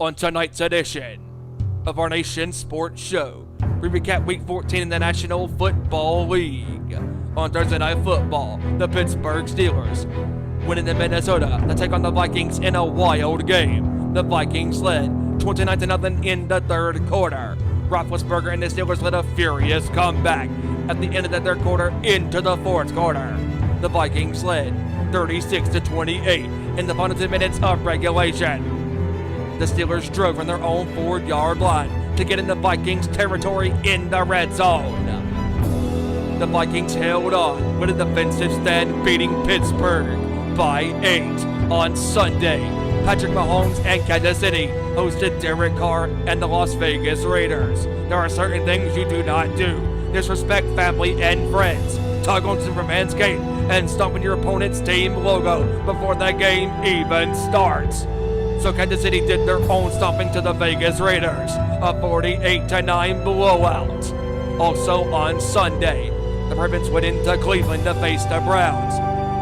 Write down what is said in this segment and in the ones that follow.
On tonight's edition of our nation's sports show, we recap Week 14 in the National Football League. On Thursday Night Football, the Pittsburgh Steelers winning in Minnesota to take on the Vikings in a wild game. The Vikings led 29-0 in the third quarter. Roethlisberger and the Steelers led a furious comeback at the end of the third quarter into the fourth quarter. The Vikings led 36-28 in the final 10 minutes of regulation. The Steelers drove from their own 4-yard line to get into Vikings territory in the red zone. The Vikings held on with a defensive stand, beating Pittsburgh by 8 on Sunday. Patrick Mahomes and Kansas City hosted Derek Carr and the Las Vegas Raiders. There are certain things you do not do. Disrespect family and friends. Tug on Superman's cape and stomp on your opponent's team logo before the game even starts. So Kansas City did their own stomping to the Vegas Raiders, a 48-9 blowout. Also on Sunday, the Ravens went into Cleveland to face the Browns.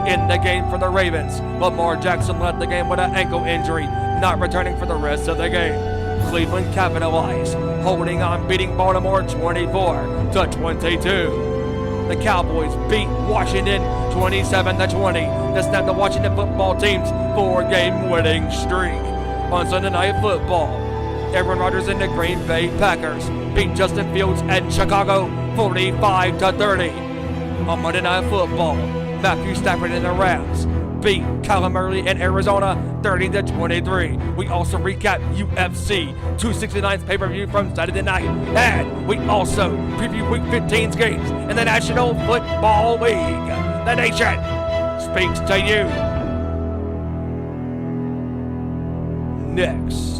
In the game for the Ravens, Lamar Jackson led the game with an ankle injury, not returning for the rest of the game. Cleveland capitalized, holding on, beating Baltimore 24-22. The Cowboys beat Washington 27-20 to snap the Washington football team's 4-game winning streak. On Sunday Night Football, Aaron Rodgers and the Green Bay Packers beat Justin Fields and Chicago 45-30. On Monday Night Football, Matthew Stafford and the Rams beat Kyler Murray in Arizona 30-23. We also recap UFC 269's pay-per-view from Saturday night. And we also preview Week 15's games in the National Football League. The nation speaks to you. Next.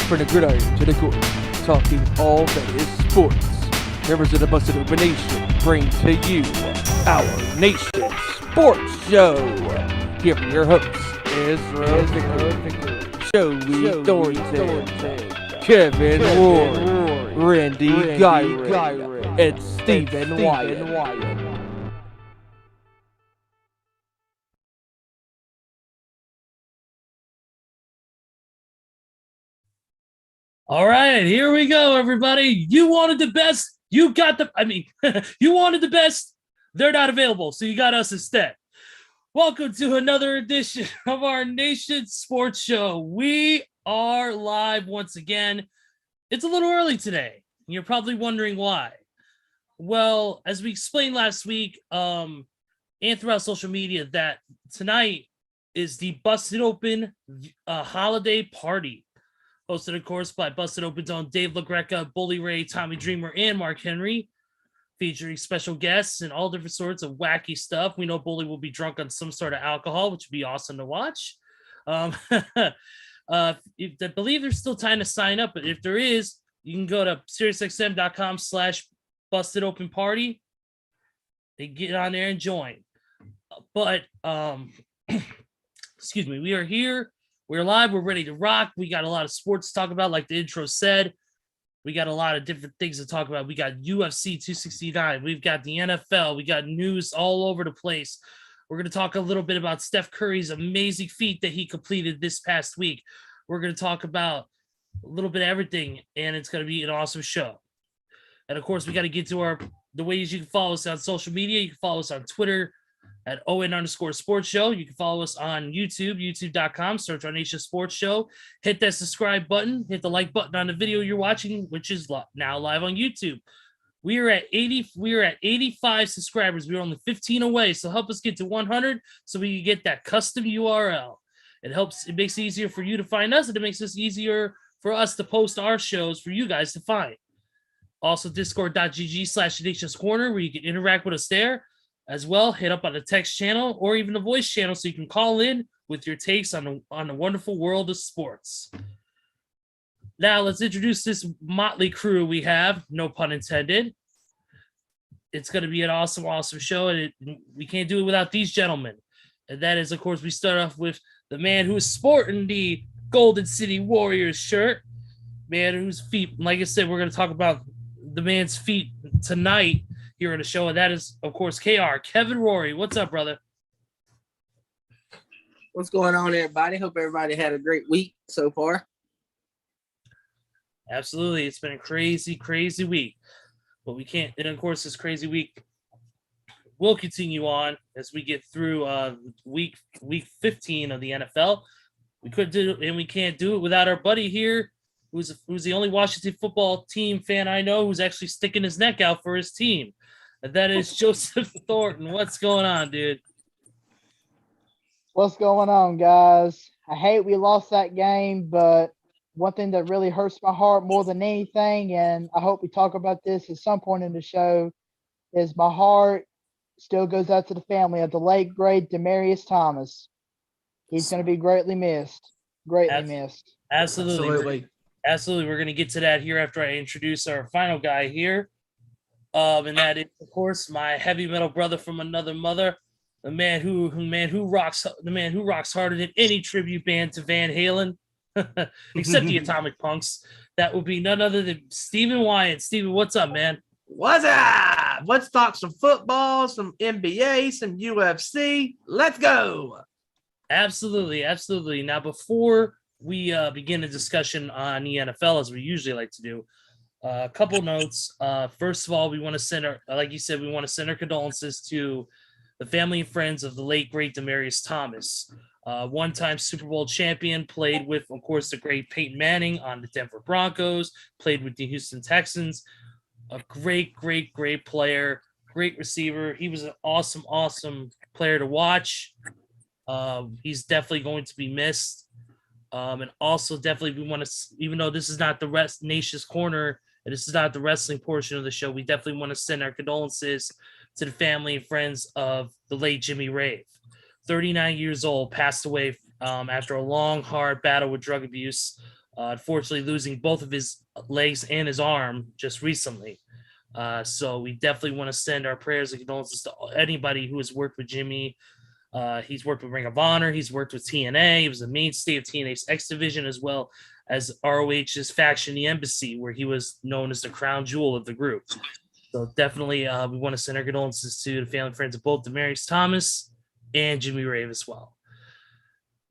From the gridiron to the court, talking all that is sports. Members of the Busted Open Nation bring to you our Nation Sports Show. Here for your hosts, Israel Joey Thornton, Kevin Rorie, Randy Giron, and Stephen Wyand. All right, here we go, everybody. You wanted the best. You got you wanted the best. They're not available, so you got us instead. Welcome to another edition of our Nation Sports Show. We are live once again. It's a little early today. You're probably wondering why. Well, as we explained last week, and throughout social media, that tonight is the Busted Open holiday party. Hosted, of course, by Busted Open's own Dave LaGreca, Bully Ray, Tommy Dreamer, and Mark Henry, featuring special guests and all different sorts of wacky stuff. We know Bully will be drunk on some sort of alcohol, which would be awesome to watch. I believe there's still time to sign up, but if there is, you can go to SiriusXM.com/Busted Open Party and get on there and join. But, excuse me, we are here. We're live. We're ready to rock. We got a lot of sports to talk about, like the intro said. We got a lot of different things to talk about. We got UFC 269. We've got the NFL. We got news all over the place. We're going to talk a little bit about Steph Curry's amazing feat that he completed this past week. We're going to talk about a little bit of everything, and it's going to be an awesome show. And, of course, we got to get to the ways you can follow us on social media. You can follow us on Twitter at ON_sports show. You can follow us on YouTube, youtube.com, search our Nation Sports Show. Hit that subscribe button, hit the like button on the video you're watching, which is now live on YouTube. We are at 85 subscribers. We're only 15 away, so help us get to 100 so we can get that custom URL. It makes it easier for you to find us, and it makes it easier for us to post our shows for you guys to find. Also, discord.gg/Nation's Corner, where you can interact with us there. As well, hit up on the text channel or even the voice channel so you can call in with your takes on the wonderful world of sports. Now, let's introduce this motley crew we have, no pun intended. It's going to be an awesome, awesome show, and we can't do it without these gentlemen. And that is, of course, we start off with the man who is sporting the Golden City Warriors shirt, man whose feet, like I said, we're going to talk about the man's feet tonight here on the show, and that is, of course, KR, Kevin Rorie. What's up, brother? What's going on, everybody? Hope everybody had a great week so far. Absolutely. It's been a crazy, crazy week. But we can't, and of course, this crazy week will continue on as we get through week 15 of the NFL. We could do, and we can't do it without our buddy here, who's the only Washington football team fan I know who's actually sticking his neck out for his team. And that is Joseph Thornton. What's going on, dude? What's going on, guys? I hate we lost that game, but one thing that really hurts my heart more than anything, and I hope we talk about this at some point in the show, is my heart still goes out to the family of the late, great Demaryius Thomas. He's going to be greatly missed. Missed. Absolutely. Absolutely. We're going to get to that here after I introduce our final guy here. And that is, of course, my heavy metal brother from another mother, the man who rocks harder than any tribute band to Van Halen. Except the Atomic Punks. That would be none other than Stephen Wyand. Stephen, what's up, man? What's up? Let's talk some football, some NBA, some UFC. Let's go. Absolutely, absolutely. Now, before we begin a discussion on the NFL, as we usually like to do, a couple notes. First of all, we want to send our, like you said, we want to send our condolences to the family and friends of the late, great Demaryius Thomas. One-time Super Bowl champion, played with, of course, the great Peyton Manning on the Denver Broncos, played with the Houston Texans. A great, great, great player, great receiver. He was an awesome, awesome player to watch. He's definitely going to be missed. And also definitely we want to, even though this is not the Nation's Corner, and this is not the wrestling portion of the show, we definitely want to send our condolences to the family and friends of the late Jimmy Rave. 39 years old, passed away after a long, hard battle with drug abuse, unfortunately losing both of his legs and his arm just recently. So we definitely want to send our prayers and condolences to anybody who has worked with Jimmy. He's worked with Ring of Honor. He's worked with TNA. He was a mainstay of TNA's X Division, as well as ROH's faction, The Embassy, where he was known as the crown jewel of the group. So definitely we want to send our condolences to the family and friends of both Demaryius Thomas and Jimmy Rave as well.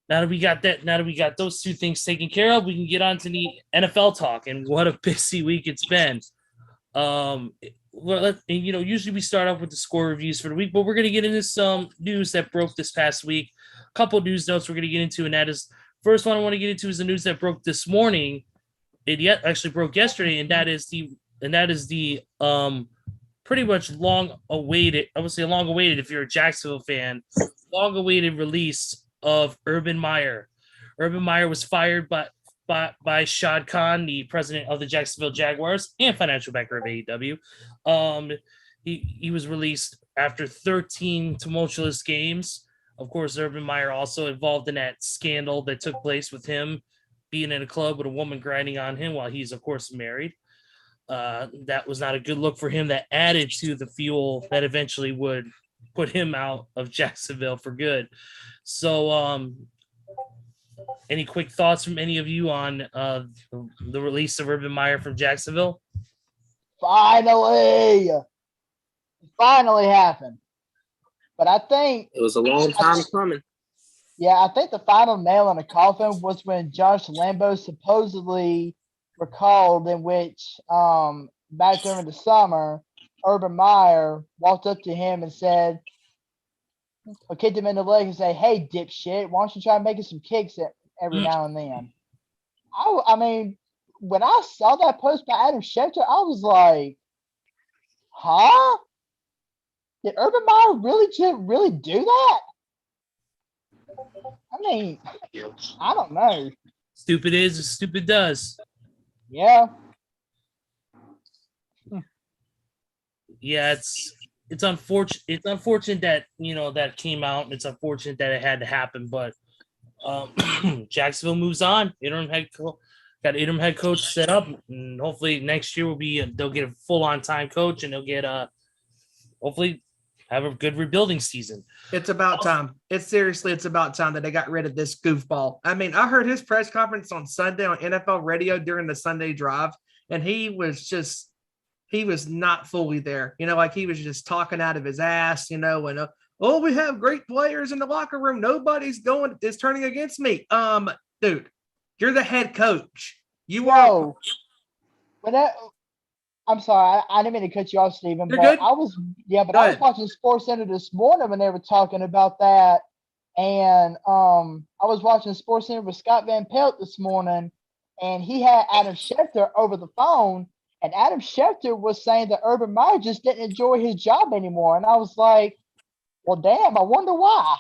Now that we got those two things taken care of, we can get on to the NFL talk. And what a busy week it's been. Usually we start off with the score reviews for the week, but we're going to get into some news that broke this past week. A couple of news notes we're going to get into, and that is, first one I want to get into is the news that broke this morning. It actually broke yesterday, and that is the pretty much long-awaited, I would say long-awaited if you're a Jacksonville fan, long-awaited release of Urban Meyer. Urban Meyer was fired by Shad Khan, the president of the Jacksonville Jaguars and financial backer of AEW. He was released after 13 tumultuous games. Of course, Urban Meyer also involved in that scandal that took place with him being in a club with a woman grinding on him while he's, of course, married. That was not a good look for him. That added to the fuel that eventually would put him out of Jacksonville for good. So, any quick thoughts from any of you on the release of Urban Meyer from Jacksonville? Finally happened. But I think It was a long time coming. Yeah, I think the final nail in the coffin was when Josh Lambo supposedly recalled, in which back during the summer, Urban Meyer walked up to him and said, or kicked him in the leg and say, "Hey, dipshit, why don't you try making some kicks every now and then?" I mean, when I saw that post by Adam Schefter, I was like, huh? Did Urban Meyer really do that? I mean, I don't know. Stupid is as stupid does. Yeah. Yeah, it's it's unfortunate. It's unfortunate that that came out. It's unfortunate that it had to happen, but Jacksonville moves on. Got interim head coach set up, and hopefully next year they'll get a full on time coach, and they'll get hopefully have a good rebuilding season. It's about time. It's about time that they got rid of this goofball. I mean, I heard his press conference on Sunday on NFL radio during the Sunday drive, and he was not fully there. Like he was just talking out of his ass, and we have great players in the locker room. Nobody's turning against me. Dude, you're the head coach. You are. I'm sorry, I didn't mean to cut you off, Stephen. You're but good? I was watching Sports Center this morning when they were talking about that, and I was watching Sports Center with Scott Van Pelt this morning, and he had Adam Schefter over the phone, and Adam Schefter was saying that Urban Meyer just didn't enjoy his job anymore, and I was like, well, damn, I wonder why.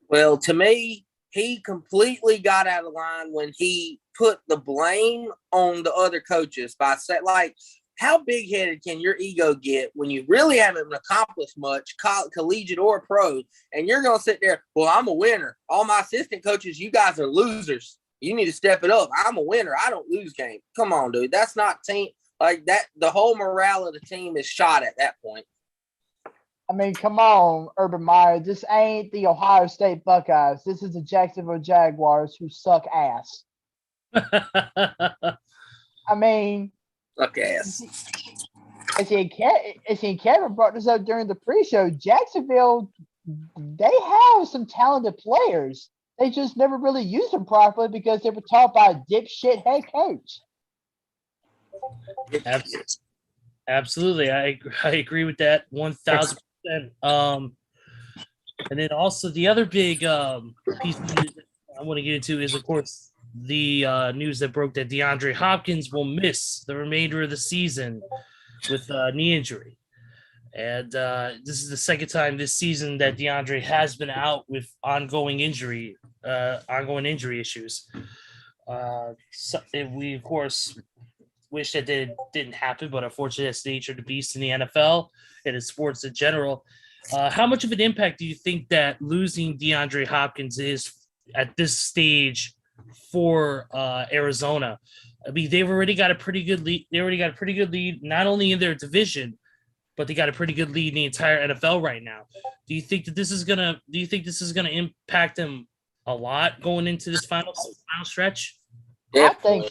Well, to me, he completely got out of line when he put the blame on the other coaches by saying, like, how big-headed can your ego get when you really haven't accomplished much, collegiate or pro, and you're going to sit there, well, I'm a winner. All my assistant coaches, you guys are losers. You need to step it up. I'm a winner. I don't lose games. Come on, dude. That's not team. Like that, the whole morale of the team is shot at that point. I mean, come on, Urban Meyer. This ain't the Ohio State Buckeyes. This is the Jacksonville Jaguars who suck ass. I mean, Suck ass. and Kevin brought this up during the pre-show. Jacksonville, they have some talented players. They just never really used them properly because they were taught by a dipshit head coach. Absolutely, I agree with that 1,000%. And then also the other big piece of news I want to get into is, of course, the news that broke that DeAndre Hopkins will miss the remainder of the season with a knee injury. And this is the second time this season that DeAndre has been out with ongoing injury issues. We, of course, wish that didn't happen, but unfortunately, that's the nature of the beast in the NFL and in sports in general. How much of an impact do you think that losing DeAndre Hopkins is at this stage for Arizona? I mean, they've already got a pretty good lead. They already got a pretty good lead, not only in their division, but they got a pretty good lead in the entire NFL right now. Do you think this is gonna impact them a lot going into this final stretch? Definitely.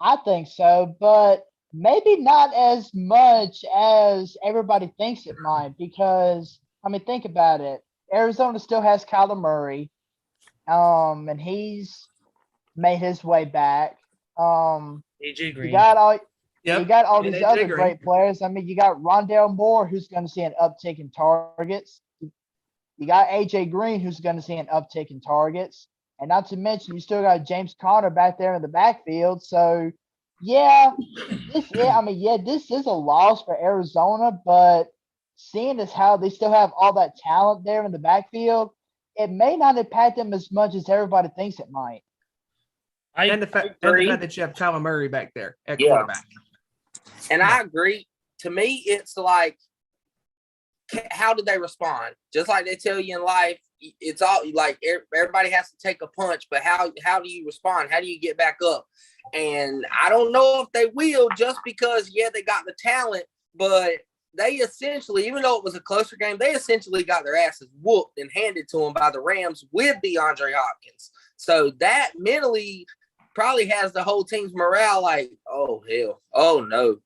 I think so, but maybe not as much as everybody thinks it might, because I mean, think about it. Arizona still has Kyler Murray, and he's made his way back. AJ Green. You got all and these AJ other Green. great players. I mean, you got Rondale Moore, who's going to see an uptick in targets. You got AJ Green, who's going to see an uptick in targets. And not to mention, you still got James Conner back there in the backfield. So, this is a loss for Arizona. But seeing as how they still have all that talent there in the backfield, it may not impact them as much as everybody thinks it might. And the fact that you have Kyler Murray back there at quarterback. And I agree. To me, it's like, how did they respond? Just like they tell you in life, it's all like everybody has to take a punch, but how do you respond? How do you get back up? And I don't know if they will, just because, they got the talent, but they essentially, even though it was a closer game, they essentially got their asses whooped and handed to them by the Rams with DeAndre Hopkins. So that mentally probably has the whole team's morale like, oh, hell, oh, no.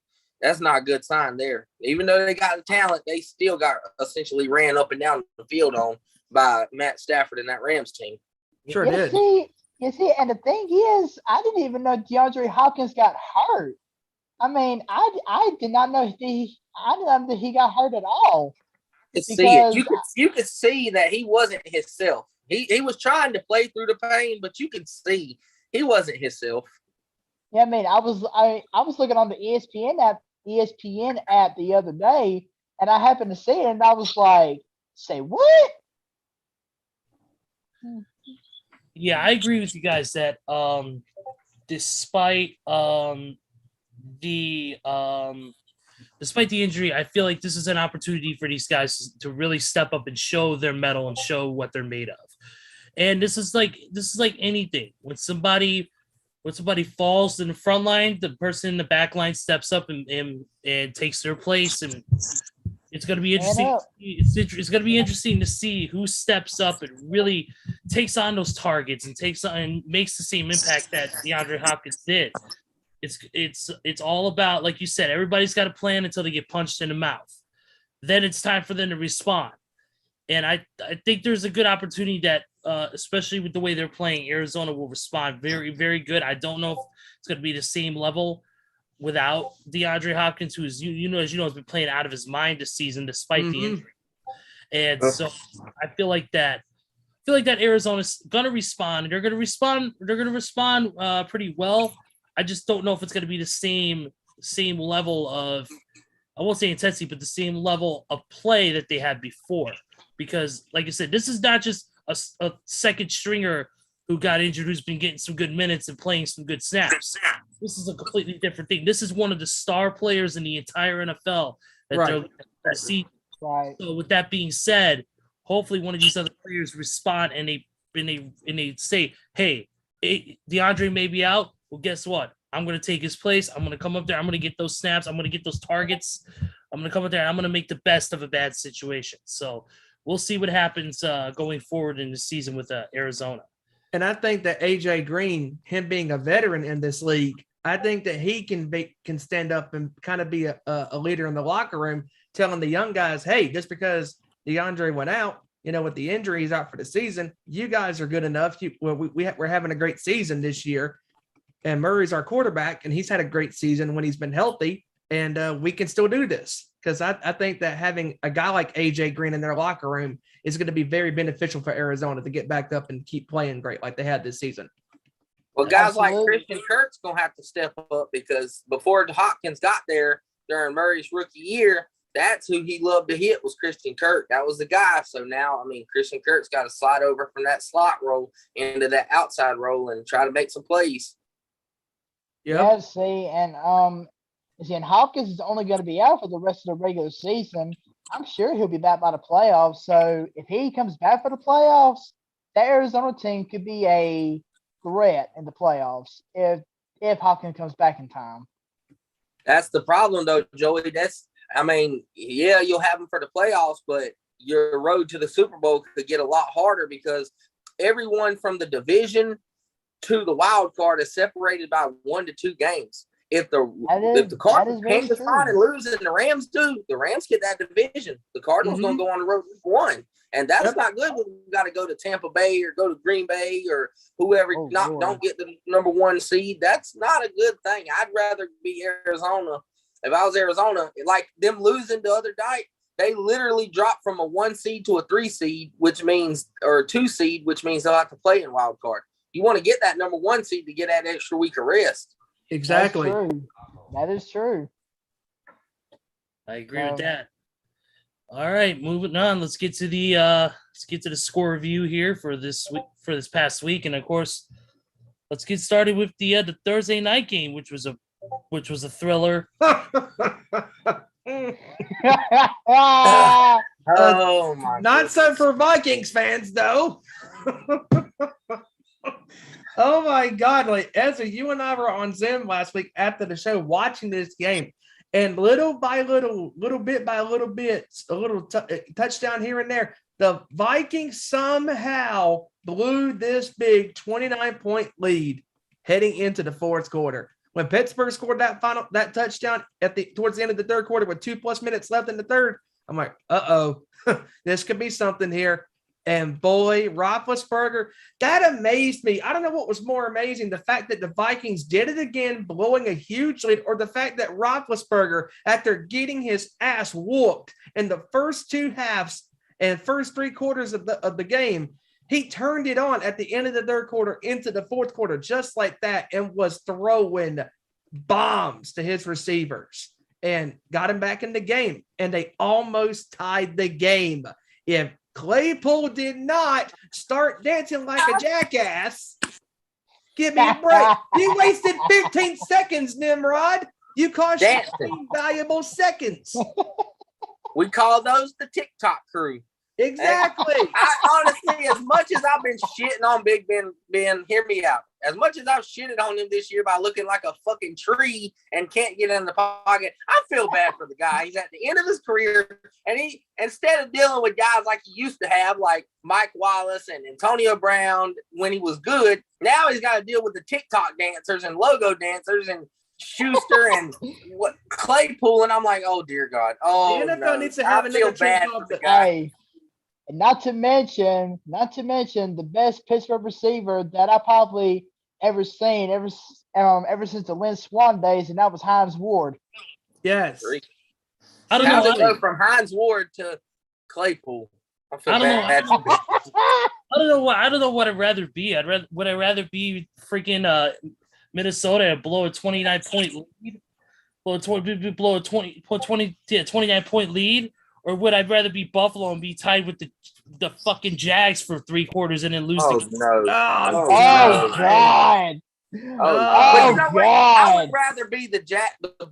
That's not a good sign there. Even though they got the talent, they still got essentially ran up and down the field on by Matt Stafford and that Rams team. Sure did. You see, and the thing is, I didn't even know DeAndre Hopkins got hurt. I mean, I did not know that he got hurt at all. You could see that he wasn't himself. He was trying to play through the pain, but you could see he wasn't himself. Yeah, I mean, I was looking on the ESPN app the other day, and I happened to see it, and I was like, "Say what?" Yeah, I agree with you guys that despite the despite the injury, I feel like this is an opportunity for these guys to really step up and show their mettle and show what they're made of. And this is like anything. When somebody falls in the front line, the person in the back line steps up and takes their place, and it's going to be interesting. It's going to be interesting to see who steps up and really takes on those targets and makes the same impact that DeAndre Hopkins did. It's all about, like you said, everybody's got a plan until they get punched in the mouth. Then it's time for them to respond. And I think there's a good opportunity that, especially with the way they're playing, Arizona will respond very, very good. I don't know if it's going to be the same level without DeAndre Hopkins, who is, has been playing out of his mind this season despite the injury. And so I feel like that Arizona's going to respond. They're going to respond pretty well. I just don't know if it's going to be the same level of, I won't say intensity, but the same level of play that they had before. Because, like I said, this is not just a second stringer who got injured, who's been getting some good minutes and playing some good snaps. This is a completely different thing. This is one of the star players in the entire NFL that they're going to see. Right. So, with that being said, hopefully one of these other players respond and they say, "Hey, DeAndre may be out. Well, guess what? I'm going to take his place. I'm going to come up there. I'm going to get those snaps. I'm going to get those targets. I'm going to come up there and I'm going to make the best of a bad situation." So we'll see what happens going forward in the season with Arizona. And I think that AJ Green, him being a veteran in this league, I think that he can stand up and kind of be a leader in the locker room, telling the young guys, hey, just because DeAndre went out, with the injury, he's out for the season, you guys are good enough. We're having a great season this year. And Murray's our quarterback, and he's had a great season when he's been healthy, and we can still do this. Because I think that having a guy like AJ Green in their locker room is going to be very beneficial for Arizona to get back up and keep playing great like they had this season. Well, guys like Christian Kirk's going to have to step up, because before Hopkins got there during Murray's rookie year, that's who he loved to hit, was Christian Kirk. That was the guy. So now, Christian Kirk's got to slide over from that slot role into that outside role and try to make some plays. Yep. Yeah, see, and Hopkins is only going to be out for the rest of the regular season. I'm sure he'll be back by the playoffs. So if he comes back for the playoffs, that Arizona team could be a threat in the playoffs if Hopkins comes back in time. That's the problem, though, Joey. You'll have him for the playoffs, but your road to the Super Bowl could get a lot harder, because everyone from the division to the wild card is separated by 1 to 2 games. If the Cardinals hang the spot and lose and the Rams do, the Rams get that division. The Cardinals going to go on the road to 1. And that's not good when you got to go to Tampa Bay or go to Green Bay or whoever don't get the number 1 seed. That's not a good thing. I'd rather be Arizona. If I was Arizona, like them losing the other night, they literally dropped from a 1 seed to a 3 seed, or a 2 seed, which means they'll have to play in wild card. You want to get that number 1 seed to get that extra week of rest. Exactly. That is true. I agree with that. All right, moving on. Let's get to the score review here for this past week, and of course, let's get started with the Thursday night game, which was a thriller. Oh my! Not so for Vikings fans, though. Oh my God! Like Ezra, you and I were on Zoom last week after the show watching this game, and little by little, little bit by little bit, a little touchdown here and there, the Vikings somehow blew this big 29-point lead heading into the fourth quarter. When Pittsburgh scored that touchdown towards the end of the third quarter with 2+ minutes left in the third, I'm like, this could be something here. And boy, Roethlisberger, that amazed me. I don't know what was more amazing, the fact that the Vikings did it again, blowing a huge lead, or the fact that Roethlisberger, after getting his ass whooped in the first 2 halves and first 3 quarters of the game, he turned it on at the end of the third quarter into the fourth quarter, just like that, and was throwing bombs to his receivers and got him back in the game. And they almost tied the game. If Claypool did not start dancing like a jackass, give me a break. You wasted 15 seconds, Nimrod. You cost your Dancing. team valuable seconds. We call those the TikTok crew. Exactly. I honestly, as much as I've been shitting on Big Ben, hear me out. As much as I've shitted on him this year by looking like a fucking tree and can't get in the pocket, I feel bad for the guy. He's at the end of his career, and he, instead of dealing with guys like he used to have, like Mike Wallace and Antonio Brown when he was good, now he's got to deal with the TikTok dancers and logo dancers and Schuster and what Claypool, and I'm like, oh dear God, oh The NFL no. needs to have I feel another bad team for called the the guy. Hey, and not to mention the best Pittsburgh receiver that I probably ever seen ever since the Lynn Swan days, and that was Hines Ward. Yes. I don't How know. did it go from Hines Ward to Claypool? I feel I don't know. bad for this. I don't know what I'd rather be. Would I rather be freaking Minnesota and blow a 29-point lead? Blow a 29-point lead? Or would I rather be Buffalo and be tied with the fucking Jags for 3 quarters and then lose Oh the no! Oh, Oh no. God! But you know what? I God. would rather be the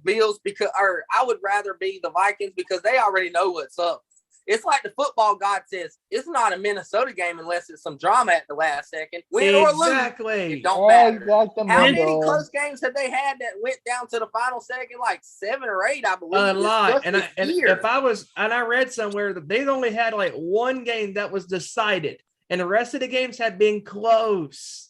Bills or I would rather be the Vikings because they already know what's up. It's like the football god says, it's not a Minnesota game unless it's some drama at the last second. Win or lose, Exactly. it don't matter. Exactly. How many close games have they had that went down to the final second? Like 7 or 8, I believe. A lot. And year. if I read somewhere that they only had like one game that was decided, and the rest of the games had been close.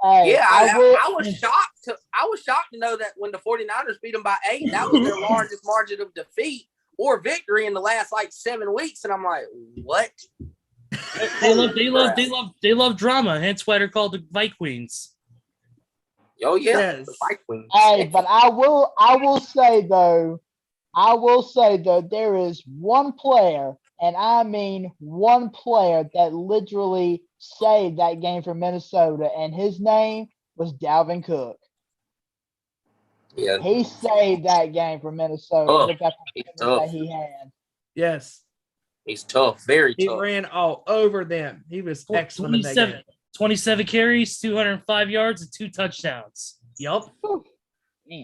Hey, Yeah, I I was shocked. I was shocked to know that when the 49ers beat them by 8, that was their largest margin of defeat or victory in the last like 7 weeks. And I'm like, what? They love drama. Hence why they're called the Vikings. Oh yeah, Yes. the Vikings. Hey, but I will say though, there is one player, and I mean one player that literally saved that game for Minnesota, and his name was Dalvin Cook. Yeah, He saved that game for Minnesota Oh, with that he's performance tough. that he had. Yes. he's tough, very He tough. ran all over them. He was excellent in that game. 27 carries, 205 yards, and 2 touchdowns. Yup.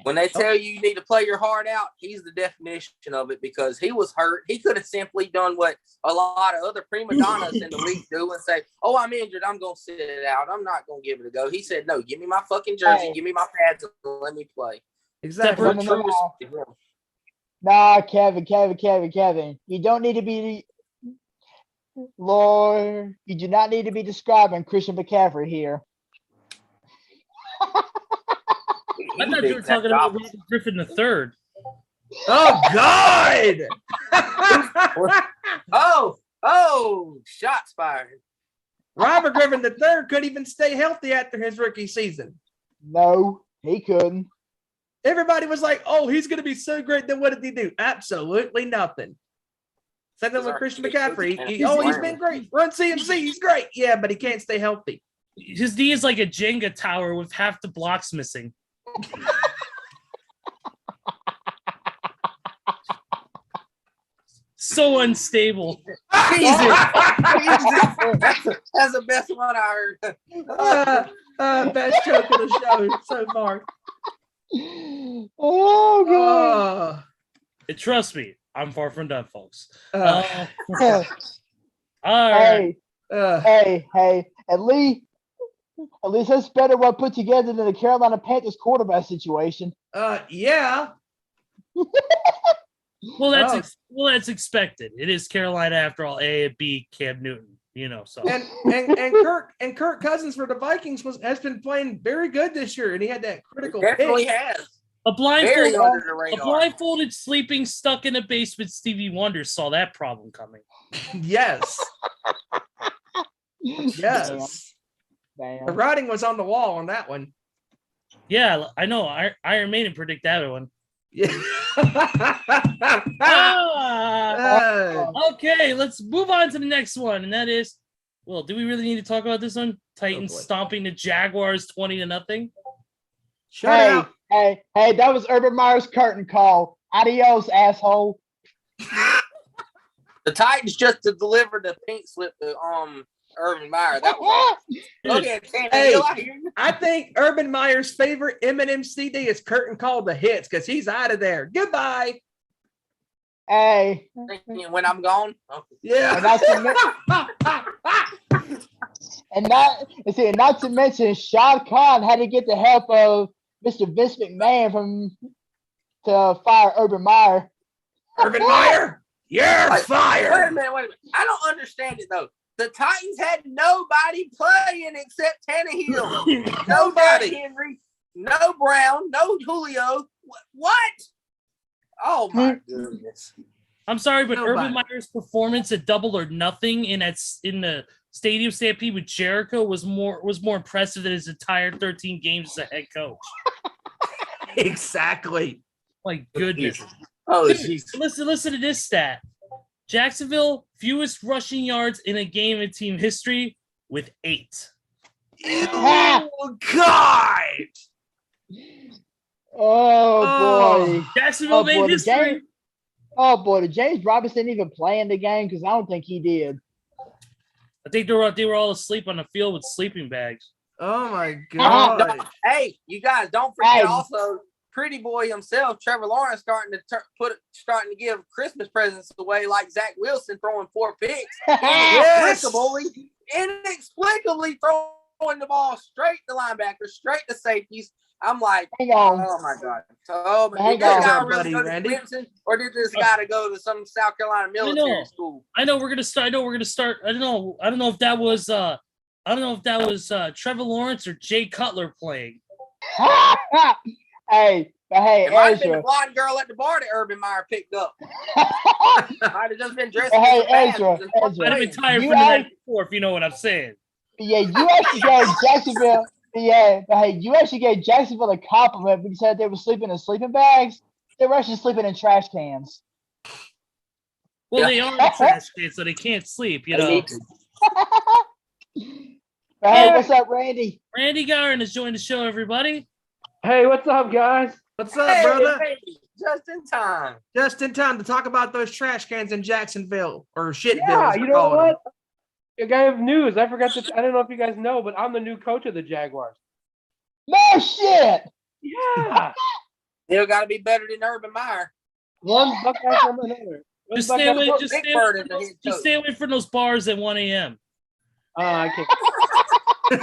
When they tell you need to play your heart out, he's the definition of it because he was hurt. He could have simply done what a lot of other prima donnas in the league do and say, oh, I'm injured. I'm going to sit it out. I'm not going to give it a go. He said, no, give me my fucking jersey. Hey. Give me my pads and let me play. Exactly. No, no, no. Nah, Kevin. You don't need to be, Lord. You do not need to be describing Christian McCaffrey here. I thought you were talking about Robert Griffin III. Oh God! Oh, shots fired. Robert Griffin III couldn't even stay healthy after his rookie season. No, he couldn't. Everybody was like, "Oh, he's going to be so great." Then what did he do? Absolutely nothing. Same thing with Christian McCaffrey. He's been great. Run CMC, he's great. Yeah, but he can't stay healthy. His knee is like a Jenga tower with half the blocks missing. So unstable. Jesus. That's the best one I heard. Best joke of the show so far. Oh God! And trust me, I'm far from done, folks. Uh, All right. Hey! At least that's better one put together than the Carolina Panthers quarterback situation. Yeah. Well, that's expected. It is Carolina after all. A and B, Cam Newton. So And Kirk Cousins for the Vikings has been playing very good this year, and he had that critical Definitely pick. has. a Very under the blindfolded, radar. blindfolded, sleeping, stuck in a basement. Stevie Wonder saw that problem coming. Yes. Yes. Damn. The writing was on the wall on that one. Yeah, I know. Iron Maiden predict that one. Yeah. Okay, let's move on to the next one, and that is, well, do we really need to talk about this one? Titans stomping the Jaguars 20-0. Shut up. Hey, that was Urban Meyer's curtain call. Adios, asshole. The Titans just delivered the pink slip to Urban Meyer. That was look at Tannehill. Hey. I hear you. I think Urban Meyer's favorite Eminem CD is Curtain Call the Hits because he's out of there. Goodbye. Hey, When I'm gone. Okay. Yeah. Not to mention, Shad Khan had to get the help of Mr. Vince McMahon to fire Urban Meyer. Urban Meyer, you're Wait a fired. minute. I don't understand it though. The Titans had nobody playing except Tannehill. No Nobody. Derrick Henry, no Brown, no Julio. What? Oh my goodness. I'm sorry, but Nobody. Urban Meyer's performance at Double or Nothing in the Stadium Stampede with Jericho was more impressive than his entire 13 games as a head coach. Exactly. My goodness. Oh, Dude, jeez. listen to this stat. Jacksonville, fewest rushing yards in a game in team history with 8. Oh God. Oh boy. Jacksonville made history. Did James Robinson even play in the game? Because I don't think he did. I think they were all asleep on the field with sleeping bags. Oh my God. Hey, you guys, don't forget Hey. also Pretty Boy himself, Trevor Lawrence, starting to give Christmas presents away like Zach Wilson throwing 4 picks. Yes. Inexplicably throwing the ball straight to linebackers, straight to safeties. I'm like, Hang on. oh my God. So, Hang did this on. guy Good really buddy, go to Randy. Clemson, or did this guy go to some South Carolina military school? I know we're gonna start. I don't know if that was Trevor Lawrence or Jay Cutler playing. Hey, It might have been the Ezra. blonde girl at the bar that Urban Meyer picked up. Might have just been dressed Hey, as a bad Ezra, person. Ezra. I'd have been tired You from the night asked- before, if you know what I'm saying. Yeah, you actually gave Jacksonville. Yeah, but hey, you actually gave Jacksonville a compliment because you said they were sleeping in sleeping bags. They were actually sleeping in trash cans. Well, Yeah. they are in the trash can, so they can't sleep. You They know. need to. But hey, what's up, Randy? Randy Giron has joined the show, everybody. Hey, what's up, guys? What's up, Hey, brother? hey, just in time. Just in time to talk about those trash cans in Jacksonville or Shitville. Yeah, as you they're know calling what? I have news. I forgot to. I don't know if you guys know, but I'm the new coach of the Jaguars. No shit. Yeah, Still got to be better than Urban Meyer. one Buckeye from another. One Just Buckeye stay away. put Just Big stay Bird away, as the head just coach. stay away from those bars at 1 a.m. I can't. them.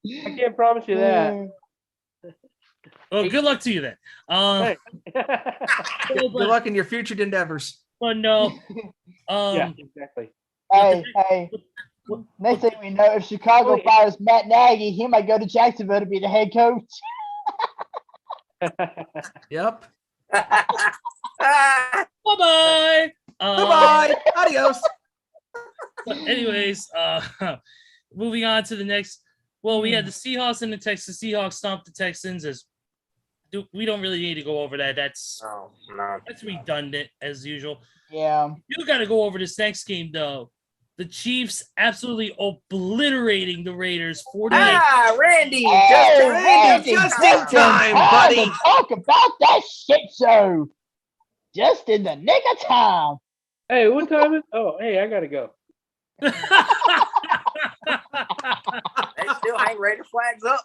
I can't promise you that. Well, good luck to you then. Hey. Good luck in your future endeavors. But no. Yeah, exactly. Hey. Next thing we know, if Chicago fires Matt Nagy, he might go to Jacksonville to be the head coach. Yep. Bye-bye. Bye-bye. Adios. But anyways, moving on to the next. Well, we had the Seahawks and the Texas Seahawks stomped the Texans. We don't really need to go over that. That's Oh, no. redundant as usual. Yeah. You got to go over this next game though. The Chiefs absolutely obliterating the Raiders 48. Randy. Hey, Randy, just in time, buddy. To talk about that shit show. Just in the nick of time. Hey, what time is? Oh, hey, I gotta go. They still hang Raider flags up.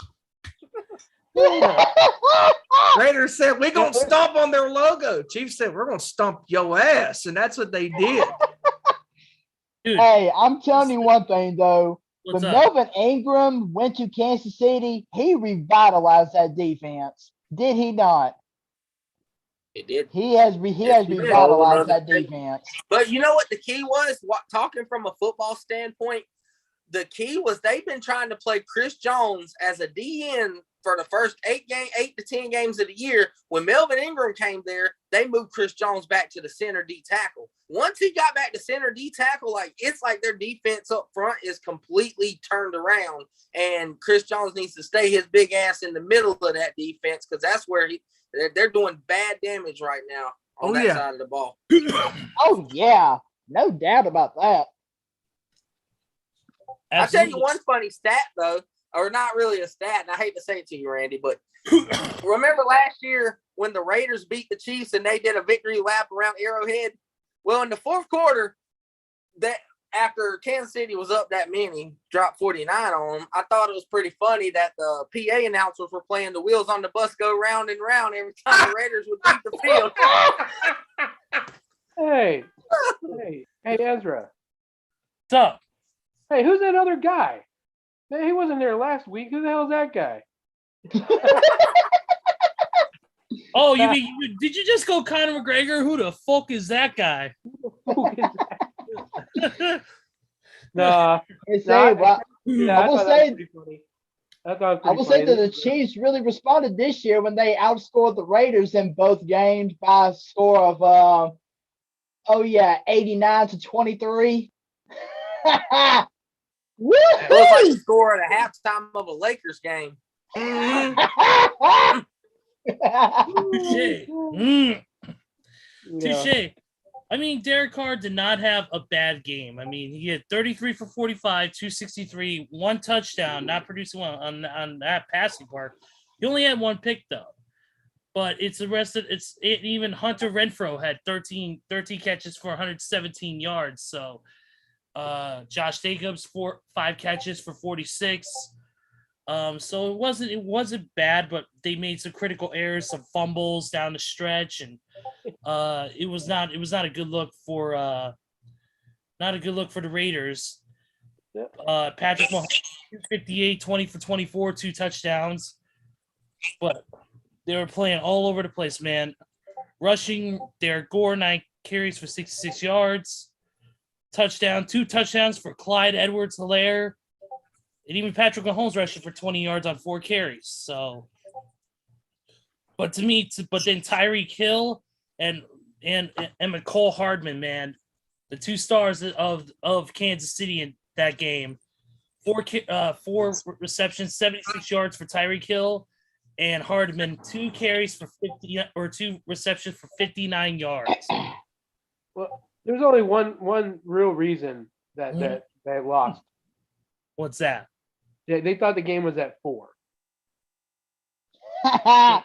Raiders said, we're going to stomp on their logo. Chiefs said, we're going to stomp your ass. And that's what they did. Dude, Hey, I'm telling you one thing though. what's When up? Melvin Ingram went to Kansas City, he revitalized that defense. Did he not? It did. He has Yes, he did. revitalized that defense. But you know what the key was? Talking from a football standpoint, the key was they've been trying to play Chris Jones as a DN for the first 8 to 10 games of the year. When Melvin Ingram came there, they moved Chris Jones back to the center D tackle. Once he got back to center D tackle, it's like their defense up front is completely turned around, and Chris Jones needs to stay his big ass in the middle of that defense because that's where they're doing bad damage right now on that side of the ball. Oh yeah, no doubt about that. I'll tell you Absolutely. one funny stat, though, or not really a stat, and I hate to say it to you, Randy, but remember last year when the Raiders beat the Chiefs and they did a victory lap around Arrowhead? Well, in the fourth quarter, that after Kansas City was up that many, dropped 49 on them, I thought it was pretty funny that the PA announcers were playing "The Wheels on the Bus Go Round and Round" every time the Raiders would beat the field. Hey, Ezra. What's up? Hey, who's that other guy? Man, he wasn't there last week. Who the hell is that guy? Oh, you mean did you just go Conor McGregor? Who the fuck is that guy? Who is that? Nah. They say, well, Yeah, I will thought that was say- pretty funny. I thought it was I will pretty say that funny. the Chiefs really responded this year when they outscored the Raiders in both games by a score of 89-23. Woo! It was like the score at a halftime of a Lakers game. Touche. Mm, Yeah. touche. I mean, Derek Carr did not have a bad game. I mean, he had 33 for 45, 263, one touchdown, not producing one on that passing part. He only had one pick though. But it's the rest of even Hunter Renfrow had 13 catches for 117 yards. So Josh Jacobs 5 catches for 46. So it wasn't bad, but they made some critical errors, some fumbles down the stretch, and it was not a good look for the Raiders. Patrick Mahomes 58, 20 for 24, 2 touchdowns. But they were playing all over the place, man. Rushing, Derek Gore 9 carries for 66 yards. 2 touchdowns for Clyde Edwards-Helaire. And even Patrick Mahomes rushing for 20 yards on 4 carries. So, but then Tyreek Hill and McCole Hardman, man, the 2 stars of Kansas City in that game. 4 receptions, 76 yards for Tyreek Hill, and Hardman 2 carries for 2 receptions for 59 yards. Well, there's only one real reason that they lost. What's that? They thought the game was at 4. That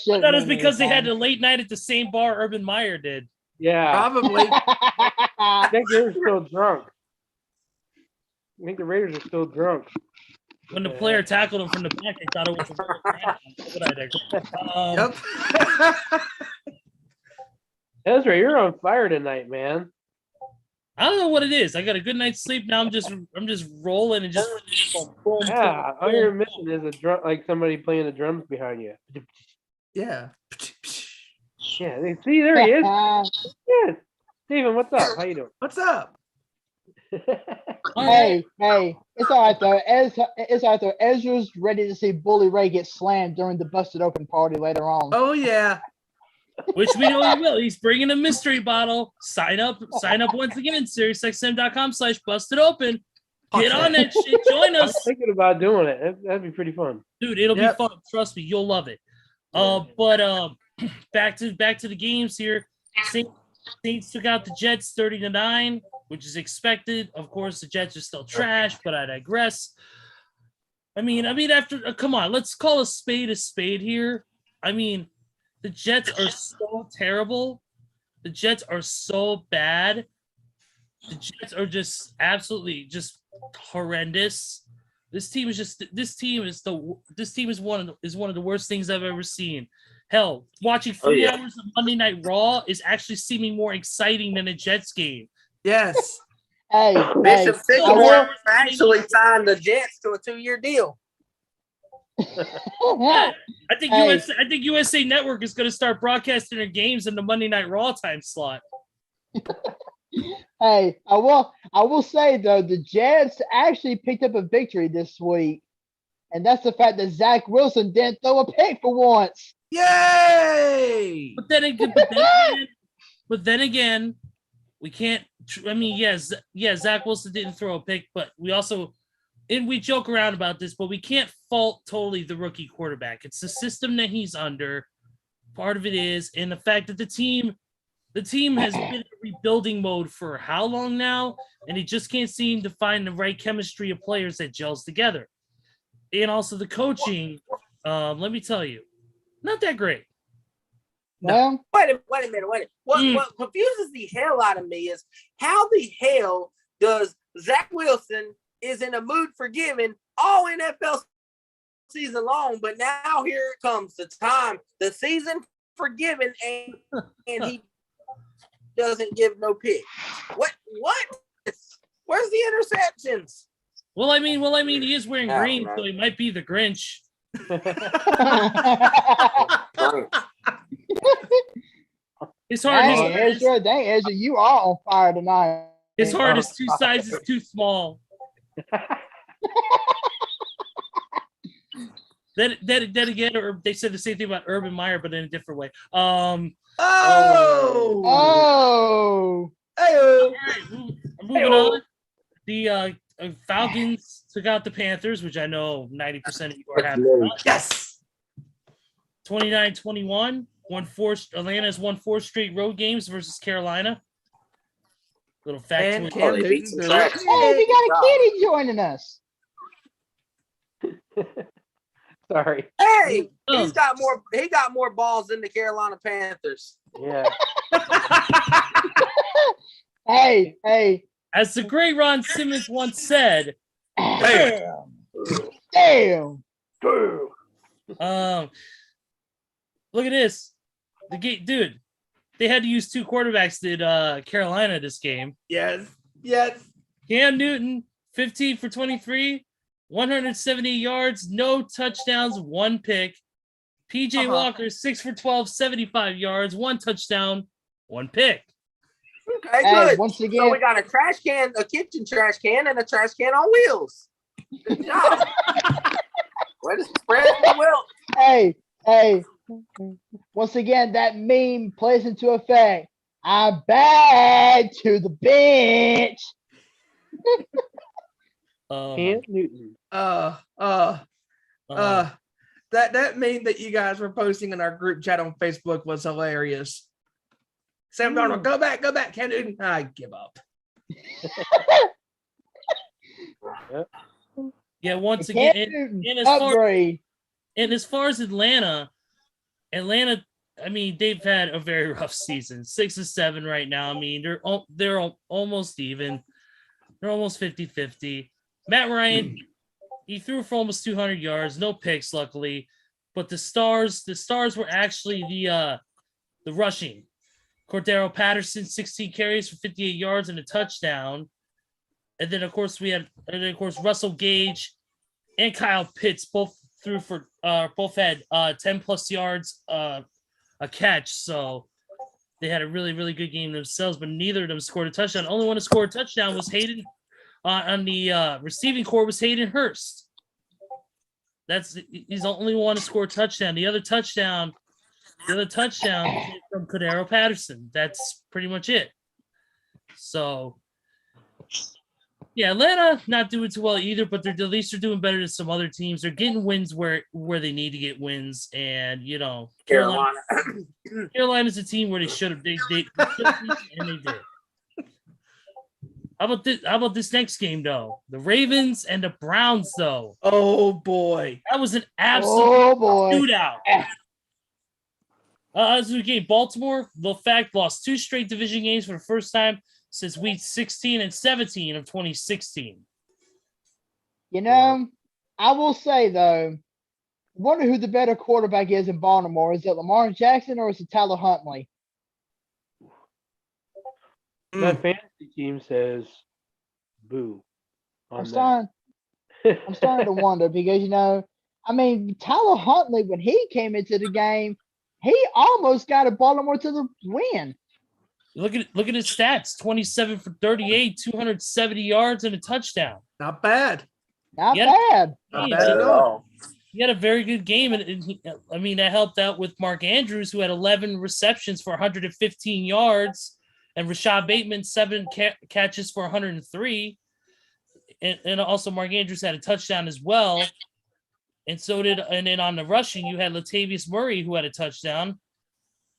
shit. That is because they had a late night at the same bar Urban Meyer did. Yeah, Probably. I think they're still drunk. I think the Raiders are still drunk. When the player tackled him from the back, they thought it was a real tackle. Yep. Ezra, you're on fire tonight, man. I don't know what it is. I got a good night's sleep now. I'm just rolling and just boom, Yeah, all you're missing is a drum, like somebody playing the drums behind you. Yeah. Yeah, see, there he is. Yes. Steven, what's up? How you doing? What's up? Hey, it's all right though. It's all right though. Ezra's ready to see Bully Ray get slammed during the busted open party later on. Oh yeah. which we know he will. He's bringing a mystery bottle. Sign up once again. SiriusXM.com/bustedOpen. Get on that shit. Join I'm us, thinking about doing it. That'd be pretty fun. dude. It'll Yep. be fun. Trust me, you'll love it. But back to the games here. Saints took out the Jets 30-9, which is expected. Of course, the Jets are still trash, but I digress. I mean, after come on, let's call a spade here. I mean, the Jets are so terrible. The Jets are so bad. The Jets are just absolutely just horrendous. This team is one of the worst things I've ever seen. Hell, watching 3 hours of Monday Night Raw is actually seeming more exciting than a Jets game. Yes. Hey, Bishop I Sycamore will- actually signed the Jets to a 2-year deal. I think Hey. USA Network is going to start broadcasting their games in the Monday Night Raw time slot. Hey, I will say though, the Jets actually picked up a victory this week, and that's the fact that Zach Wilson didn't throw a pick for once. Yay! But then again, we can't. I mean, yes, Zach Wilson didn't throw a pick, but we also, and we joke around about this, but we can't fault totally the rookie quarterback. It's the system that he's under. Part of it is, and the fact that the team has been in rebuilding mode for how long now, and he just can't seem to find the right chemistry of players that gels together. And also the coaching, let me tell you, not that great. Well, Wait a minute. What confuses the hell out of me is how the hell does Zach Wilson is in a mood for giving all NFL season long, but now here it comes the season for giving, and he doesn't give no pick. What? Where's the interceptions? Well, I mean, he is wearing green, so he might be the Grinch. His heart dang, Ezra, you are on fire tonight. is 2 sizes too small. Then again, or they said the same thing about Urban Meyer, but in a different way. Oh. All right, moving on. The Falcons took out the Panthers, which I know 90% of you are happy about. Yes. 29-21. Atlanta's won 4 straight road games versus Carolina. Little And factoid. Cam Newton's some a tracks. Hey, we got a kitty joining us. Sorry. Hey, Oh. he got more balls than the Carolina Panthers. Yeah. Hey. As the great Ron Simmons once said, Damn. look at this. Dude, they had to use 2 quarterbacks did Carolina this game. Yes. Cam Newton, 15 for 23, 170 yards, no touchdowns, 1 pick. PJ Walker, 6 for 12, 75 yards, 1 touchdown, 1 pick. Okay, Hey, good. once again, So we got a trash can, a kitchen trash can, and a trash can on wheels. Good job. Way to spread the wealth. Hey. Once again, that meme plays into effect. I'm back to the bench. Cam Newton. That meme that you guys were posting in our group chat on Facebook was hilarious. Sam Darnold, go back, Cam Newton. I give up. Yeah, once again, and as far as Atlanta, I mean, they've had a very rough season. 6-7 right now. I mean, they're almost even. They're almost 50-50. Matt Ryan, he threw for almost 200 yards, no picks, luckily. But the stars were actually the rushing. Cordero Patterson, 16 carries for 58 yards and a touchdown. And then, of course, Russell Gage and Kyle Pitts both had 10 plus yards a catch. So they had a really, really good game themselves, but neither of them scored a touchdown. The only one to score a touchdown was Hayden on the receiving corps was Hayden Hurst. He's the only one to score a touchdown. The other touchdown came from Cordero Patterson. That's pretty much it. So yeah, Atlanta not doing too well either, but at least they're doing better than some other teams. They're getting wins where they need to get wins, and Carolina's a team where they should have and they did. How about this next game though? The Ravens and the Browns though. Oh boy, that was an absolute shootout. As we game, Baltimore, the fact lost 2 straight division games for the first time since week 16 and 17 of 2016. You know, I will say though, I wonder who the better quarterback is in Baltimore. Is it Lamar Jackson or is it Tyler Huntley? My fantasy team says boo. I'm starting to wonder because, I mean, Tyler Huntley, when he came into the game, he almost got a Baltimore to the win. Look at his stats: 27 for 38, 270 yards, and a touchdown. Not bad. Not bad at all. He had a very good game, and that helped out with Mark Andrews, who had 11 receptions for 115 yards, and Rashad Bateman 7 catches for 103, and also Mark Andrews had a touchdown as well. And then on the rushing, you had Latavius Murray, who had a touchdown.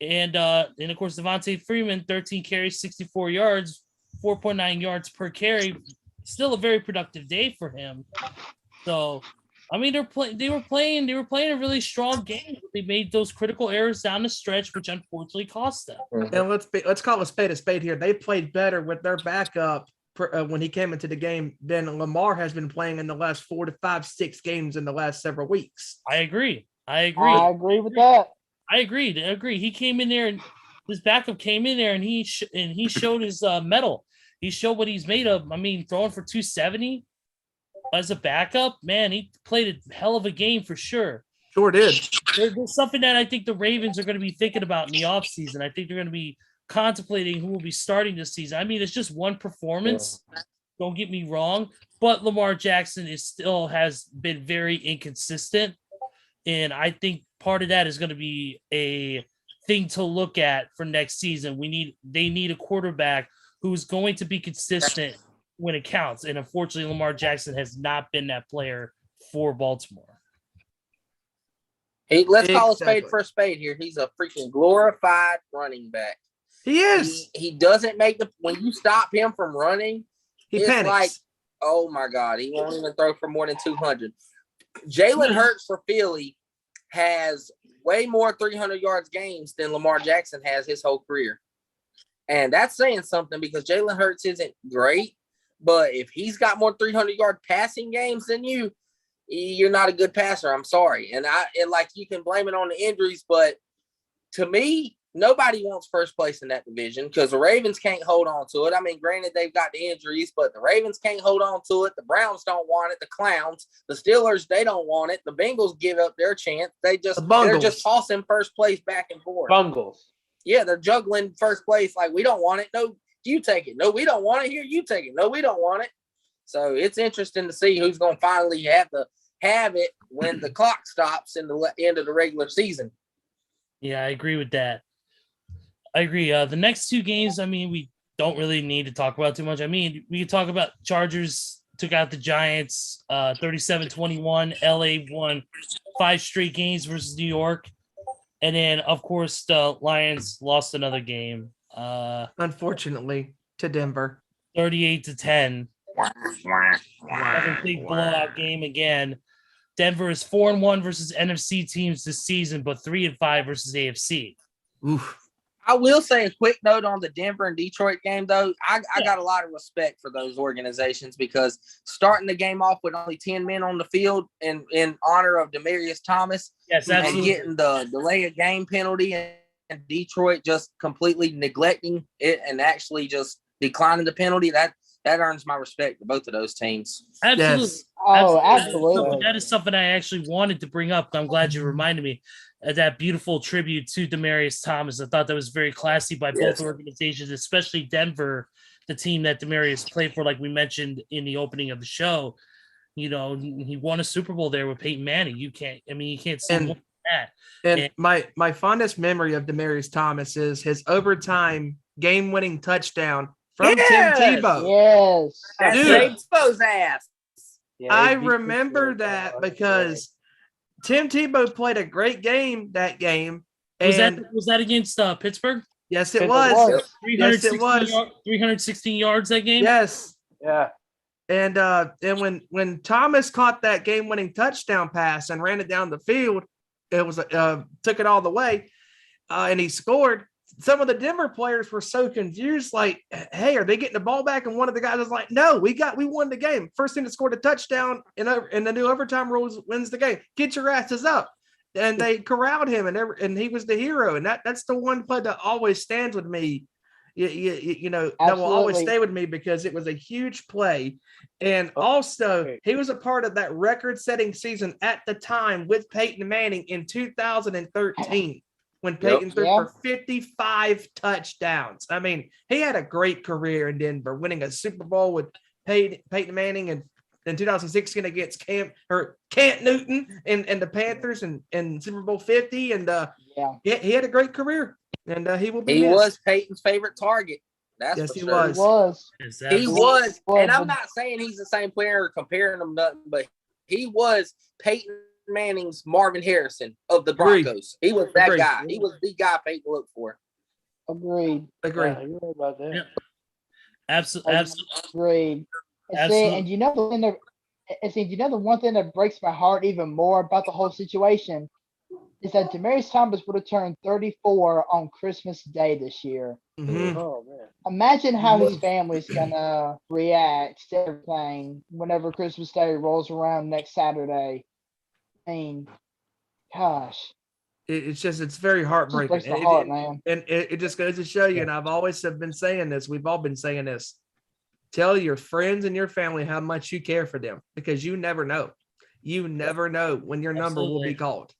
And of course, Devontae Freeman, 13 carries, 64 yards, 4.9 yards per carry. Still a very productive day for him. So I mean, they were playing a really strong game. They made those critical errors down the stretch, which unfortunately cost them. And let's call a spade here. They played better with their backup when he came into the game than Lamar has been playing in the last 4 to 5, 6 games in the last several weeks. I agree. I agree with that. I agree. He came in there and his backup came in there and he showed his mettle. He showed what he's made of. I mean, throwing for 270 as a backup, man, he played a hell of a game for sure. Sure did. There's something that I think the Ravens are going to be thinking about in the offseason. I think they're going to be contemplating who will be starting this season. I mean, it's just one performance. Yeah. Don't get me wrong, but Lamar Jackson has been very inconsistent. And I think part of that is going to be a thing to look at for next season. They need a quarterback who's going to be consistent when it counts. And unfortunately, Lamar Jackson has not been that player for Baltimore. Hey, let's call a spade for a spade here. He's a freaking glorified running back. He is. He doesn't make when you stop him from running, it's panics. Like, oh my God, he won't even throw for more than 200. Jalen Hurts for Philly has way more 300 yards games than Lamar Jackson has his whole career. And that's saying something because Jalen Hurts isn't great, but if he's got more 300-yard passing games than you're not a good passer. I'm sorry. And like you can blame it on the injuries, but to me, nobody wants first place in that division because the Ravens can't hold on to it. I mean, granted, they've got the injuries, but the Ravens can't hold on to it. The Browns don't want it. The Clowns, the Steelers, they don't want it. The Bengals give up their chance. They're just tossing first place back and forth. Bungles. Yeah, they're juggling first place. Like, we don't want it. No, you take it. No, we don't want it. Here, you take it. No, we don't want it. So it's interesting to see who's going to finally have it when the clock stops in the end of the regular season. Yeah, I agree with that. I agree. The next two games, I mean, we don't really need to talk about too much. I mean, we can talk about Chargers took out the Giants 37-21. LA won 5 straight games versus New York. And then, of course, the Lions lost another game. Unfortunately, to Denver. 38-10. Another big blowout game again. Denver is 4-1 versus NFC teams this season, but 3-5 versus AFC. Oof. I will say a quick note on the Denver and Detroit game, though. I got a lot of respect for those organizations because starting the game off with only 10 men on the field in honor of Demaryius Thomas, yes, and getting the delay of game penalty, and Detroit just completely neglecting it and actually just declining the penalty, that earns my respect to both of those teams. Absolutely. Yes. Oh, absolutely. That is something I actually wanted to bring up. I'm glad you reminded me. That beautiful tribute to Demaryius Thomas. I thought that was very classy by both organizations, especially Denver, the team that Demaryius played for, like we mentioned in the opening of the show. You know, he won a Super Bowl there with Peyton Manning. You can't see that. And my fondest memory of Demaryius Thomas is his overtime game-winning touchdown from Tim Tebow. Yes. That's Tebow's ass. Yeah, I remember that because Tim Tebow played a great game that game. Was that against Pittsburgh? Yes, it was. 316 yards that game? Yes. Yeah. And when Thomas caught that game-winning touchdown pass and ran it down the field, it was took it all the way, and he scored. Some of the Denver players were so confused, like, hey, are they getting the ball back? And one of the guys was like, no, we won the game. First team that scored a touchdown in the new overtime rules wins the game. Get your asses up. And they corralled him, and he was the hero. And that's the one play that always stands with me. You know, that will always stay with me because it was a huge play. And also, he was a part of that record-setting season at the time with Peyton Manning in 2013. When Peyton threw for 55 touchdowns. I mean, he had a great career in Denver, winning a Super Bowl with Peyton Manning and in 2016 against Cam Newton and the Panthers and Super Bowl 50. And he had a great career. And he will be missed. Was Peyton's favorite target. That's yes, for he sure. was. He was. And I'm not saying he's the same player or comparing them nothing, but he was Peyton Manning's Marvin Harrison of the Broncos. He was that guy. He was the guy Peyton looked for. Agreed. Yeah, you're right about that. Yeah. Absolutely. Agreed. Absolutely. And you know, And see, you know, the one thing that breaks my heart even more about the whole situation is that Demaryius Thomas would have turned 34 on Christmas Day this year. Mhm. Oh man. Imagine how his family's gonna react to everything whenever Christmas Day rolls around next Saturday. I mean, gosh, It's very it just heartbreaking. breaks my heart, man. And it just goes to show you, and I've always have been saying this, we've all been saying this. Tell your friends and your family how much you care for them, because you never know. You never know when your number will be Absolutely. called.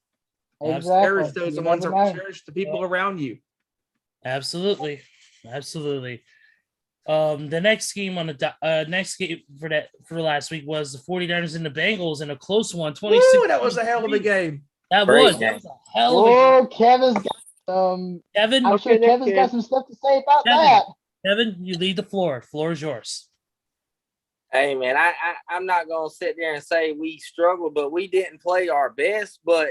Exactly. Cherish those You the ones never that know. cherish the people around you. Absolutely. The next game on the next game for last week was the 49ers and the Bengals in a close one, 26. Woo, that was a hell of a game. That Great was game. a hell of a game. Oh, Kevin's got Kevin, I'm sure Okay, next Kevin's got game. some stuff to say about Kevin. that. Kevin, you lead the floor. Floor is yours. Hey man, I'm not gonna sit there and say we struggled, but we didn't play our best. But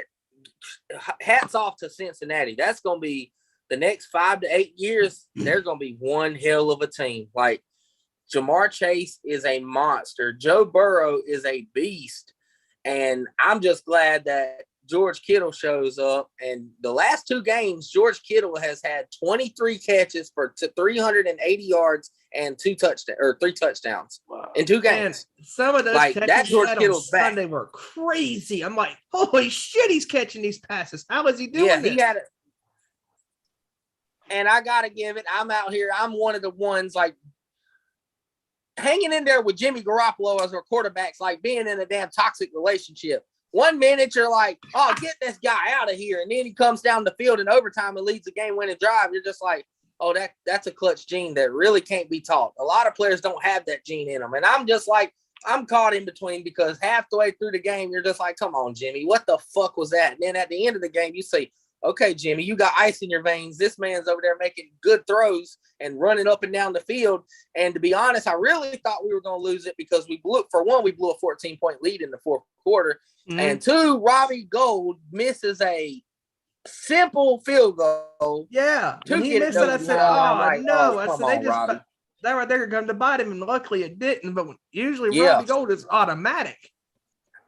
hats off to Cincinnati. That's gonna be the next 5 to 8 years. They're gonna be one hell of a team. Like Jamar Chase is a monster. Joe Burrow is a beast, and I'm just glad that George Kittle shows up. And the last 2 games, George Kittle has had 23 catches for 380 yards and 3 touchdowns in 2 Man, games. some of those Like, catches that he George had on Kittle's back. Sunday were crazy. I'm like, holy shit, he's catching these passes. How is he doing Yeah, this? he had it. And I got to give it, I'm out here. I'm one of the ones like hanging in there with Jimmy Garoppolo as our quarterbacks, like being in a damn toxic relationship. 1 minute you're like, oh, get this guy out of here. And then he comes down the field in overtime and leads the game-winning drive. You're just like, oh, that's a clutch gene that really can't be taught. A lot of players don't have that gene in them. And I'm just like, I'm caught in between, because halfway through the game, you're just like, come on, Jimmy, what the fuck was that? And then at the end of the game, you say, okay, Jimmy, you got ice in your veins. This man's over there making good throws and running up and down the field. And to be honest, I really thought we were going to lose it, because we blew a 14-point lead in the fourth quarter. Mhm. And 2, Robbie Gould misses a simple field goal. Yeah, To when he get it missed it, I over said, the line. I'm "Oh like, no!" oh, I come said, "They on, just Robbie." that right there come to bite him," and luckily it didn't. But usually Yeah. Robbie Gold is automatic.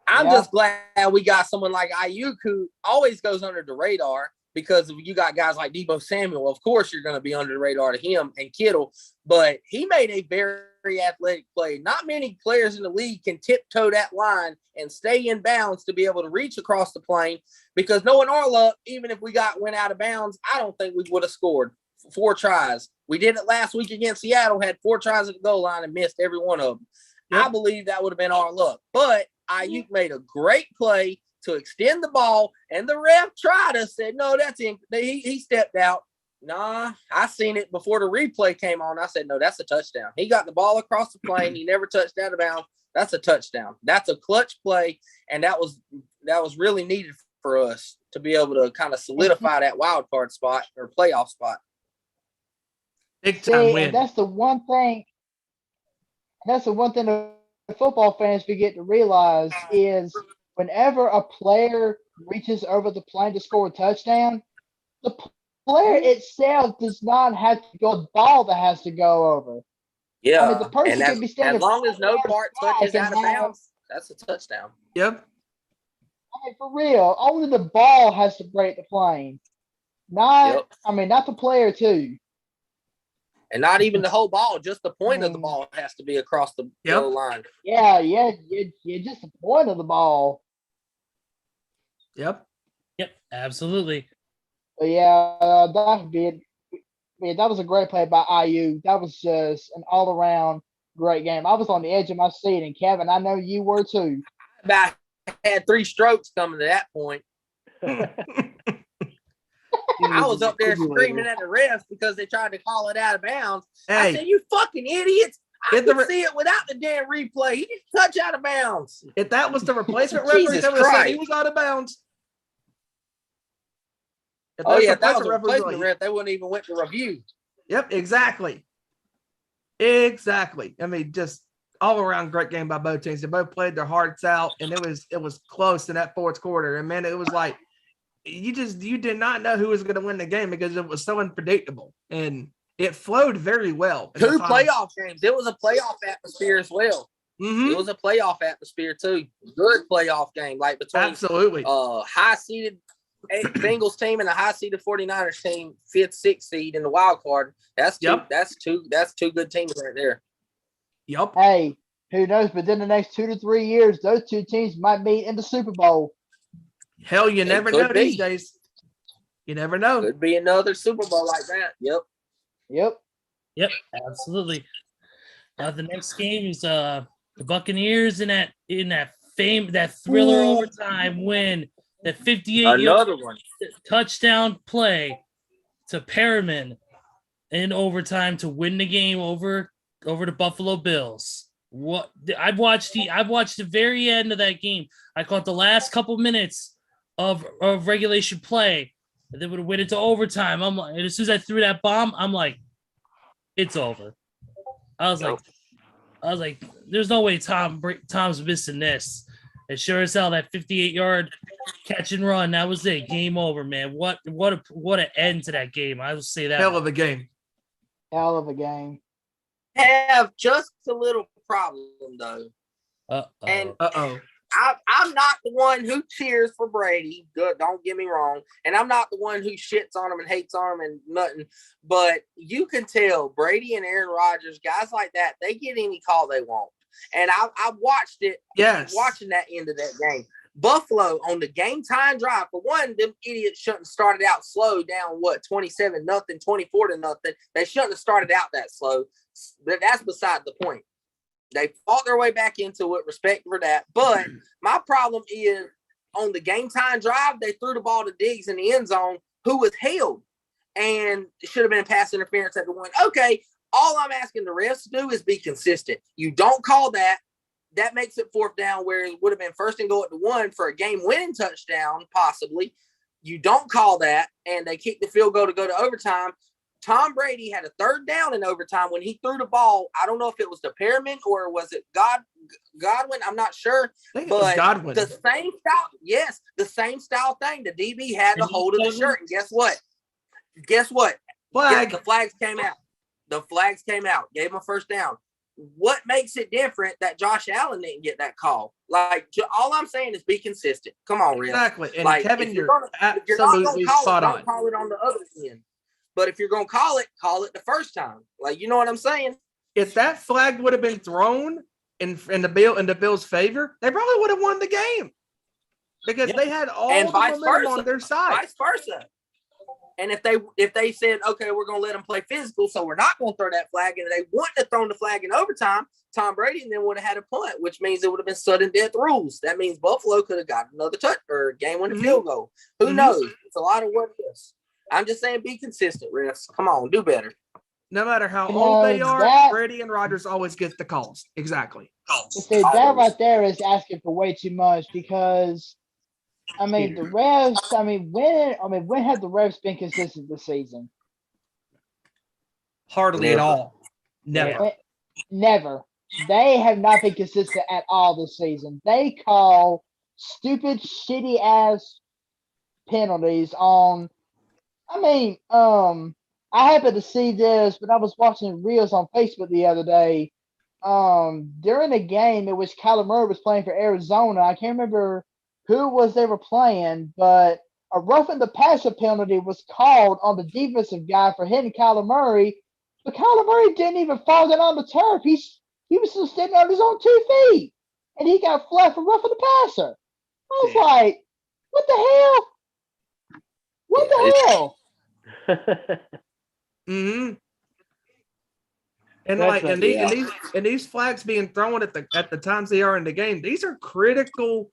I'm Yeah. just glad we got someone like Ayuk, who always goes under the radar, because you got guys like Deebo Samuel. Of course, you're going to be under the radar to him, and Kittle. But he made a very athletic play. Not many players in the league can tiptoe that line and stay in bounds to be able to reach across the plane, because knowing our luck, even if we went out of bounds, I don't think we would have scored 4 tries. We did it last week against Seattle, had 4 tries at the goal line and missed every one of them. Yep. I believe that would have been our luck. But Ayuk made a great play to extend the ball, and the ref tried us, said, no, that's in. He stepped out. Nah, I seen it before the replay came on. I said, no, that's a touchdown. He got the ball across the plane. He never touched out of bounds. That's a touchdown. That's a clutch play, and that was really needed for us to be able to kind of solidify that wild card spot or playoff spot. Big time See, win. and that's the one thing. That's the one thing the football fans forget to realize is whenever a player reaches over the plane to score a touchdown, the player itself does not have to go. The ball that has to go over. Yeah, I mean, the person and can be standing as long as no far part back touches and out of have- bounds, that's a touchdown. Yep. I mean, for real, only the ball has to break the plane. Not, Yep. I mean, not the player too. And not even the whole ball, just the point of the Mm. ball has to be across the Yep. goal line. Yeah, just the point of the ball. Yep. Yep, absolutely. But yeah, that would be it. Yeah, that was a great play by IU. That was just an all-around great game. I was on the edge of my seat, and Kevin, I know you were too. I had 3 strokes coming to that point. I was up there screaming at the refs because they tried to call it out of bounds. I said, Hey, you fucking idiots. I Get the could see it without the damn replay. He didn't touch out of bounds. if that was the replacement referee, Jesus they would have said he Christ. was out of bounds. If Oh, those yeah, if that was a replacement referees were replacement like, ref, they wouldn't even went to review. Yep, exactly. Exactly. I mean, just all around great game by both teams. They both played their hearts out, and it was close in that fourth quarter. And man, it was like you did not know who was going to win the game because it was so unpredictable, and it flowed very well. in the 2 final. playoff games. It was a playoff atmosphere as well. Mhm. It was a playoff atmosphere too. Good playoff game, like between Absolutely. high seeded Bengals team and a high seeded 49ers team, 5th, 6th seed in the wild card. That's two. Yep. That's two good teams right there. Yep. Hey, who knows? Within the next 2 to 3 years, those two teams might meet in the Super Bowl. Hell, you never could know these be. days. You never know. Could be another Super Bowl like that. Yep. Yep, absolutely. The next game is the Buccaneers in that thriller overtime win, that 58-yard Another one. touchdown play to Perriman in overtime to win the game over the Buffalo Bills. What I've watched the very end of that game. I caught the last couple minutes of regulation play, and they would have went into overtime. I'm like, and as soon as I threw that bomb, I'm like, it's over. I was like, there's no way Tom's missing this. And sure as hell, that 58-yard catch and run, that was it. Game over, man. What an end to that game. I will say that. Hell of a game. Hell of a game. Have just a little problem though. And I'm not the one who cheers for Brady. Good, don't get me wrong. And I'm not the one who shits on him and hates on him and nothing. But you can tell Brady and Aaron Rodgers, guys like that, they get any call they want. And I watched it. Yes. Watching that end of that game. Buffalo on the game time drive. For one, them idiots shouldn't have started out slow down 27-0, 24-0. They shouldn't have started out that slow. But that's beside the point. They fought their way back into it, respect for that. But my problem is on the game time drive, they threw the ball to Diggs in the end zone, who was held. And it should have been pass interference at the one. Okay, all I'm asking the refs to do is be consistent. You don't call that. That makes it 4th down where it would have been 1st and goal at the 1 for a game-winning touchdown, possibly. You don't call that, and they kick the field goal to go to overtime. Tom Brady had a 3rd down in overtime when he threw the ball. I don't know if it was to Perriman or was it Godwin. I'm not sure. I think it but was Godwin. the same style, yes, the same style thing. The DB had the hold of the shirt, and guess what? Flag. The flags came out. Gave him a 1st down. What makes it different that Josh Allen didn't get that call? Like, all I'm saying is be consistent. Come on, Rick. Exactly. And like, Kevin, you're absolutely spot on. Don't call it on the other end. But if you're going to call it the first time. Like, you know what I'm saying? If that flag would have been thrown in the Bills' favor, they probably would have won the game because they had all and the vice momentum versa. on their side. Vice versa. And if they said, okay, we're going to let them play physical, so we're not going to throw that flag, and they wouldn't have thrown the flag in overtime, Tom Brady then would have had a punt, which means it would have been sudden death rules. That means Buffalo could have got another touch or game-winning field goal. Who knows? It's a lot of what ifs. I'm just saying be consistent, refs. Come on, do better. No matter how old they are, Brady and Rodgers always get the calls. Exactly. See, that right there is asking for way too much because, the refs. When have the refs been consistent this season? Hardly at all. Never. Never. They have not been consistent at all this season. They call stupid, shitty ass penalties on. I happened to see this when I was watching reels on Facebook the other day. During a game in which Kyler Murray was playing for Arizona, I can't remember who was they were playing, but a roughing the passer penalty was called on the defensive guy for hitting Kyler Murray, but Kyler Murray didn't even fall down on the turf. He was still standing on his own 2 feet, and he got flagged for roughing the passer. I was like, what the hell? What the hell? Mm-hmm. And these flags being thrown at the times they are in the game, these are critical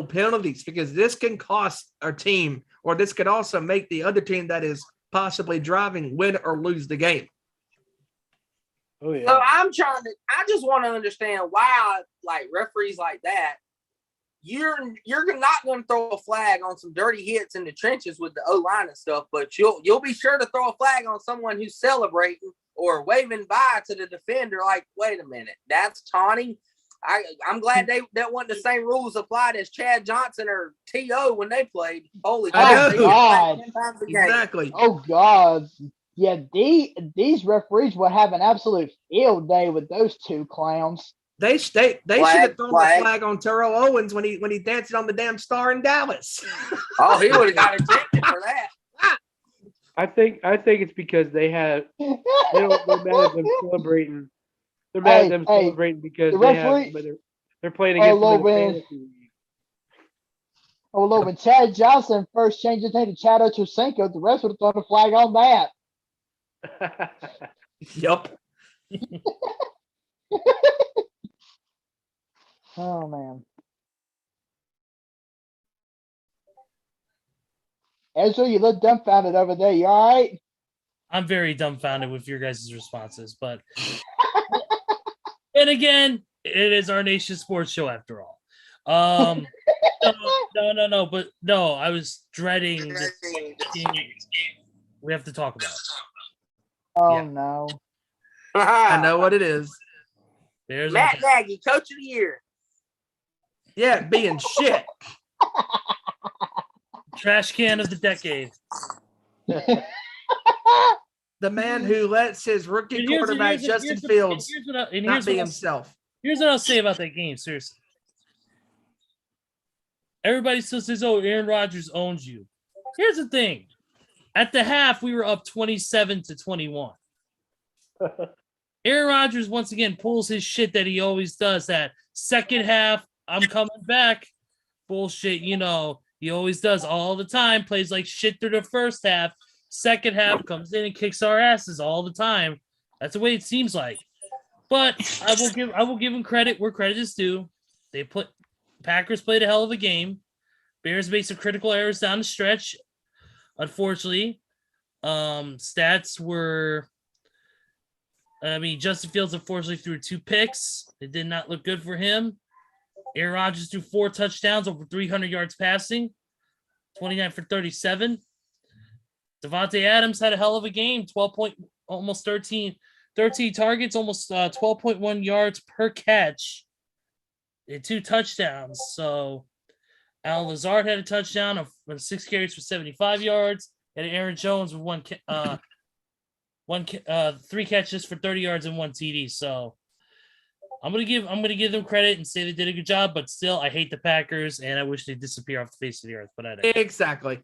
penalties because this can cost our team, or this could also make the other team that is possibly driving win or lose the game. Oh yeah. So I just want to understand why, like, referees like that, you're not going to throw a flag on some dirty hits in the trenches with the O-line and stuff, but you'll be sure to throw a flag on someone who's celebrating or waving by to the defender. Like, wait a minute, that's taunting. I'm glad that wasn't the same rules applied as Chad Johnson or T.O. when they played. Holy I know. God. Exactly. Oh God. Yeah, these referees will have an absolute field day with those two clowns. They should have thrown Flag. the flag on Terrell Owens when he danced on the damn star in Dallas. Oh, he would have got ejected for that. I think it's because they're mad at them celebrating. They're mad at them celebrating because the referee- they're playing against them in the Logan. fantasy league. Oh, look, when Chad Johnson first changed his name to Chad Ochocinco, the rest would have thrown a flag on that. Yup. Oh, man. Ezra, you look dumbfounded over there. You all right? I'm very dumbfounded with your guys' responses, but and again, it is our nation sports show after all. No, but no, I was dreading this game we have to talk about. Oh, Yeah. no. I know what it is. There's Matt Nagy, Coach of the Year. Yeah, being shit. trash can of the decade. The man who lets his rookie And here's- quarterback here's- Justin here's what- Fields here's what I- and not here's be what I'll- himself. Here's what I'll say about that game. Seriously, everybody still says, "Oh, Aaron Rodgers owns you." Here's the thing: at the half, we were up 27-21. Aaron Rodgers once again pulls his shit that he always does. That second half, I'm coming back, bullshit. You know, he always does all the time. Plays like shit through the first half. Second half comes in and kicks our asses all the time. That's the way it seems like. But I will give him credit where credit is due. Packers played a hell of a game. Bears made some critical errors down the stretch. Unfortunately, stats were. Justin Fields unfortunately threw 2 picks. It did not look good for him. Aaron Rodgers threw 4 touchdowns, over 300 yards passing, 29 for 37. Devontae Adams had a hell of a game, almost 13 targets, almost 12.1 yards per catch, and 2 touchdowns. So Al Lazard had a touchdown of 6 carries for 75 yards, and Aaron Jones with 3 catches for 30 yards and 1 TD. So I'm gonna give them credit and say they did a good job, but still I hate the Packers and I wish they'd disappear off the face of the earth. But I don't. Exactly.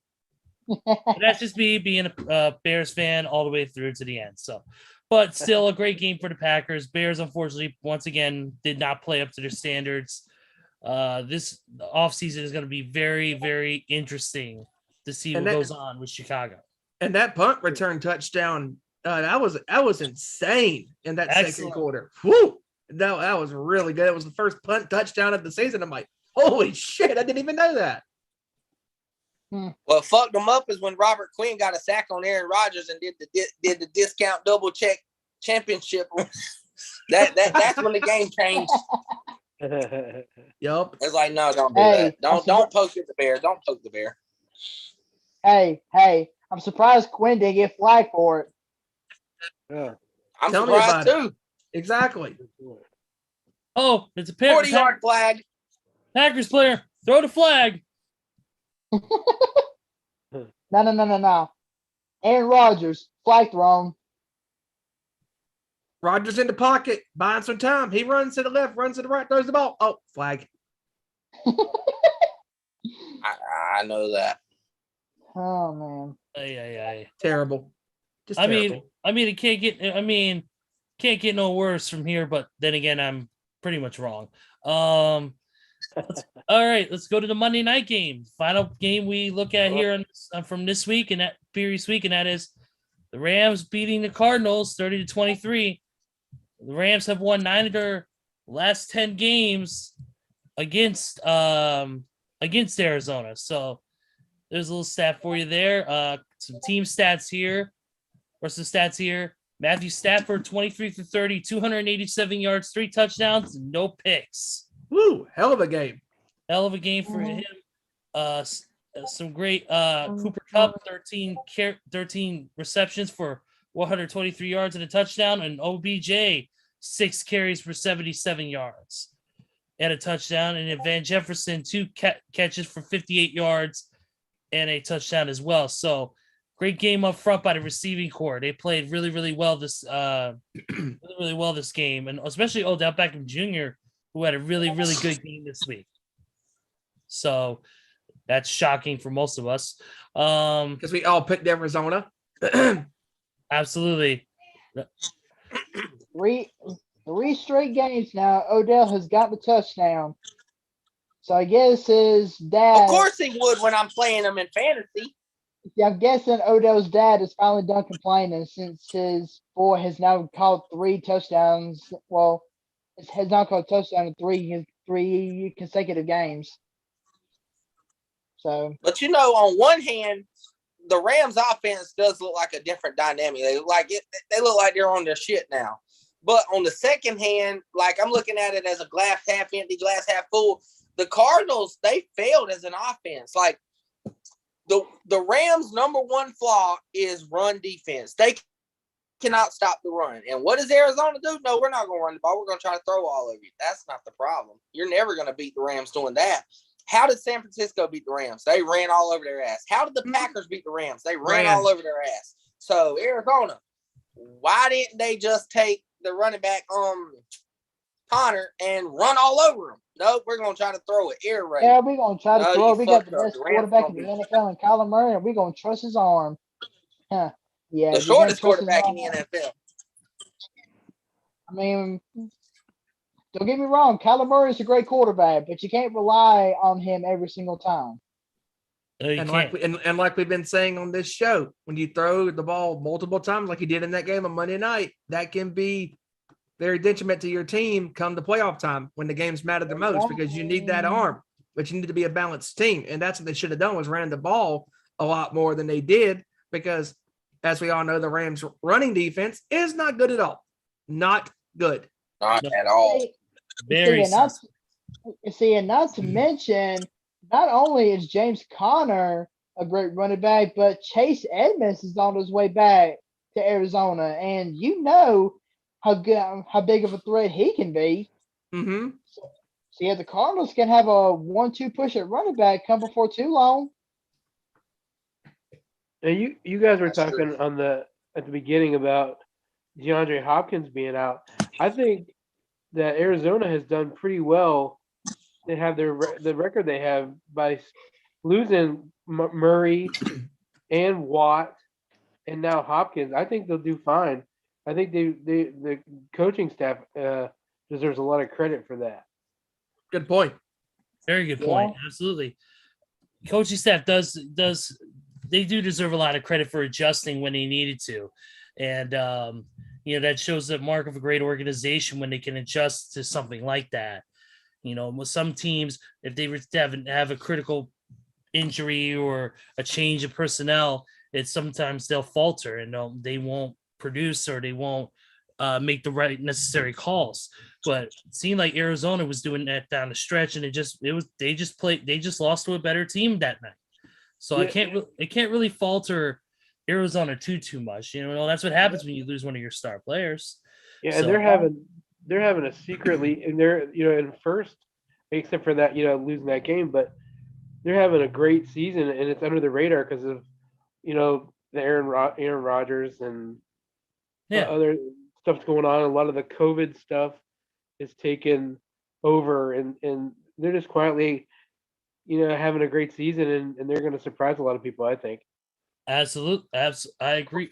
But that's just me being a Bears fan all the way through to the end. So, but still a great game for the Packers. Bears, unfortunately, once again, did not play up to their standards. This offseason is going to be very, very interesting to see what goes on with Chicago. And that punt return touchdown, that was insane in that second quarter. Woo! That was really good. It was the first punt touchdown of the season. I'm like, holy shit, I didn't even know that. What fucked them up is when Robert Quinn got a sack on Aaron Rodgers and did the discount double check championship. That's when the game changed. Yup. It's like, no, don't do that. Don't poke at the bear. Don't poke the bear. Hey, I'm surprised Quinn didn't get flagged for it. Yeah. I'm Tell me surprised about too. Exactly. Oh, it's a 40-yard flag. Packers player. Throw the flag. No. Aaron Rodgers, flag thrown. Rodgers in the pocket, buying some time. He runs to the left, runs to the right, throws the ball. Oh, flag. I know that. Oh man. Terrible. Just I terrible. mean, it can't get no worse from here. But then again, I'm pretty much wrong. All right, let's go to the Monday night game. Final game we look at here from this week and that previous week, and that is the Rams beating the Cardinals 30-23. The Rams have won 9 of their last 10 games against Arizona. So there's a little stat for you there. Some team stats here. Or some stats here. Matthew Stafford, 23 for 30, 287 yards, 3 touchdowns, no picks. Woo, hell of a game. Hell of a game for him. Some great Cooper Kupp, 13 receptions for 123 yards and a touchdown, and OBJ 6 carries for 77 yards and a touchdown, and Van Jefferson 2 catches for 58 yards and a touchdown as well. So great game up front by the receiving core. They played really, really well this game, and especially Odell Beckham Jr. who had a really, really good game this week. So that's shocking for most of us. Because we all picked Arizona. Absolutely. Three straight games now. Odell has got the touchdown. So I guess his dad. Of course he would when I'm playing him in fantasy. Yeah, I'm guessing Odell's dad is finally done complaining since his boy has now caught 3 touchdowns. Well, has now caught a touchdown in three consecutive games. So, but on one hand, the Rams offense does look like a different dynamic. They look like it. They look like they're on their shit now. But on the second hand, like I'm looking at it as a glass half empty, glass half full. The Cardinals, they failed as an offense. Like the Rams' number one flaw is run defense. They cannot stop the run. And what does Arizona do? No, we're not going to run the ball. We're going to try to throw all over you. That's not the problem. You're never going to beat the Rams doing that. How did San Francisco beat the Rams? They ran all over their ass. How did the Packers beat the Rams? They ran all over their ass. So Arizona, why didn't they just take the running back Connor and run all over him? Nope, we're going to try to throw it air raid. Yeah, we're going to try to throw. We got the best The quarterback in the NFL in Kyler Murray, and we're going to trust his arm. Huh. Yeah, the shortest quarterback in the NFL. I mean, don't get me wrong, Kyler Murray is a great quarterback, but you can't rely on him every single time. And like we've been saying on this show, when you throw the ball multiple times, like you did in that game on Monday night, that can be very detriment to your team come the playoff time when the games matter the most, because you need that arm, but you need to be a balanced team. And that's what they should have done, was ran the ball a lot more than they did, because as we all know, the Rams running defense is not good at all. Not good. Not at all. Very and not to mention, not only is James Conner a great running back, but Chase Edmonds is on his way back to Arizona, and you know how big of a threat he can be. Mm-hmm. So yeah, the Cardinals can have a 1-2 push at running back come before too long. And you guys were talking at the beginning about DeAndre Hopkins being out. I think that Arizona has done pretty well. They have the record they have by losing Murray and Watt and now Hopkins. I think they'll do fine. I think the coaching staff deserves a lot of credit for that. Good point. Very good point. Yeah. Absolutely. Coaching staff they do deserve a lot of credit for adjusting when they needed to. And, that shows the mark of a great organization when they can adjust to something like that. With some teams, if they have a critical injury or a change of personnel, it's sometimes they'll falter and they won't produce, or they won't make the right necessary calls. But it seemed like Arizona was doing that down the stretch, and they just lost to a better team that night. So it can't really falter Arizona too much. That's what happens when you lose one of your star players. Yeah, and they're having a secretly, and they're in first, except for that losing that game, but they're having a great season, and it's under the radar because of the Aaron Rodgers and other stuff's going on. A lot of the COVID stuff is taken over, and they're just quietly having a great season, and they're going to surprise a lot of people, I think. Absolutely. I agree.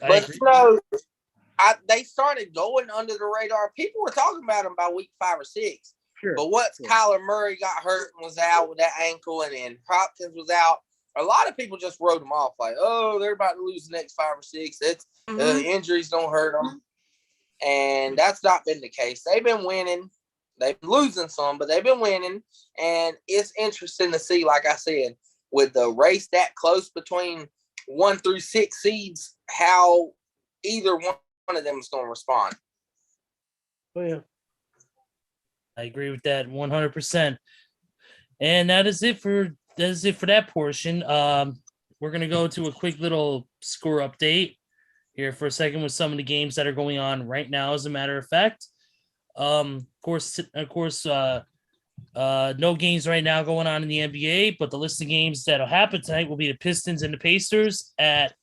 They started going under the radar. People were talking about them by week 5 or 6. Sure. But once Kyler Murray got hurt and was out with that ankle, and then Hopkins was out, a lot of people just wrote them off like, oh, they're about to lose the next 5 or 6. It's injuries don't hurt them. And that's not been the case. They've been winning. They've been losing some, but they've been winning. And it's interesting to see, like I said, with the race that close between 1 through 6 seeds, how either one of them is going to respond. Oh, yeah. I agree with that 100%. And that is it for that portion. We're going to go to a quick little score update here for a second with some of the games that are going on right now, as a matter of fact. Of course, no games right now going on in the NBA, but the list of games that'll happen tonight will be the Pistons and the Pacers at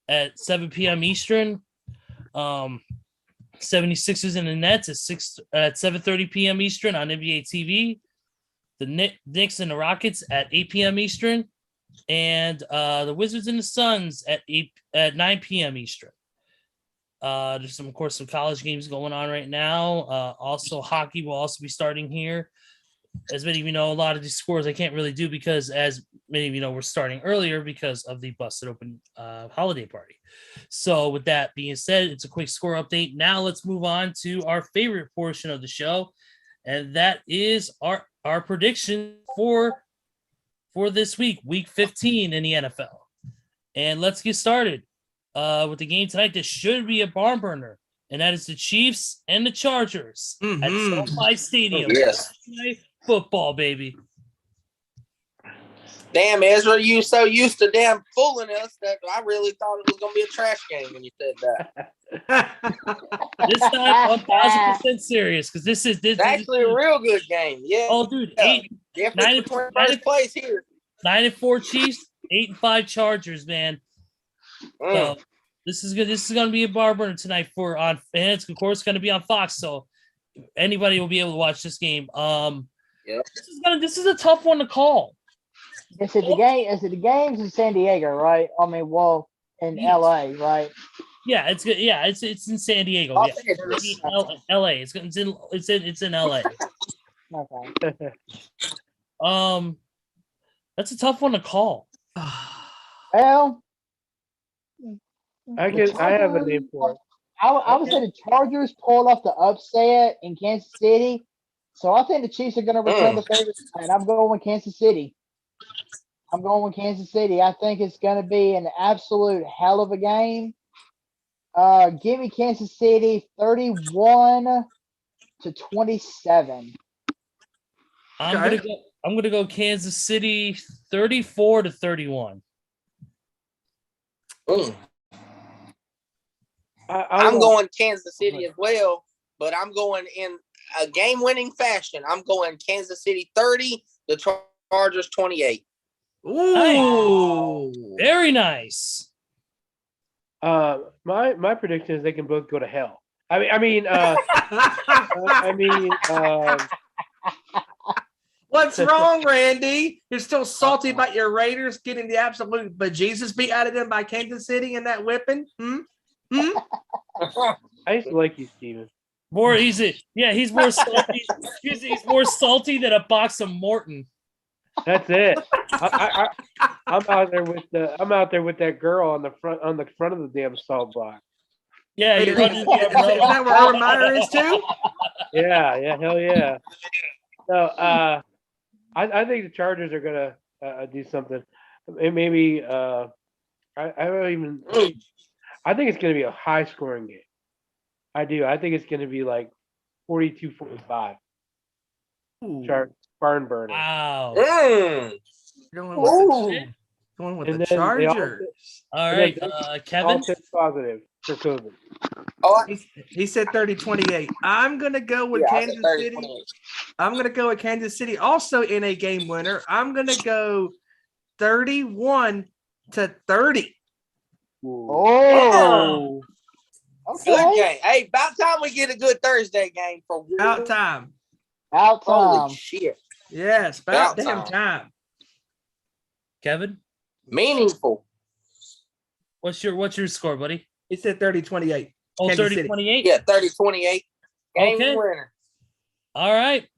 7 p.m. Eastern. 76ers and the Nets at 7:30 p.m. Eastern on NBA TV. The Knicks and the Rockets at 8 p.m. Eastern, and the Wizards and the Suns at 9 p.m. Eastern. There's some college games going on right now. Also, hockey will also be starting here. As many of you know, a lot of these scores I can't really do because, as many of you know, we're starting earlier because of the busted open holiday party. So with that being said, it's a quick score update. Now let's move on to our favorite portion of the show, and that is our prediction for this week, week 15 in the NFL. And let's get started with the game tonight. This should be a barn burner, and that is the Chiefs and the Chargers at SoFi Stadium. Yes. Football, baby. Damn, Ezra, you so used to damn fooling us that I really thought it was going to be a trash game when you said that. This time, 1,000% serious, because this is Actually a real good game. Yeah. Oh, dude, Yeah. First place here. 9-4 Chiefs, 8-5 Chargers, man. So this is good. This is going to be a bar burner tonight and it's of course going to be on Fox, so anybody will be able to watch this game. Yep. This is a tough one to call. Is it the games in San Diego, right? I mean, well, in LA, right? Yeah, it's good. Yeah, it's in San Diego. Los Yeah, Angeles. LA. It's in LA. Okay. That's a tough one to call. Well, I have a name for it. I would say the Chargers pulled off the upset in Kansas City, so I think the Chiefs are going to return the favor, and I'm going with Kansas City. I think it's going to be an absolute hell of a game. Give me Kansas City 31-27. I'm gonna go Kansas City 34-31. I'm going Kansas City as well, but I'm going in a game-winning fashion. I'm going Kansas City 30, the Chargers 28. Ooh, very nice. My prediction is they can both go to hell. What's wrong, Randy? You're still salty about your Raiders getting the absolute bejesus beat out of them by Kansas City in that whipping? I used to like you, Steven. He's more salty. He's more salty than a box of Morton. That's it. I'm out there with that girl on the front of the damn salt block. Yeah, Is that where Urban Meyer is too? Yeah, hell yeah. So I think the Chargers are gonna do something. Maybe I think it's gonna be a high scoring game. I do. I think it's gonna be like 42-45. Barn burner. Wow. Going with the Chargers. All right, Kevin. All test positive for COVID. He said 30-28. I'm gonna go with Kansas City. I'm gonna go with Kansas City also in a game winner. I'm gonna go 31-30. Oh. Okay. Good game. Hey, about time we get a good Thursday game for About time. Holy shit. Yes, about damn time. Kevin, meaningful. What's your score, buddy? He said 30-28. Oh, 30-28? Yeah, 30-28. Game winner. All right.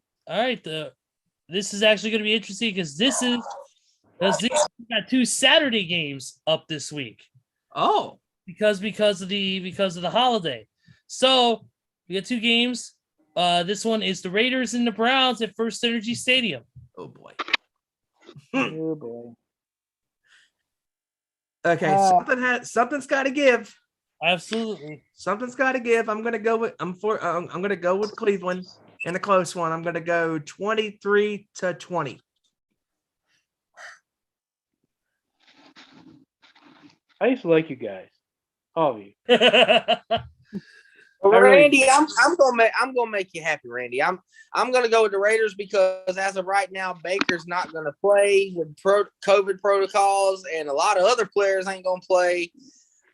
This is actually going to be interesting because we got two Saturday games up this week. Oh, because of the holiday. So we got two games. This one is the Raiders and the Browns at First Energy Stadium. Oh boy. Oh boy. Okay, something's got to give. Absolutely, something's got to give. I'm gonna go with Cleveland in a close one. I'm gonna go 23-20. I used to like you guys, all of you. Randy, I'm gonna make you happy, Randy. I'm gonna go with the Raiders because as of right now, Baker's not gonna play with COVID protocols, and a lot of other players ain't gonna play.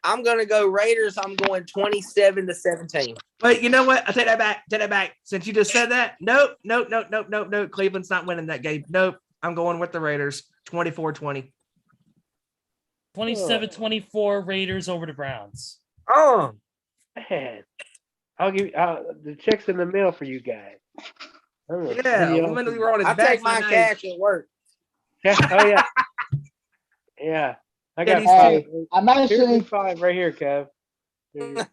I'm gonna go Raiders. I'm going 27-17. Wait, you know what? I take that back. Take that back. Since you just said that, nope. Cleveland's not winning that game. Nope. I'm going with the Raiders. 24-20. 27-24 Raiders over the Browns. Oh, Man, I'll give you the checks in the mail for you guys. Yeah, women who were on his I back take my tonight. cash at work. Oh yeah, yeah. I got Pennies five. too. I'm Here's actually the 5 right here, Kev. There you go.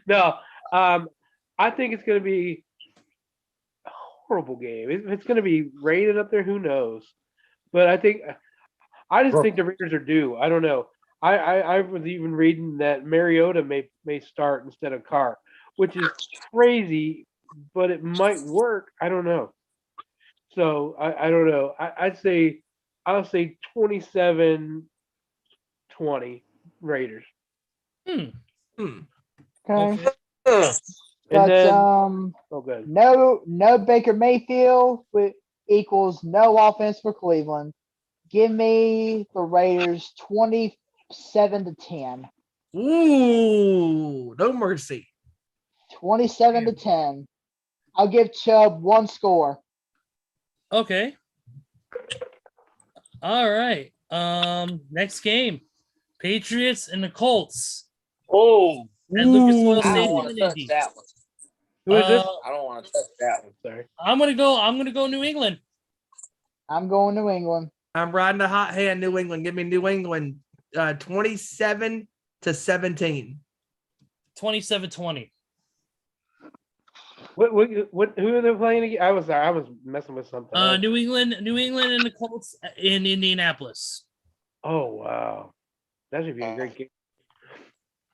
No, I think it's going to be a horrible game. If it's going to be raining up there, who knows? But I just think the Raiders are due. I don't know. I was even reading that Mariota may start instead of Carr, which is crazy, but it might work. I don't know. So I don't know. I'll say 27-20 Raiders. okay. Okay. But And then um, good. no Baker Mayfield equals no offense for Cleveland. Give me the Raiders 27-10. Ooh, no mercy. 27-10. I'll give Chubb one score. Okay. All right. Next game. Patriots and the Colts Oh, at Lucas Oil I don't Stadium want in to touch Indy. that one. Who is this? I don't want to touch that one. Sorry. I'm gonna go New England. I'm going New England. I'm riding a hot hand, New England. Give me New England 27-17. 27-20. What? Who are they playing again? I was messing with something. New England and the Colts in Indianapolis. Oh wow, that should be a great game.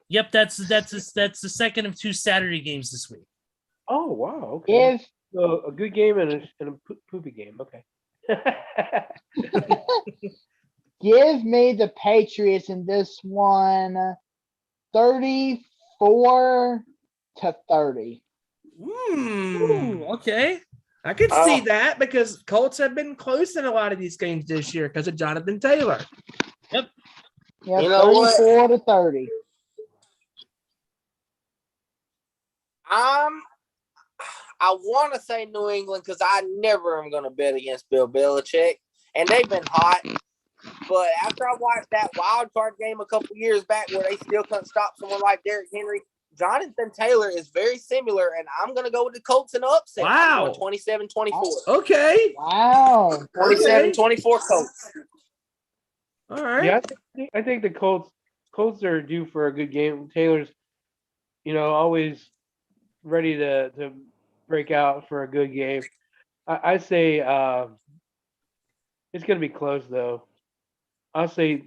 Yep, that's the second of 2 Saturday games this week. Oh wow, okay. Give So a good game and a poopy game. Okay. Give me the Patriots in this one 34-30. Ooh, okay. I could see that because Colts have been close in a lot of these games this year because of Jonathan Taylor. Yeah, You know what? 34-30. I want to say New England because I never am going to bet against Bill Belichick, and they've been hot. But after I watched that wild card game a couple years back where they still couldn't stop someone like Derrick Henry, Jonathan Taylor is very similar, and I'm going to go with the Colts in an upset. Wow. 27-24. Okay. Wow. 27-24 Colts. All right. Yeah, I think the Colts are due for a good game. Taylor's, always ready to break out for a good game. I say it's going to be close though. I'll say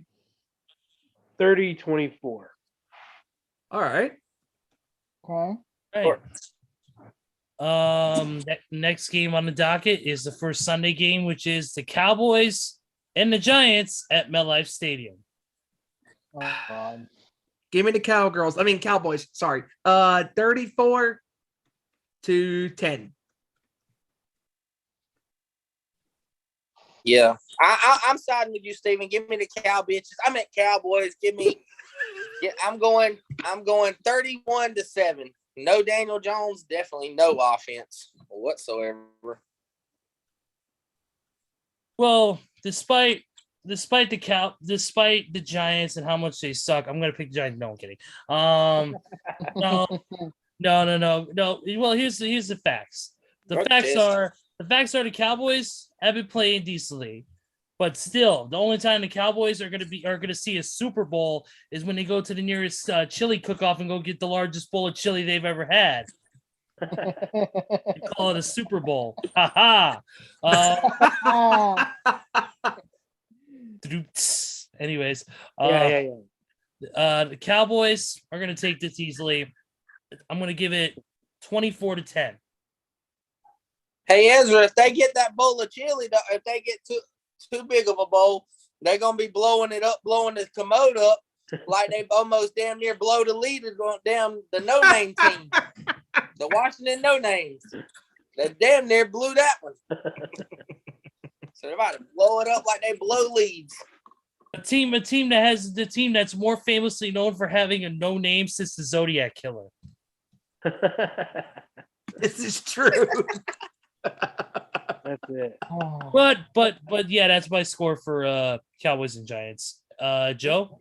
30-24. All right. Okay. Right. Next game on the docket is the first Sunday game, which is the Cowboys and the Giants at MetLife Stadium. Oh, God. Give me the Cowboys. Sorry. 34-10. Yeah. I'm siding with you, Steven. Give me the cow bitches. I meant Cowboys. I'm going 31-7. No Daniel Jones, definitely no offense whatsoever. Well, despite the Giants and how much they suck, I'm gonna pick the Giants. No, I'm kidding. No. Well, here's the facts. The facts are the Cowboys have been playing decently, but still, the only time the Cowboys are gonna see a Super Bowl is when they go to the nearest chili cook-off and go get the largest bowl of chili they've ever had. They call it a Super Bowl. Ha ha. Anyways, the Cowboys are going to take this easily. I'm going to give it 24-10. Hey, Ezra, if they get that bowl of chili, if they get too big of a bowl, they're going to be blowing it up, blowing the commode up like they almost damn near blow the leader going down the no-name team. The Washington no-names. They damn near blew that one. So they're about to blow it up like they blow leads. A team that has the team that's more famously known for having a no name since the Zodiac Killer. This is true. That's it. Oh, But yeah, that's my score for Cowboys and Giants. Joe?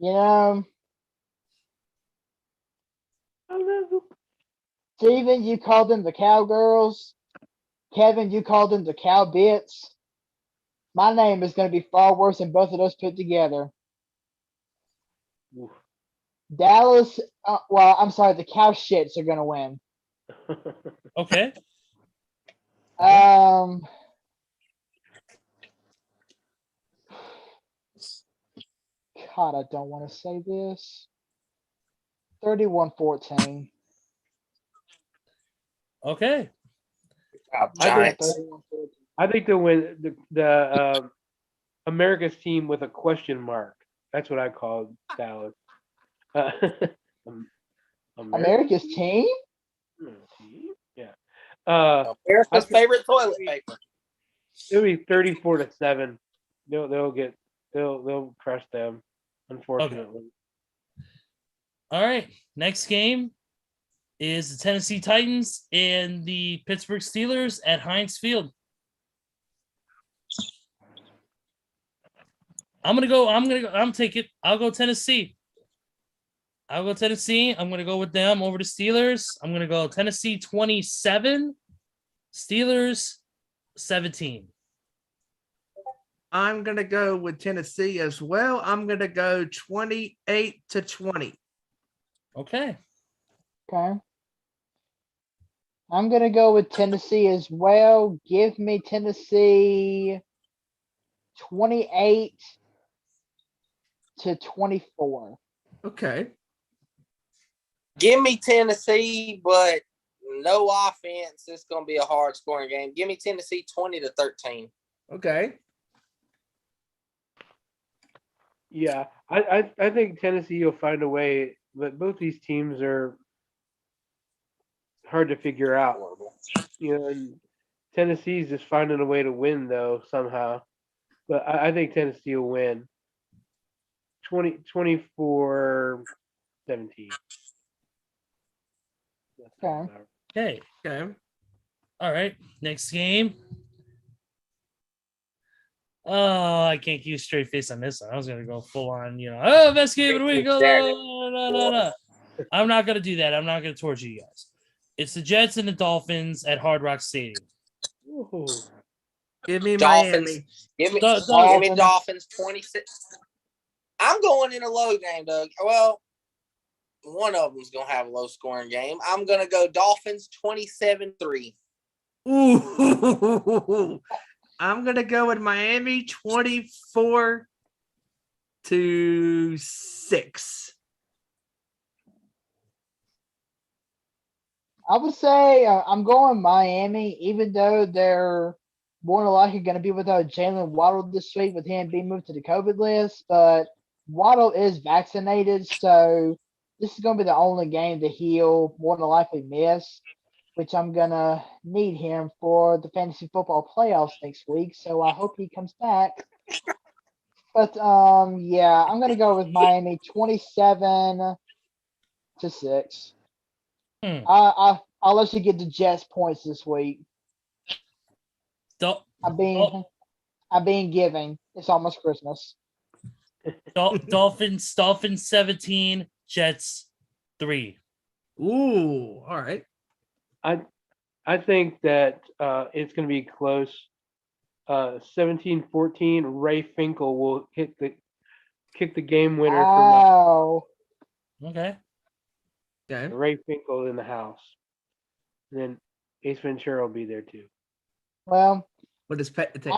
you know, Steven, you called them the Cowgirls. Kevin, you called them the Cowbits. My name is going to be far worse than both of those put together. Oof. Dallas, I'm sorry, the Cow Shits are going to win. Okay. God, I don't want to say this. 31-14. Okay. Giants. 31-14. I think they'll win the America's team with a question mark. That's what I call Dallas. America's team? team? Yeah. America's favorite toilet paper. It'll be 34-7. They'll crush them, unfortunately. All right. Next game is the Tennessee Titans and the Pittsburgh Steelers at Heinz Field. I'll take it. I'll go Tennessee. I'm going to go with them over the Steelers. I'm going to go Tennessee 27, Steelers 17. I'm going to go with Tennessee as well. I'm going to go 28-20. Okay. Okay. I'm going to go with Tennessee as well. Give me Tennessee 28-24. Okay. Give me Tennessee, but no offense. It's going to be a hard scoring game. Give me Tennessee 20-13. Okay. Yeah, I think Tennessee will find a way, but both these teams are hard to figure out. And Tennessee's just finding a way to win though somehow. But I think Tennessee will win 24-17. Okay. Okay. Okay. All right. Next game. Oh, I can't keep a straight face on this one. I was going to go full on, best game of the week. No. I'm not going to do that. I'm not going to torture you guys. It's the Jets and the Dolphins at Hard Rock Stadium. Ooh. Give me Dolphins. Miami. Give me Dolphins. Dolphins 26. I'm going in a low game, Doug. Well, one of them's going to have a low scoring game. I'm going to go Dolphins 27-3. Ooh. I'm going to go with Miami 24-6. I would say I'm going Miami, even though they're more than likely going to be without Jalen Waddle this week with him being moved to the COVID list. But Waddle is vaccinated, so this is going to be the only game that he'll more than likely miss, which I'm going to need him for the fantasy football playoffs next week. So I hope he comes back. But yeah, I'm going to go with Miami 27-6. I'll let you get the Jets points this week. I'm being giving. It's almost Christmas. Dolphins 17, Jets 3. Ooh, all right. I think that it's going to be close. 17-14. Ray Finkel will kick the game winner Wow. Okay. Okay. Ray Finkel in the house. And then Ace Ventura will be there too. Well, What does Pet take?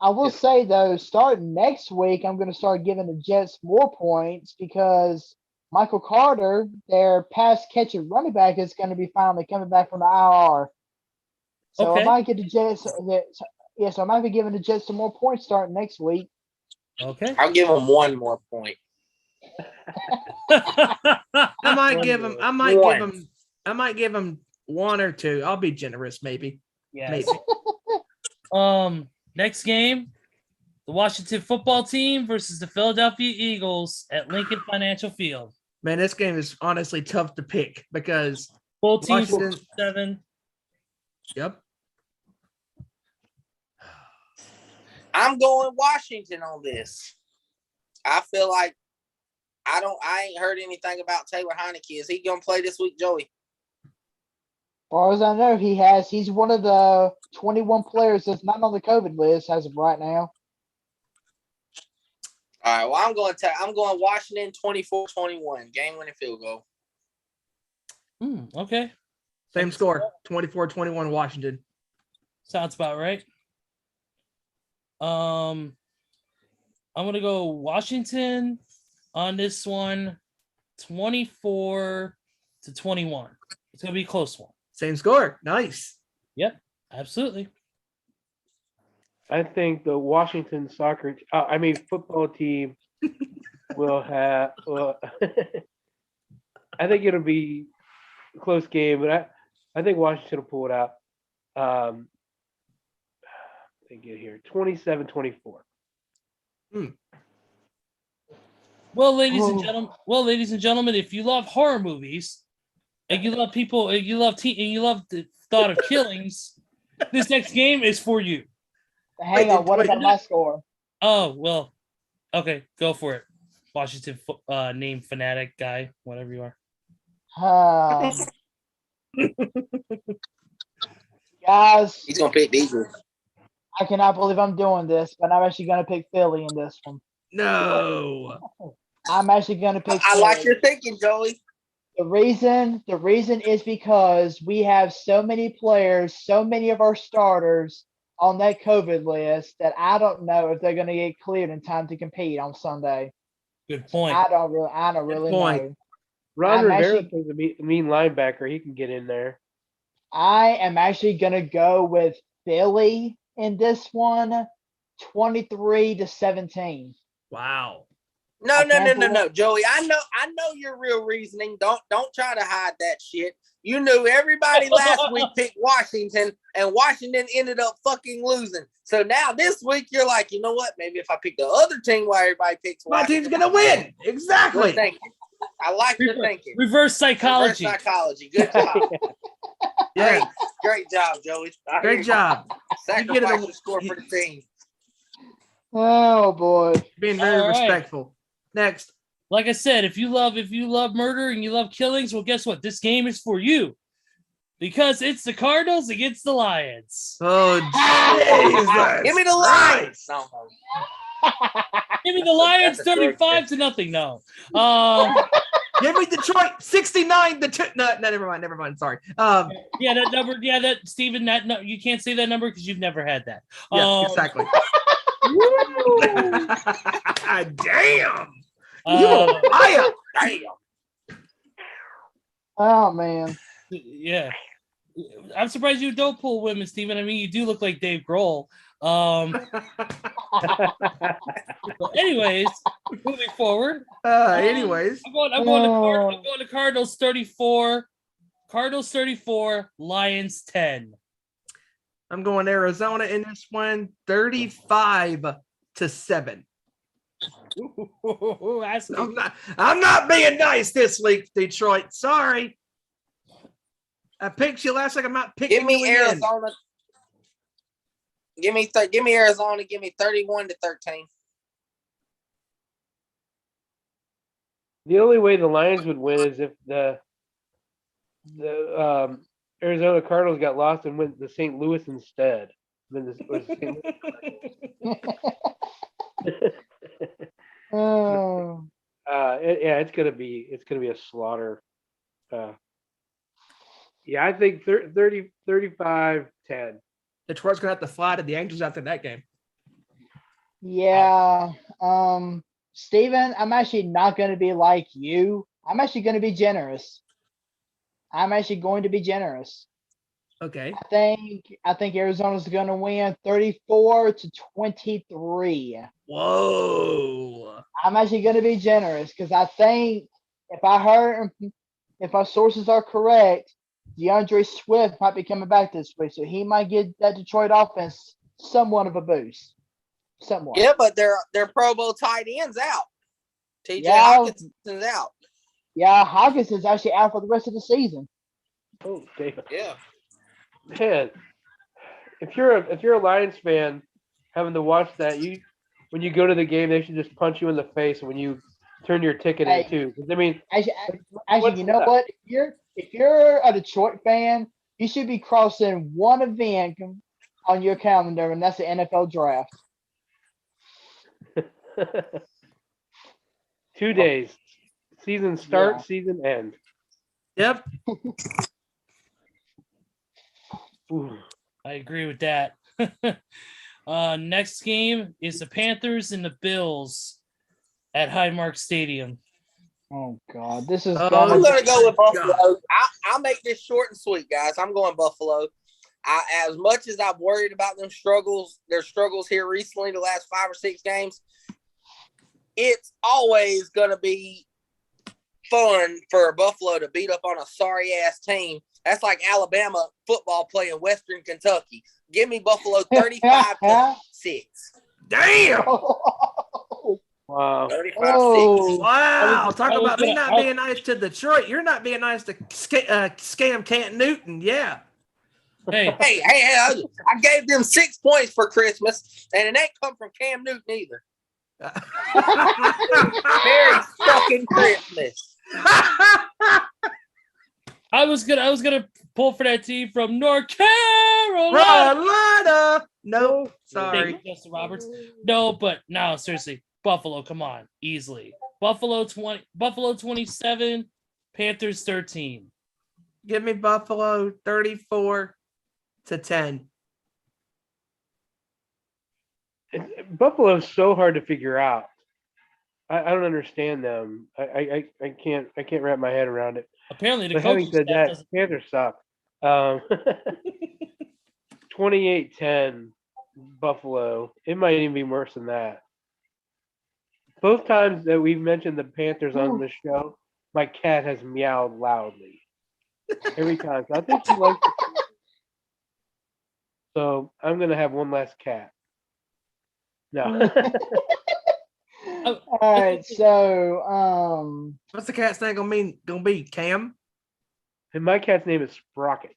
I will say though, starting next week, I'm going to start giving the Jets more points because Michael Carter, their pass catching running back, is going to be finally coming back from the IR. So Okay. I might get the Jets. So I might be giving the Jets some more points starting next week. Okay. I'll give them one more point. I might give him. One. I might give him one or two. I'll be generous, maybe. Yes. Maybe. Next game, The Washington football team versus the Philadelphia Eagles at Lincoln Financial Field. Man, this game is honestly tough to pick because Both teams Washington- 7. Yep. I'm going Washington on this. I feel like I ain't heard anything about Taylor Heineke. Is he gonna play this week, Joey? As far as I know, he has. He's one of the 21 players that's not on the COVID list as of right now. All right. Well, I'm going Washington 24-21. Game-winning field goal. Okay. Same score, 24-21 Washington. Sounds about right. I'm gonna go Washington on this one, 24-21. It's gonna be a close one. Same score. Nice. Yep, absolutely. I think the Washington football team will have. I think it'll be a close game, but I think Washington will pull it out. They get here 27-24. Well, ladies and gentlemen, if you love horror movies and you love people and you love the thought of killings, this next game is for you. Hang on, what about my score? Oh, well, okay, go for it. Washington name fanatic guy, whatever you are. Guys, He's gonna pick the Eagles. I cannot believe I'm doing this, but I'm actually going to pick Philly in this one. No. I'm actually going to pick I Philly. like your thinking, Joey. The reason is because we have so many players, so many of our starters on that COVID list that I don't know if they're going to get cleared in time to compete on Sunday. Good point. I don't really point. know. Ron I'm Rivera actually- plays a mean linebacker. He can get in there. I am actually going to go with Philly in this one, 23-17. Wow. No, can't Joey. I know your real reasoning. Don't try to hide that shit. You knew everybody last week picked Washington, and Washington ended up fucking losing. So now this week you're like, you know what? Maybe if I pick the other team where everybody picks My Washington, team's gonna win. Exactly. Good thinking. I like your thinking. Reverse psychology. Reverse psychology. Good job. Yeah. Great job, Joey. Great job. Sacrifice You get it. your score for the team. Oh boy. Being very All right. respectful. Next. Like I said, if you love murder and you love killings, well, guess what? This game is for you because it's the Cardinals against the Lions. Oh, Jesus. Give me the Lions. No. Give me the Lions, That's a great 35-0. No. Give me Detroit 69 to 2. No, never mind. Sorry. Yeah, that number. Yeah, that Steven. No, you can't say that number because you've never had that. Yeah, exactly. Damn. You Uh, a liar. Damn. Oh man. yeah, I'm surprised you don't pull women, Steven. I mean, you do look like Dave Grohl. But anyways, moving forward. Anyways. I'm going to Cardinals 34. Cardinals 34. Lions 10. I'm going Arizona in this one, 35-7. I'm not being nice this week, Detroit. Sorry. I picked you last week. I'm not picking Give me you again. Arizona. Give me Arizona. Give me 31-13. The only way the Lions would win is if the Arizona Cardinals got lost and went to St. Louis instead. Oh. It's gonna be a slaughter. I think 35-10. Detroit's gonna have to fly to the Angels after that game. Yeah. Steven, I'm actually not going to be like you. I'm actually going to be generous. Okay. I think Arizona's going to win 34-23. Whoa. I'm actually going to be generous because I think if our sources are correct, DeAndre Swift might be coming back this week, so he might get that Detroit offense somewhat of a boost. somewhat. Yeah, but their Pro Bowl tight ends out. TJ Yeah. Hawkinson's out. Yeah, Hawkins is actually out for the rest of the season. Oh, damn. Yeah. Man, if you're a Lions fan, having to watch that, when you go to the game, they should just punch you in the face when you turn your ticket in Hey. too. 'Cause, I mean, Actually, you know what? If you're a Detroit fan, you should be crossing one event on your calendar, and that's the NFL draft. 2 days. Season start, Yeah. season end. Yep. Ooh. I agree with that. Next game is the Panthers and the Bills at Highmark Stadium. Oh God, this is Oh, I'm gonna going to go with God. Buffalo. I'll make this short and sweet, guys. I'm going Buffalo. As much as I'm worried about their struggles here recently, the last 5 or 6 games, it's always going to be fun for Buffalo to beat up on a sorry-ass team. That's like Alabama football playing Western Kentucky. Give me Buffalo 35-6. Damn. Wow. 35-6. Wow. Talk I was about me gonna- not being nice to Detroit. You're not being nice to scam Canton Newton. Yeah. Hey, Hey, I gave them 6 points for Christmas, and it ain't come from Cam Newton either. Merry fucking Christmas. I was gonna pull for that team from North Carolina. Carolina. No, sorry. Thank you, Justin Roberts. No, but no, seriously, Buffalo, come on, easily. Buffalo 27, Panthers 13. Give me Buffalo 34-10. Buffalo's so hard to figure out. I don't understand them. I can't wrap my head around it. Apparently, the But having coaching said staff that, doesn't. Panthers suck. 28-10 Buffalo. It might even be worse than that. Both times that we've mentioned the Panthers on the show, my cat has meowed loudly. Every time. So I think he likes it. So I'm going to have one less cat. No. All right, so What's the cat's name gonna be? Cam? And my cat's name is Sprocket.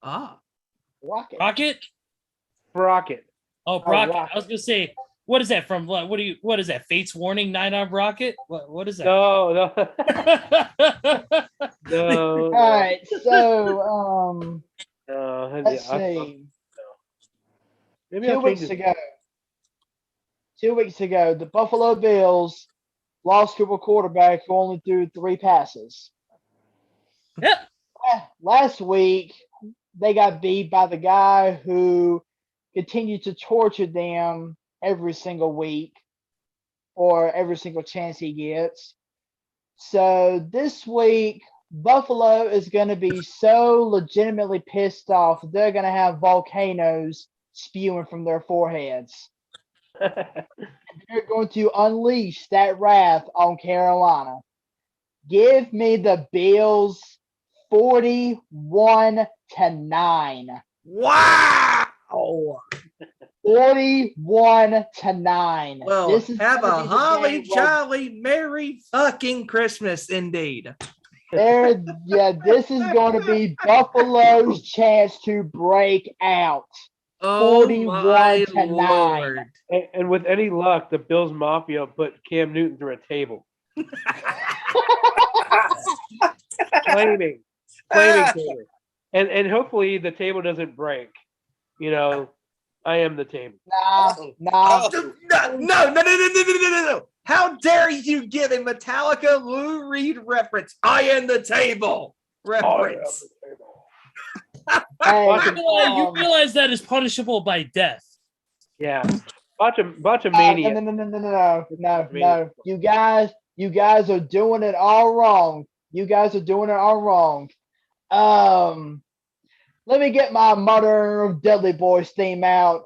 Ah. Rocket. Rocket? Sprocket. Oh, Rocket. Rocket. I was gonna say, what is that from? What is that? Fate's Warning, 9-Armed Rocket? What is that? No. All right, so let's Yeah, see. maybe 2 I'll weeks change it. ago, 2 weeks ago, the Buffalo Bills lost to a quarterback who only threw 3 passes. Yep. Last week, they got beat by the guy who continued to torture them every single week or every single chance he gets. So this week, Buffalo is going to be so legitimately pissed off, they're going to have volcanoes spewing from their foreheads. They're going to unleash that wrath on Carolina. Give me the Bills 41-9. Wow. 41-9. Well, This is have gonna a be the holly game where jolly merry fucking Christmas indeed. this is going to be Buffalo's chance to break out. Oh 41 my to 9. Lord. And with any luck, the Bills Mafia put Cam Newton through a table. Claiming table. And hopefully the table doesn't break. You know, I am the table. Nah. No. How dare you give a Metallica Lou Reed reference? I am the table reference. Hey, You realize that is punishable by death. Yeah. Botchamania. No. You guys are doing it all wrong. Let me get my Mother of Dudley Boys theme out.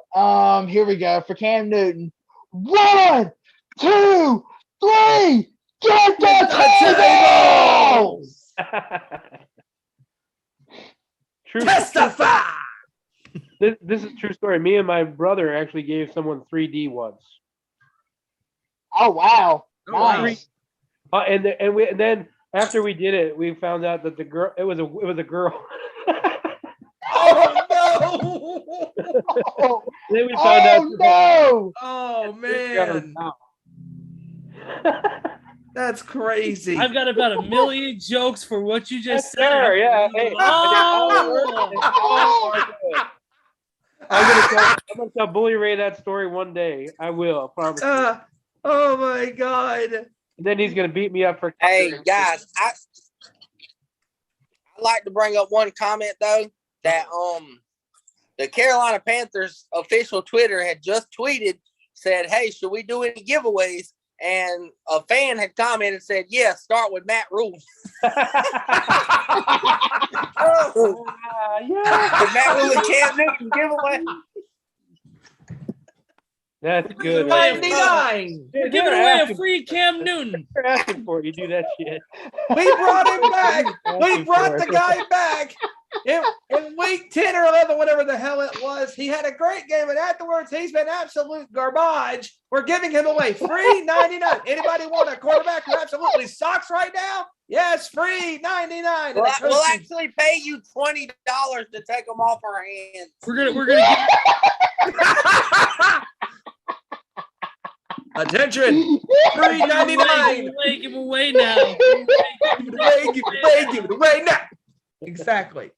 Here we go for Cam Newton. 1, 2, 3, get the tables! True. Testify. this is a true story. Me and my brother actually gave someone 3D once. Oh wow. Oh, wow. Nice. And then after we did it, we found out that the girl it was a girl. Oh no! Oh, Then we found out. no. Oh that- man, that's crazy. I've got about a million jokes for what you just said. Sure, yeah. Hey, Oh! I'm gonna tell Bully Ray that story one day. I will. I promise. You. Oh my god. And then he's gonna beat me up for. Hey guys, I like to bring up one comment though that the Carolina Panthers official Twitter had just tweeted, said, "Hey, should we do any giveaways?" And a fan had commented, said, "Yeah, start with Matt Rule." Yeah. The Matt Rule and Cam Newton giveaway. That's good. Right there. 99. We're giving away a free Cam Newton. They're asking for it. You do that shit. We brought him back. We brought the guy back. In week 10 or 11, whatever the hell it was, he had a great game, and afterwards he's been absolute garbage. We're giving him away free 99. Anybody want a quarterback who absolutely sucks right now? Yes, free 99. We'll actually pay you $20 to take them off our hands. We're gonna Attention, free 99. give him away now. Give it away now. Exactly.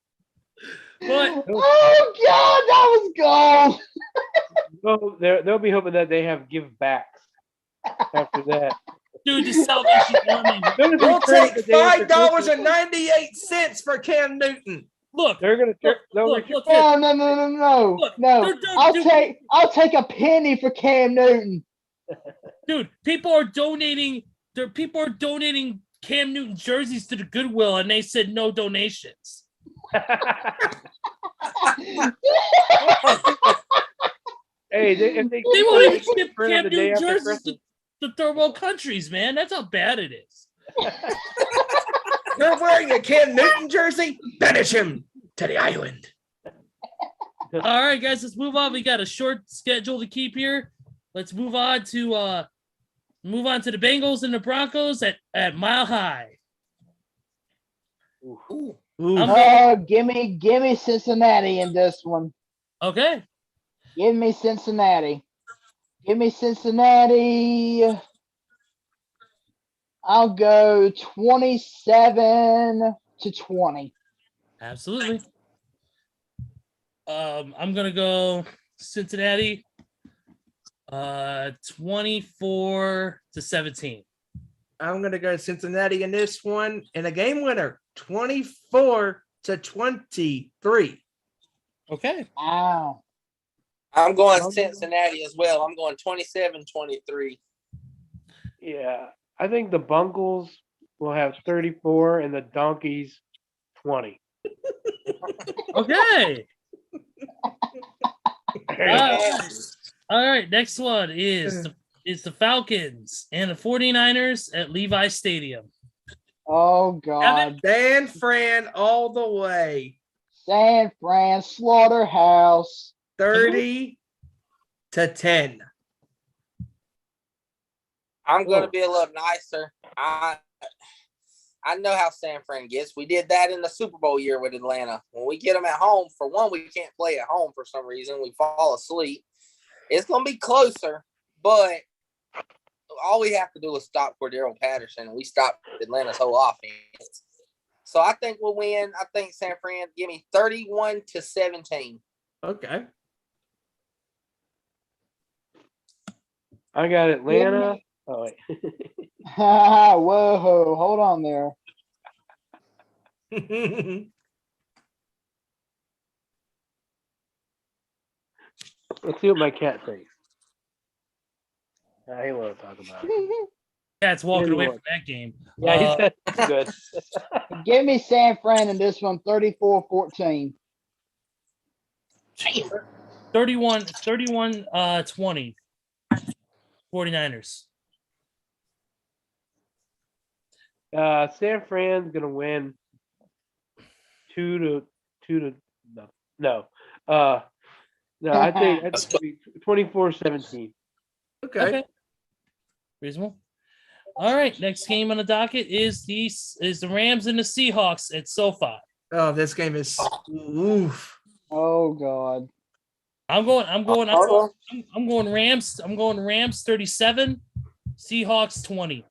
But Oh God, that was gold. Well, they'll be hoping that they have give backs after that. dude, the Salvation Army. We'll take $5.98 for Cam Newton. Look, They're gonna. look, No, look, no. Look, No. dude, I'll take a penny for Cam Newton. dude, people are donating Cam Newton jerseys to the Goodwill, and they said no donations. Hey, if They won't even ship for Cam the day Newton after jerseys Christmas. to third world countries, man. That's how bad it is. You're wearing a Cam Newton jersey? Banish him to the island. All right, guys, let's move on. We got a short schedule to keep here. Let's move on to the Bengals and the Broncos at Mile High. Ooh. Give me Cincinnati in this one. Okay. Give me Cincinnati. I'll go 27-20. Absolutely. I'm gonna go Cincinnati 24-17. I'm going to go Cincinnati in this one. And a game winner, 24-23. Okay. Wow. I'm going Cincinnati as well. I'm going 27-23. Yeah, I think the Bengals will have 34 and the Donkeys 20. Okay. All right. Next one is the Falcons and the 49ers at Levi Stadium. Oh God. Dan Fran all the way. San Fran Slaughterhouse. 30-10. I'm going to be a little nicer. I know how San Fran gets. We did that in the Super Bowl year with Atlanta. When we get them at home, for one, we can't play at home for some reason. We fall asleep. It's going to be closer, but all we have to do is stop Cordero Patterson, and we stopped Atlanta's whole offense. So I think we'll win. I think San Fran, give me 31-17. Okay. I got Atlanta. Oh wait. Whoa, hold on there. Let's see what my cat thinks. I want to talk about it. Cat's walking away from that game. Yeah, he said it's good. Give me San Fran in this one, 34-14. 31-20. 49ers. San Fran's gonna win 2-0. No. No, I think it's going to be 24-17. Okay. Reasonable. All right. Next game on the docket is the Rams and the Seahawks at SoFi. Oh, this game is oof. Oh God. I'm going Rams. I'm going Rams 37, Seahawks 20.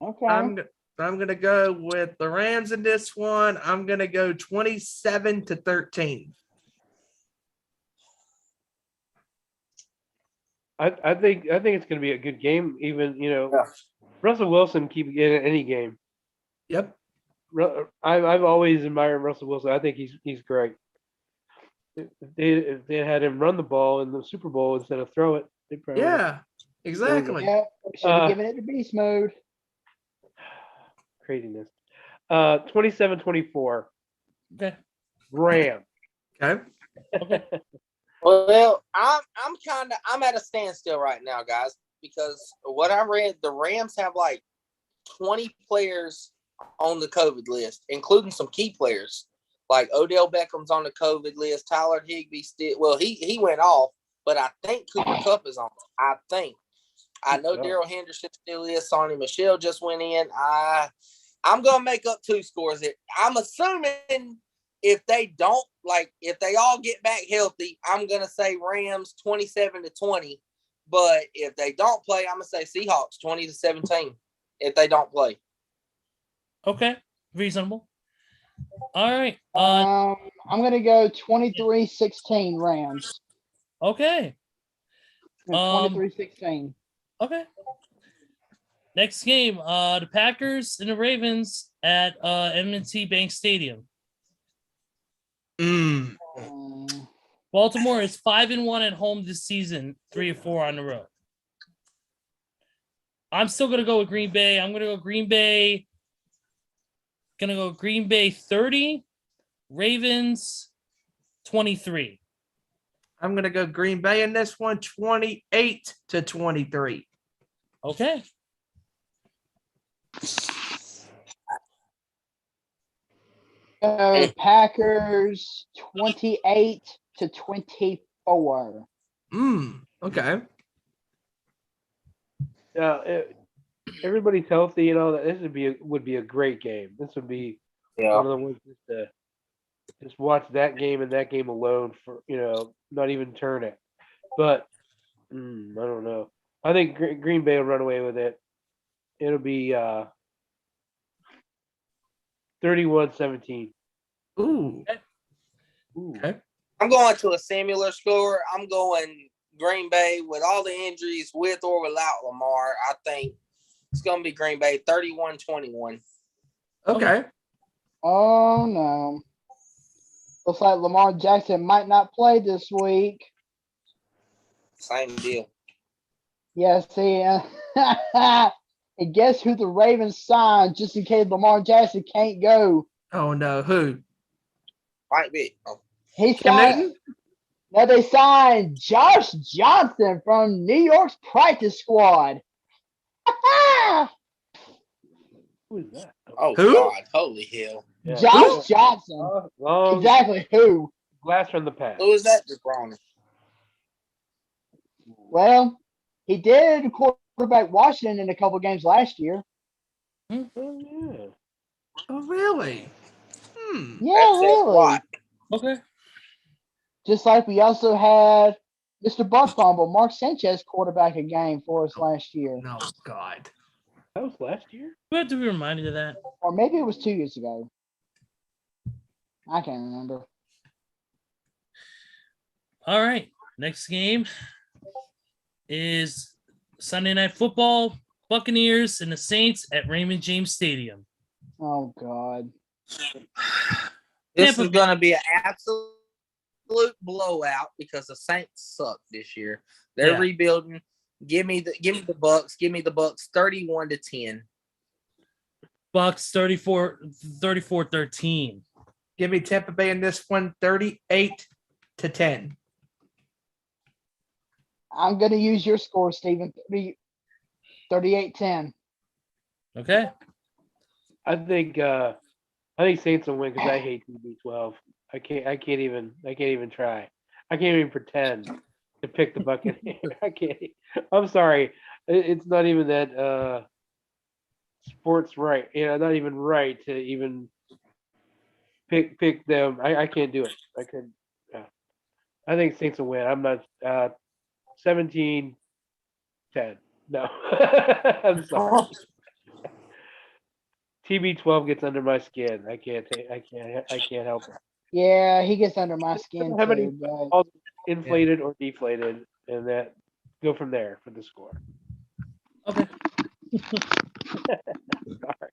Okay. I'm gonna go with the Rams in this one. I'm gonna go 27-13. I think it's going to be a good game. Even Russell Wilson keep getting any game. Yep. I've always admired Russell Wilson. I think he's great. If they had him run the ball in the Super Bowl instead of throw it, they probably Yeah, exactly. Yeah, should have given it to beast mode. craziness. 27-24. Okay. Rams. Okay. Well, I'm at a standstill right now, guys, because what I read, the Rams have like 20 players on the COVID list, including some key players. Like Odell Beckham's on the COVID list. Tyler Higbee he went off, but I think Cooper Kupp is on. I think. I know Daryl Henderson still is. Sonny Michel just went in. I'm gonna make up two scores. I'm assuming if they all get back healthy, I'm gonna say Rams 27-20. But if they don't play, I'm gonna say Seahawks 20-17. If they don't play. Okay. Reasonable. All right. I'm gonna go 23-16 Rams. Okay. 23-16. Okay. Next game, the Packers and the Ravens at M&T Bank Stadium. Baltimore is 5-1 at home this season, 3-4 on the road. I'm still gonna go with Green Bay. I'm gonna go Green Bay. Gonna go Green Bay 30, Ravens 23. I'm gonna go Green Bay in this one, 28-23. Okay. Packers 28-24. Okay. Everybody's healthy and all that. This would be a great game. This would be one of the ones just watch that game and that game alone for not even turn it. But I don't know. I think Green Bay will run away with it. It'll be 31-17. Ooh. Okay. I'm going to a similar score. I'm going Green Bay with all the injuries, with or without Lamar. I think it's going to be Green Bay 31-21. Okay. Oh no. Looks like Lamar Jackson might not play this week. Same deal. Yeah, see, and guess who the Ravens signed just in case Lamar Jackson can't go? Oh no, who? Might be. Oh. He Cam signed. Newton? Now they signed Josh Johnson from New York's practice squad. Who is that? Oh, Who? God. Holy hell. Yeah. Josh Johnson. Long Exactly who? blast from the past. Who is that? Just wrong. Well, he did quarterback Washington in a couple games last year. Oh yeah. Oh really? Yeah, That's really. why. Okay. Just like we also had Mr. Buck Fumble, Mark Sanchez quarterback a game for us last year. No, God. That was last year? We have to be reminded of that. Or maybe it was 2 years ago. I can't remember. All right. Next game is Sunday Night Football, Buccaneers and the Saints at Raymond James Stadium. Oh, God. This Tampa is going to be an absolute blowout because the Saints suck this year. They're rebuilding. Give me the Bucks. Give me the Bucks 31-10. Bucks 34-13. Give me Tampa Bay in this one, 38-10. I'm going to use your score, Steven. 38-10. Okay. I think Saints will win because I hate TB12. I can't even try. I can't even pretend to pick the Buccaneers. I can't. I'm sorry. It's not even that sports right. Not even right to even pick them. I can't do it. I couldn't. I think Saints will win. I'm not 17-10. No. I'm sorry. TB12 gets under my skin. I can't help it. Yeah, he gets under my skin How many too. But balls inflated or deflated, and that go from there for the score. Okay. Sorry.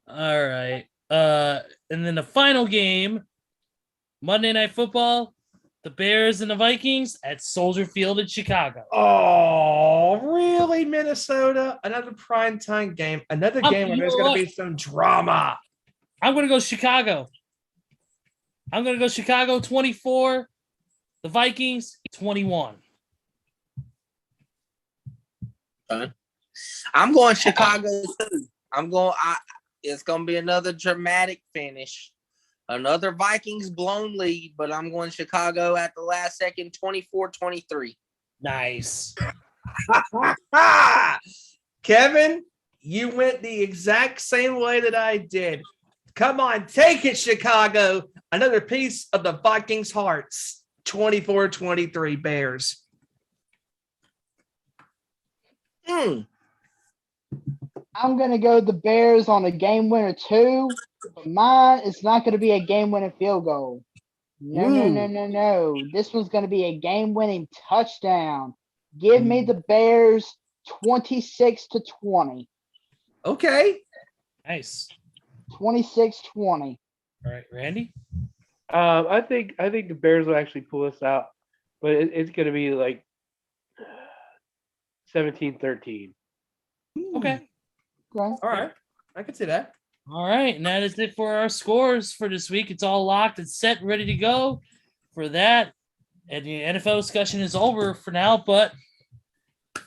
All right. And then the final game, Monday Night Football, the Bears and the Vikings at Soldier Field in Chicago. Oh, really, Minnesota? Another primetime game. Another game where you there's know going what? to be some drama. I'm going to go Chicago. I'm going to go Chicago 24, the Vikings 21. I'm going Chicago too. It's going to be another dramatic finish. Another Vikings blown lead, but I'm going Chicago at the last second, 24-23. Nice. Kevin, you went the exact same way that I did. Come on, take it, Chicago. Another piece of the Vikings' hearts. 24-23 Bears. I'm going to go the Bears on a game winner too. But mine is not going to be a game winning field goal. No. This one's going to be a game winning touchdown. Give me the Bears 26-20. Okay. Nice. 26-20. All right, Randy? I think the Bears will actually pull this out, but it's going to be like 17-13. Okay. All right. I can see that. All right, and that is it for our scores for this week. It's all locked and set, ready to go for that. And the NFL discussion is over for now, but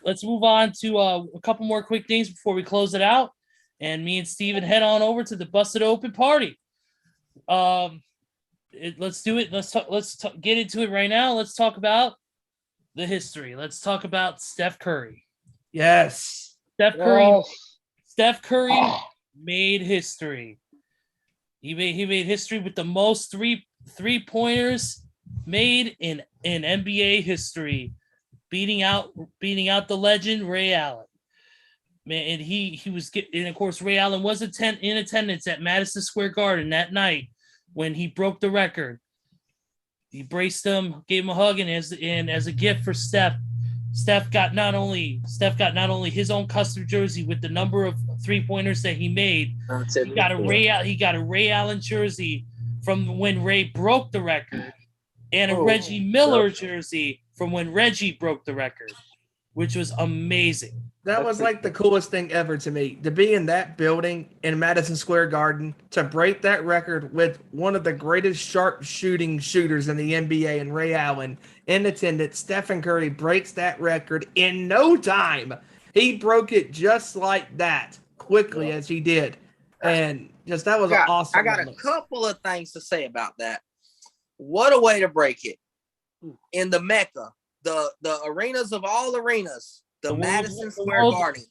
let's move on to a couple more quick things before we close it out. And me and Steven head on over to the Busted Open party. Let's do it. Let's get into it right now. Let's talk about the history. Let's talk about Steph Curry. Yes. Steph Curry made history. He made history with the most three-pointers made in NBA history, beating out the legend Ray Allen. Man, and he was and of course Ray Allen was in attendance at Madison Square Garden that night when he broke the record. He braced him, gave him a hug, and as a gift for Steph got not only his own custom jersey with the number of 3-pointers that he made. He got a Ray Allen jersey from when Ray broke the record, and a Reggie Miller jersey from when Reggie broke the record, which was amazing. That was like the coolest thing ever to me, to be in that building in Madison Square Garden, to break that record with one of the greatest sharp shooting shooters in the NBA and Ray Allen in attendance. Stephen Curry breaks that record in no time. He broke it just like that, quickly as he did. And just that was awesome. I got a couple of things to say about that. What a way to break it. In the Mecca, the arenas of all arenas, the Madison Square Garden.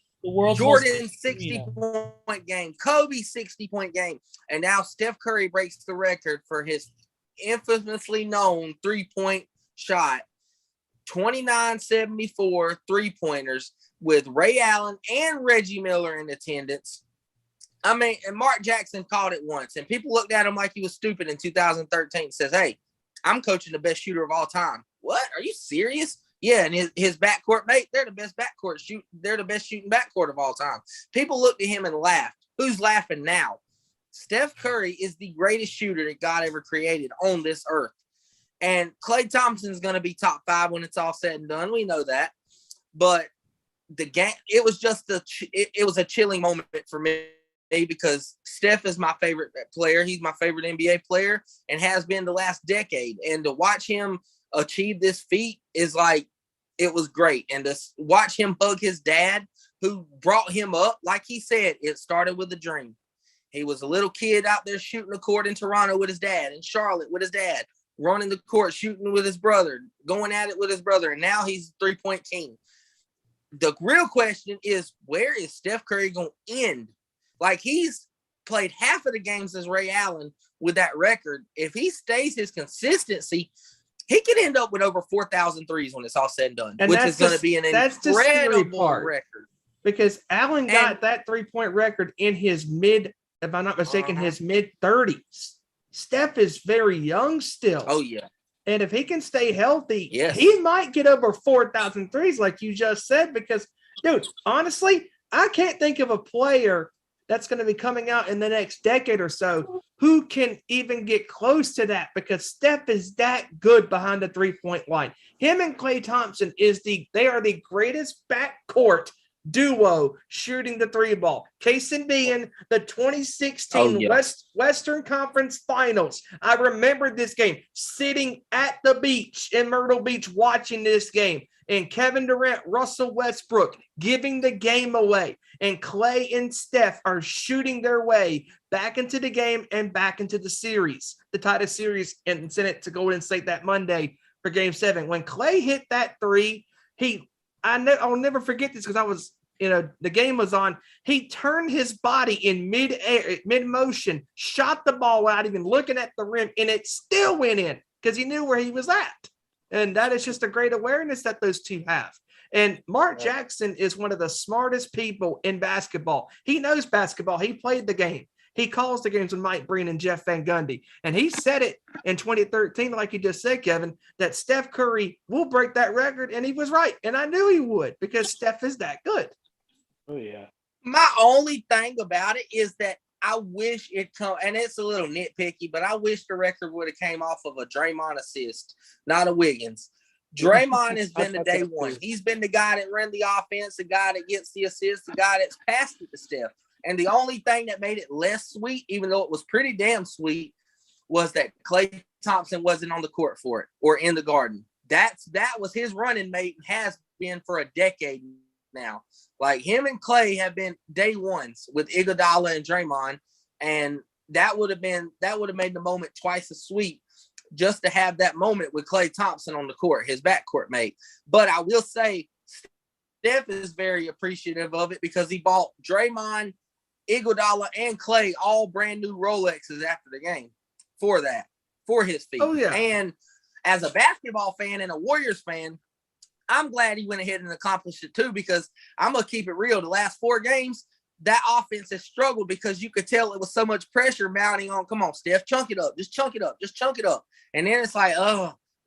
Jordan's 60-point game, Kobe's 60-point game, and now Steph Curry breaks the record for his infamously known 3-point shot. 29-74 3-pointers with Ray Allen and Reggie Miller in attendance. I mean, and Mark Jackson called it once, and people looked at him like he was stupid in 2013. Says, "Hey, I'm coaching the best shooter of all time." What? Are you serious? Yeah, and his backcourt mate, they're the best they're the best shooting backcourt of all time. People looked at him and laughed. Who's laughing now? Steph Curry is the greatest shooter that God ever created on this earth. And Klay Thompson's going to be top 5 when it's all said and done. We know that. But the game, it was just it was a chilling moment for me because Steph is my favorite player. He's my favorite NBA player and has been the last decade. And to watch him achieve this feat is like, it was great. And to watch him hug his dad who brought him up, like he said, it started with a dream. He was a little kid out there shooting a court in Toronto with his dad, in Charlotte with his dad, running the court, shooting with his brother, going at it with his brother, and now he's 3-point king. The real question is, where is Steph Curry going to end? Like, he's played half of the games as Ray Allen with that record. If he stays his consistency, he could end up with over 4,000 threes when it's all said and done, And which that's is going to the- be an that's the scary incredible part. record. Because Allen got that 3-point record in his mid, if I'm not mistaken, his mid 30s. Steph is very young still. Oh, yeah. And if he can stay healthy, Yes. he might get over 4,000 threes, like you just said. Because, dude, honestly, I can't think of a player that's going to be coming out in the next decade or so who can even get close to that, because Steph is that good behind the 3-point line. Him and Klay Thompson they are the greatest backcourt duo shooting the 3 ball. Case in being the 2016 Western Conference Finals. I remember this game, sitting at the beach in Myrtle Beach watching this game, and Kevin Durant, Russell Westbrook giving the game away, and Klay and Steph are shooting their way back into the game and back into the series, the title series, and sent it to Golden State that Monday for Game 7. When Klay hit that 3, I'll never forget this, because I was, the game was on. He turned his body in mid motion, shot the ball without even looking at the rim, and it still went in because he knew where he was at. And that is just a great awareness that those two have. And Mark Jackson is one of the smartest people in basketball. He knows basketball. He played the game. He calls the games with Mike Breen and Jeff Van Gundy. And he said it in 2013, like you just said, Kevin, that Steph Curry will break that record. And he was right. And I knew he would, because Steph is that good. Oh, yeah. My only thing about it is that I wish it come, and it's a little nitpicky, but I wish the record would have came off of a Draymond assist, not a Wiggins. Draymond has been the day one. He's been the guy that ran the offense, the guy that gets the assist, the guy that's passed it to Steph. And the only thing that made it less sweet, even though it was pretty damn sweet, was that Klay Thompson wasn't on the court for it or in the Garden. That was his running mate and has been for a decade now. Like, him and Klay have been day ones with Iguodala and Draymond, and that would have made the moment twice as sweet, just to have that moment with Klay Thompson on the court, his backcourt mate. But I will say, Steph is very appreciative of it, because he bought Draymond, Iguodala, and Klay all brand new Rolexes after the game for his feet. Oh, yeah. And as a basketball fan and a Warriors fan, I'm glad he went ahead and accomplished it too, because I'm going to keep it real. The last 4 games, that offense has struggled, because you could tell it was so much pressure mounting on. Come on, Steph, chunk it up. Just chunk it up. Just chunk it up. And then it's like,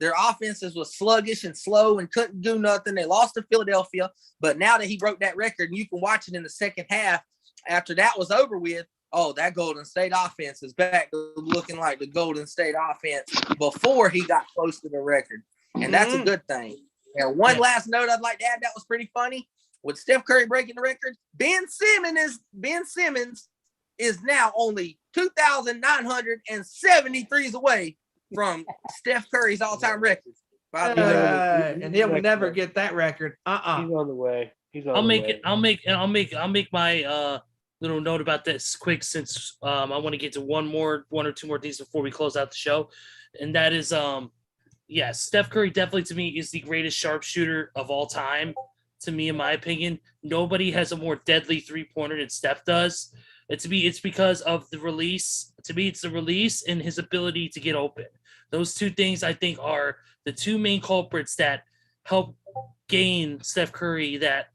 their offenses was sluggish and slow and couldn't do nothing. They lost to Philadelphia. But now that he broke that record, and you can watch it in the second half, after that was over with, that Golden State offense is back to looking like the Golden State offense before he got close to the record. And that's a good thing. And one last note I'd like to add that was pretty funny. With Steph Curry breaking the record, Ben Simmons is now only 2,973 away from Steph Curry's all-time record. And he'll never get that record. He's on the way. I'll make my little note about this quick, since I want to get to one or two more things before we close out the show, and that is Steph Curry definitely, to me, is the greatest sharpshooter of all time. To me, in my opinion, nobody has a more deadly 3-pointer than Steph does. It's because of the release. To me, it's the release and his ability to get open. Those two things, I think, are the two main culprits that help gain Steph Curry that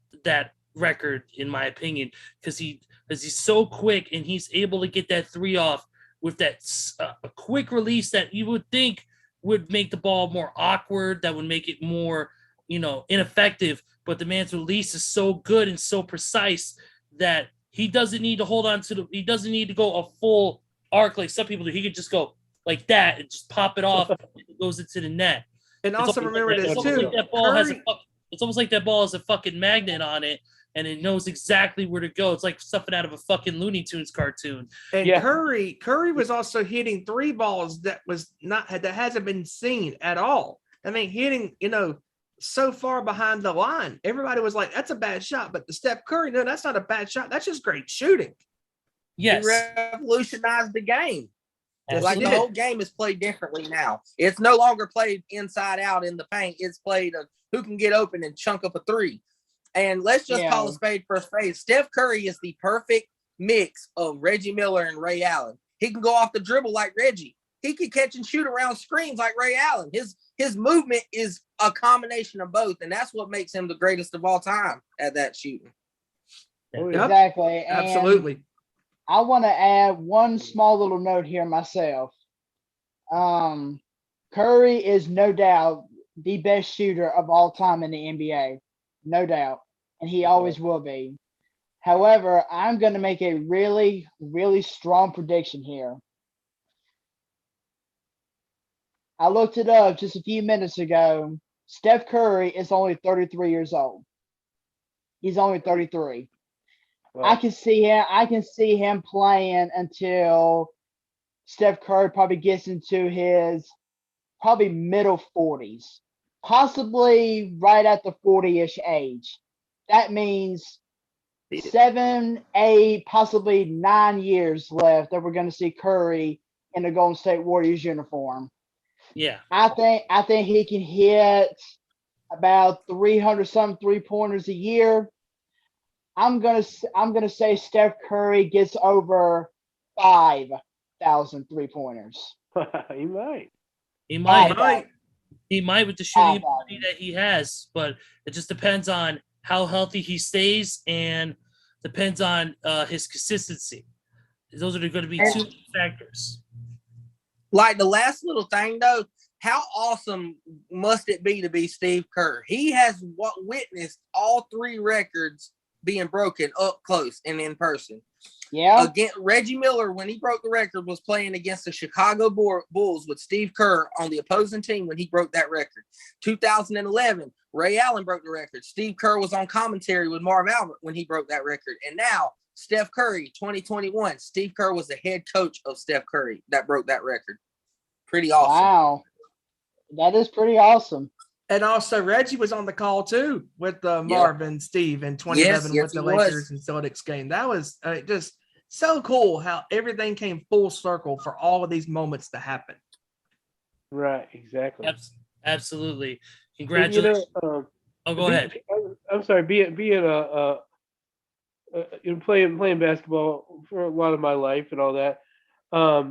record, in my opinion, because he's so quick and he's able to get that 3 off with that a quick release that you would think would make the ball more awkward, that would make it more, ineffective. But the man's release is so good and so precise that he doesn't need to hold on to he doesn't need to go a full arc like some people do. He could just go like that and just pop it off and it goes into the net. And also remember this too. It's almost like that ball has a fucking magnet on it, and it knows exactly where to go. It's like something out of a fucking Looney Tunes cartoon. And Curry was also hitting 3 balls that hasn't been seen at all. I mean, hitting, so far behind the line. Everybody was like, that's a bad shot. But the Steph Curry, no, that's not a bad shot. That's just great shooting. Yes. He revolutionized the game. Like the whole game is played differently now. It's no longer played inside out in the paint. It's played who can get open and chunk up a three. And let's just call a spade for a spade. Steph Curry is the perfect mix of Reggie Miller and Ray Allen. He can go off the dribble like Reggie. He can catch and shoot around screens like Ray Allen. His movement is a combination of both, and that's what makes him the greatest of all time at that shooting. Exactly. And Absolutely. I want to add one small little note here myself. Curry is no doubt the best shooter of all time in the NBA. No doubt. And he always will be. However, I'm going to make a really, really strong prediction here. I looked it up just a few minutes ago. Steph Curry is only 33 years old. He's only 33. Wow. I can see him playing until Steph Curry probably gets into his middle 40s, possibly right at the 40-ish age. That means 7, 8, possibly 9 years left that we're going to see Curry in the Golden State Warriors uniform. Yeah, I think he can hit about 300-something 3-pointers a year. I'm gonna say Steph Curry gets over 5,000 3-pointers. He might. He might with the shooting ability that he has, but it just depends on how healthy he stays and depends on his consistency. Those are going to be two factors. Like the last little thing, though, how awesome must it be to be Steve Kerr? He has witnessed all 3 records being broken up close and in person. Yeah. Again, Reggie Miller, when he broke the record, was playing against the Chicago Bulls with Steve Kerr on the opposing team when he broke that record. 2011, Ray Allen broke the record. Steve Kerr was on commentary with Marv Albert when he broke that record. And now, Steph Curry, 2021, Steve Kerr was the head coach of Steph Curry that broke that record. Pretty awesome. Wow. That is pretty awesome. And also, Reggie was on the call, too, with Marv and Steve in 2011 with the Lakers and Celtics game. That was just so cool how everything came full circle for all of these moments to happen. Right, exactly. Absolutely. Congratulations. Go ahead. I'm sorry, being playing basketball for a lot of my life and all that, I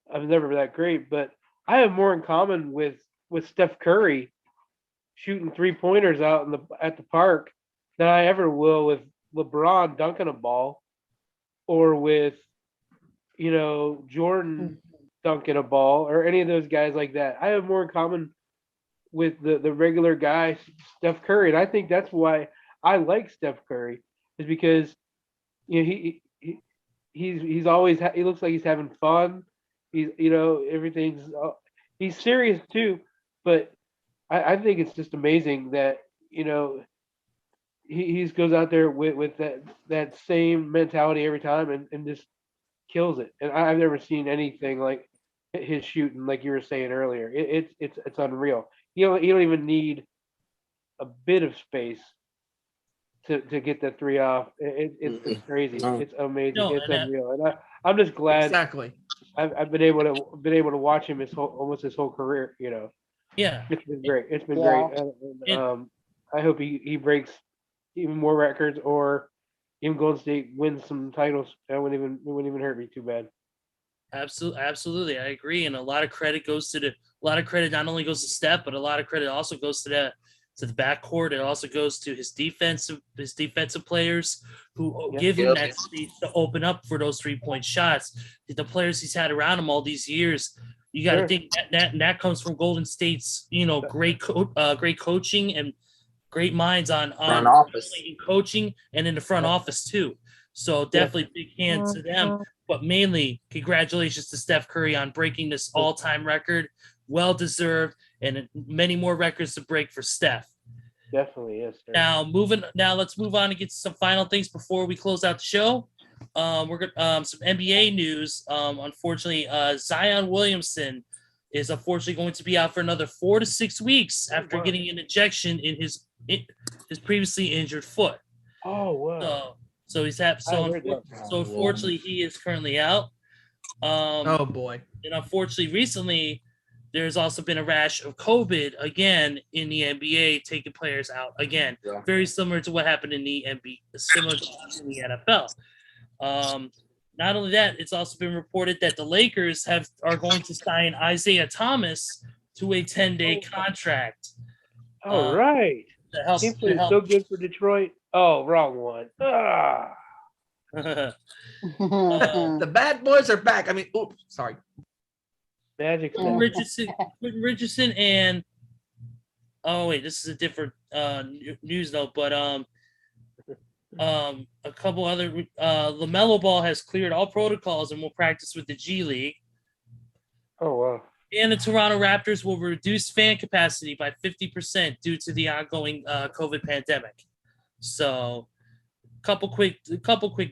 was never that great, but I have more in common with Steph Curry shooting 3-pointers out at the park than I ever will with LeBron dunking a ball or with, Jordan dunking a ball or any of those guys like that. I have more in common with the regular guy, Steph Curry. And I think that's why I like Steph Curry, is because, he's always, he looks like he's having fun. He's, he's serious too, but I think it's just amazing that, he goes out there with that same mentality every time and just kills it. And I've never seen anything like his shooting, like you were saying earlier. It's unreal. You don't even need a bit of space to get that 3 off. It's crazy. It's amazing. It's unreal. And I'm just glad I've been able to watch him almost his whole career. Yeah, it's been great. It's been great. And, I hope he breaks even more records, or even Golden State wins some titles. It wouldn't even hurt me too bad. Absolutely, I agree. And a lot of credit not only goes to Steph, but a lot of credit also goes to the backcourt. It also goes to his defensive players who give him that space to open up for those 3-point shots. The players he's had around him all these years. You got to think that comes from Golden State's, great coaching and great minds on front office coaching and in the front office too. So definitely big hands to them. But mainly, congratulations to Steph Curry on breaking this all-time record. Well deserved, and many more records to break for Steph. Definitely, yes. Sir. Now let's move on and get to some final things before we close out the show. We're gonna some NBA news. Unfortunately, Zion Williamson is unfortunately going to be out for another 4 to 6 weeks after getting an injection in his previously injured foot. Oh wow! So unfortunately he is currently out. Oh boy. And unfortunately, recently, there's also been a rash of COVID again in the NBA, taking players out again. Yeah. Very similar to what happened in the NBA, similar to in the NFL. Not only that, it's also been reported that the Lakers are going to sign Isaiah Thomas to a 10-day contract. All right. To help. He played so good for Detroit. Oh, wrong one. Ah. The bad boys are back. I mean, oops, sorry. Magic. Quentin Richardson, and this is a different news note, but a couple other LaMelo Ball has cleared all protocols and will practice with the G League. Oh wow. And the Toronto Raptors will reduce fan capacity by 50% due to the ongoing COVID pandemic. So, couple quick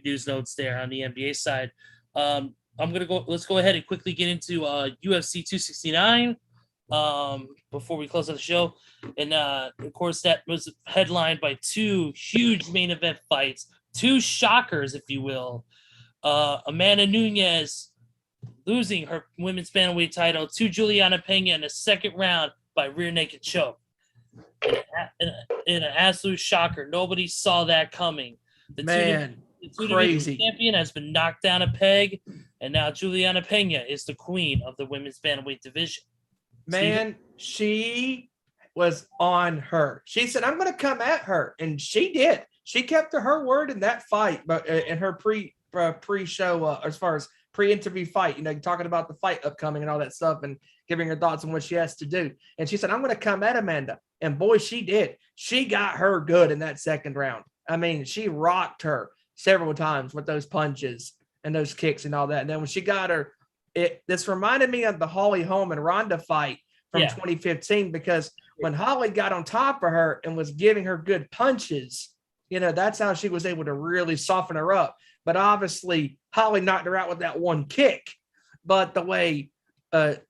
news notes there on the NBA side. Let's go ahead and quickly get into UFC 269 before we close out the show. And of course, that was headlined by two huge main event fights, two shockers, if you will. Amanda Nunes losing her women's bantamweight title to Juliana Pena in the second round by rear naked choke. In an absolute shocker. Nobody saw that coming. The Crazy. Champion has been knocked down a peg, and now Juliana Pena is the queen of the women's bantamweight division. Man, she was on her. She said, "I'm going to come at her," and she did. She kept to her word in that fight, but in her pre-show, as far as pre-interview fight, talking about the fight upcoming and all that stuff, and giving her thoughts on what she has to do. And she said, "I'm going to come at Amanda," and boy, she did. She got her good in that second round. I mean, she rocked her several times with those punches and those kicks and all that. And then when she got her, this reminded me of the Holly Holm and Ronda fight from 2015, because when Holly got on top of her and was giving her good punches, that's how she was able to really soften her up. But obviously, Holly knocked her out with that one kick. But the way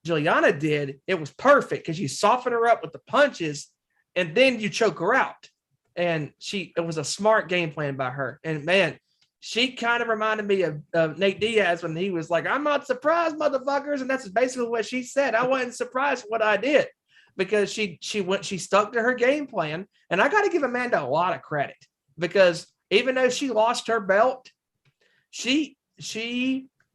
Juliana did, it was perfect, because you soften her up with the punches and then you choke her out. And it was a smart game plan by her. And man, she kind of reminded me of Nate Diaz when he was like, "I'm not surprised, motherfuckers." And that's basically what she said. I wasn't surprised what I did, because she stuck to her game plan. And I got to give Amanda a lot of credit, because even though she lost her belt, she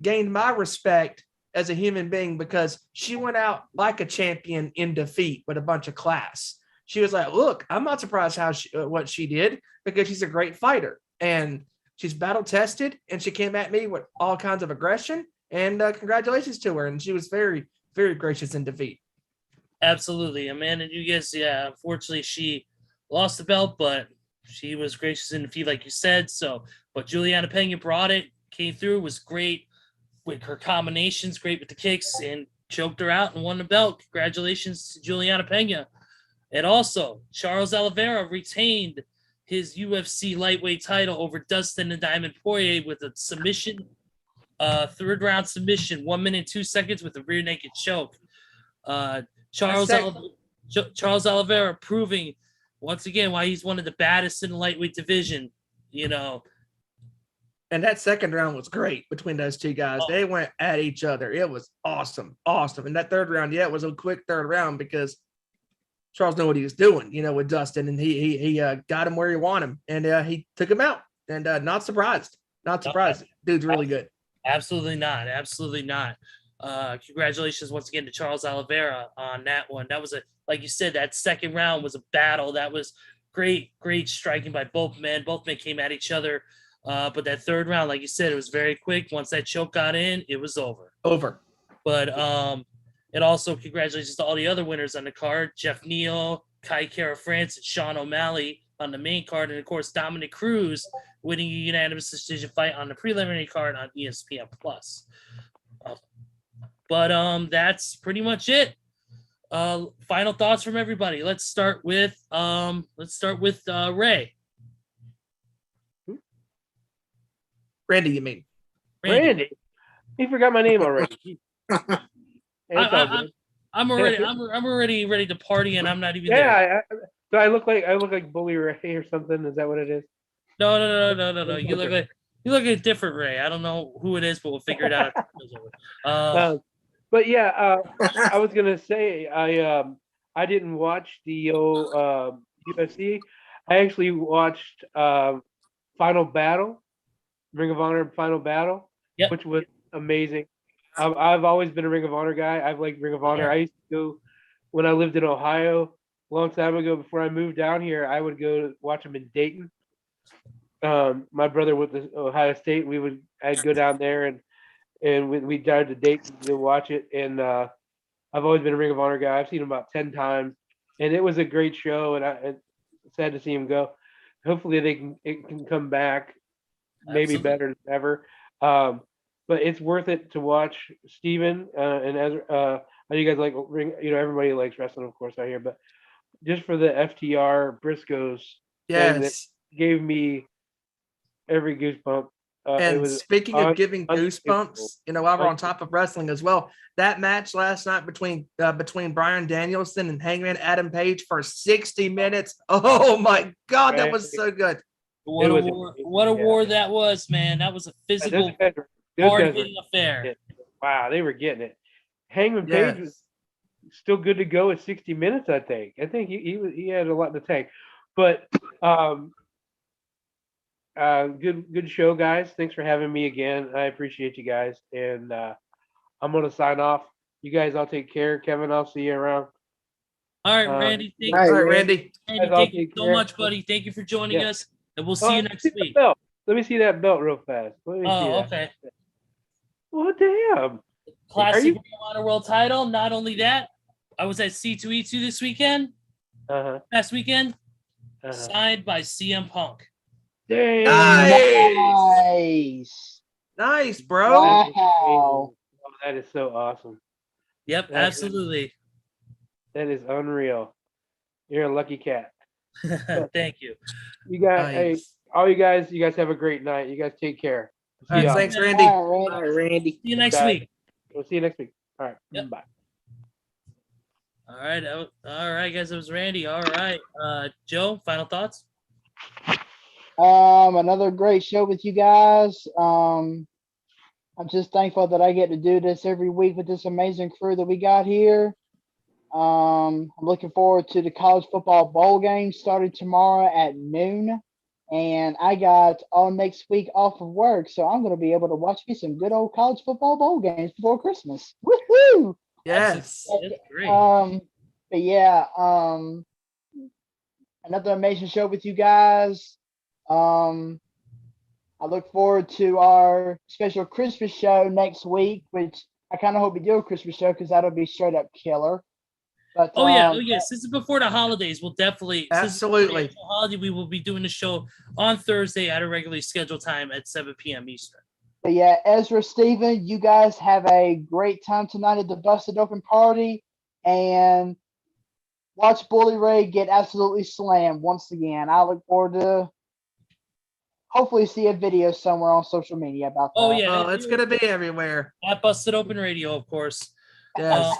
gained my respect as a human being, because she went out like a champion in defeat with a bunch of class. She was like, "Look, I'm not surprised what she did, because she's a great fighter, and she's battle tested, and she came at me with all kinds of aggression, and congratulations to her." And she was very, very gracious in defeat. Absolutely. Amanda Nunes, unfortunately she lost the belt, but she was gracious in defeat, like you said. But Juliana Pena brought it, came through, was great with her combinations, great with the kicks, and choked her out and won the belt. Congratulations to Juliana Pena. And also, Charles Oliveira retained his UFC lightweight title over Dustin the Diamond Poirier with a submission, third round submission, 1 minute 2 seconds with a rear naked choke. Charles Oliveira proving once again why he's one of the baddest in the lightweight division. And that second round was great between those two guys. They went at each other. It was awesome. And that third round, it was a quick third round, because Charles knew what he was doing, with Dustin, and he got him where he wanted him, and he took him out. And not surprised. Dude's really good. Absolutely not. Congratulations once again to Charles Oliveira on that one. That was like you said, that second round was a battle. That was great striking by both men. Both men came at each other. But that third round, like you said, it was very quick. Once that choke got in, it was over. But and also congratulations to all the other winners on the card: Jeff Neal, Kai Kara France, and Sean O'Malley on the main card, and of course Dominic Cruz winning a unanimous decision fight on the preliminary card on ESPN Plus. But that's pretty much it. Final thoughts from everybody. Let's start with Ray. Randy, you mean? Randy. He forgot my name already. I'm already ready to party, and I'm not even there. So I look like Bully Ray or something. Is that what it is? No. You You look at a different Ray. I don't know who it is, but we'll figure it out. After the show's over. But yeah, I was gonna say I didn't watch the UFC. I actually watched Final Battle, Ring of Honor Final Battle, Yep. which was amazing. I've always been a Ring of Honor guy. I've liked Ring of Honor. Yeah. I used to go when I lived in Ohio a long time ago. Before I moved down here, I would go watch them in Dayton. My brother went to Ohio State. I'd go down there and we drive to Dayton to watch it. And I've always been a Ring of Honor guy. I've seen him about 10 times, and it was a great show. And it's sad to see him go. Hopefully it can come back, maybe Absolutely. better than ever. But it's worth it to watch. Steven and Ezra. I know you guys like ring. Everybody likes wrestling, of course, out here. But just for the FTR Briscoes thing, that Yes. gave me every goosebump. It And was speaking of giving unbelievable. goosebumps, while we're on top of wrestling as well, that match last night between Bryan Danielson and Hangman Adam Page for 60 minutes. Oh my God, that was so good. What It a was war! amazing, What a yeah. war that was, man. That was a physical, Those guys were hard-hitting affair. wow, they were getting it. Hangman Yes. Page was still good to go at 60 minutes. I think he had a lot in the tank, but good show, guys. Thanks for having me again. I appreciate you guys, and I'm gonna sign off. You guys all take care. Kevin, I'll see you around. All right, Randy. Thank All you. right, Randy. Randy, Guys, all thank you take so care. much, buddy. Thank you for joining Yeah. us, and we'll see you next week. Belt. Let me see that belt real fast. Let me see Oh, that. okay. Well, damn. Classic you- Ring of Honor World Title. Not only that, I was at C2E2 this weekend. Uh-huh. Past weekend, Uh-huh. signed by CM Punk. Damn. Nice. Nice, bro. Wow. Oh, that is so awesome. Yep, That is- absolutely. That is unreal. You're a lucky cat. Thank you. You guys, hey, Nice. all you guys have a great night. You guys take care. All right, y'all. thanks, Randy. All right, All right, Randy. See you next Bye. week. We'll see you next week. All right. Yep. Bye. All right, guys. It was Randy. All right, Joe. Final thoughts. Another great show with you guys. I'm just thankful that I get to do this every week with this amazing crew that we got here. I'm looking forward to the college football bowl game starting tomorrow at noon. And I got all next week off of work, so I'm going to be able to watch me some good old college football bowl games before Christmas. Woohoo! Yes. That's great. But yeah, another amazing show with you guys. I look forward to our special Christmas show next week, which I kind of hope we do a Christmas show because that'll be straight up killer. But Oh yes. This is before the holidays. We'll definitely since it's before the Absolutely. actual holiday. We will be doing the show on Thursday at a regularly scheduled time at 7 p.m. Eastern. But yeah, Ezra, Steven, you guys have a great time tonight at the Busted Open Party, and watch Bully Ray get absolutely slammed once again. I look forward to hopefully see a video somewhere on social media about that. Oh yeah, Oh, it's gonna be everywhere. at Busted Open Radio, of course. Yes.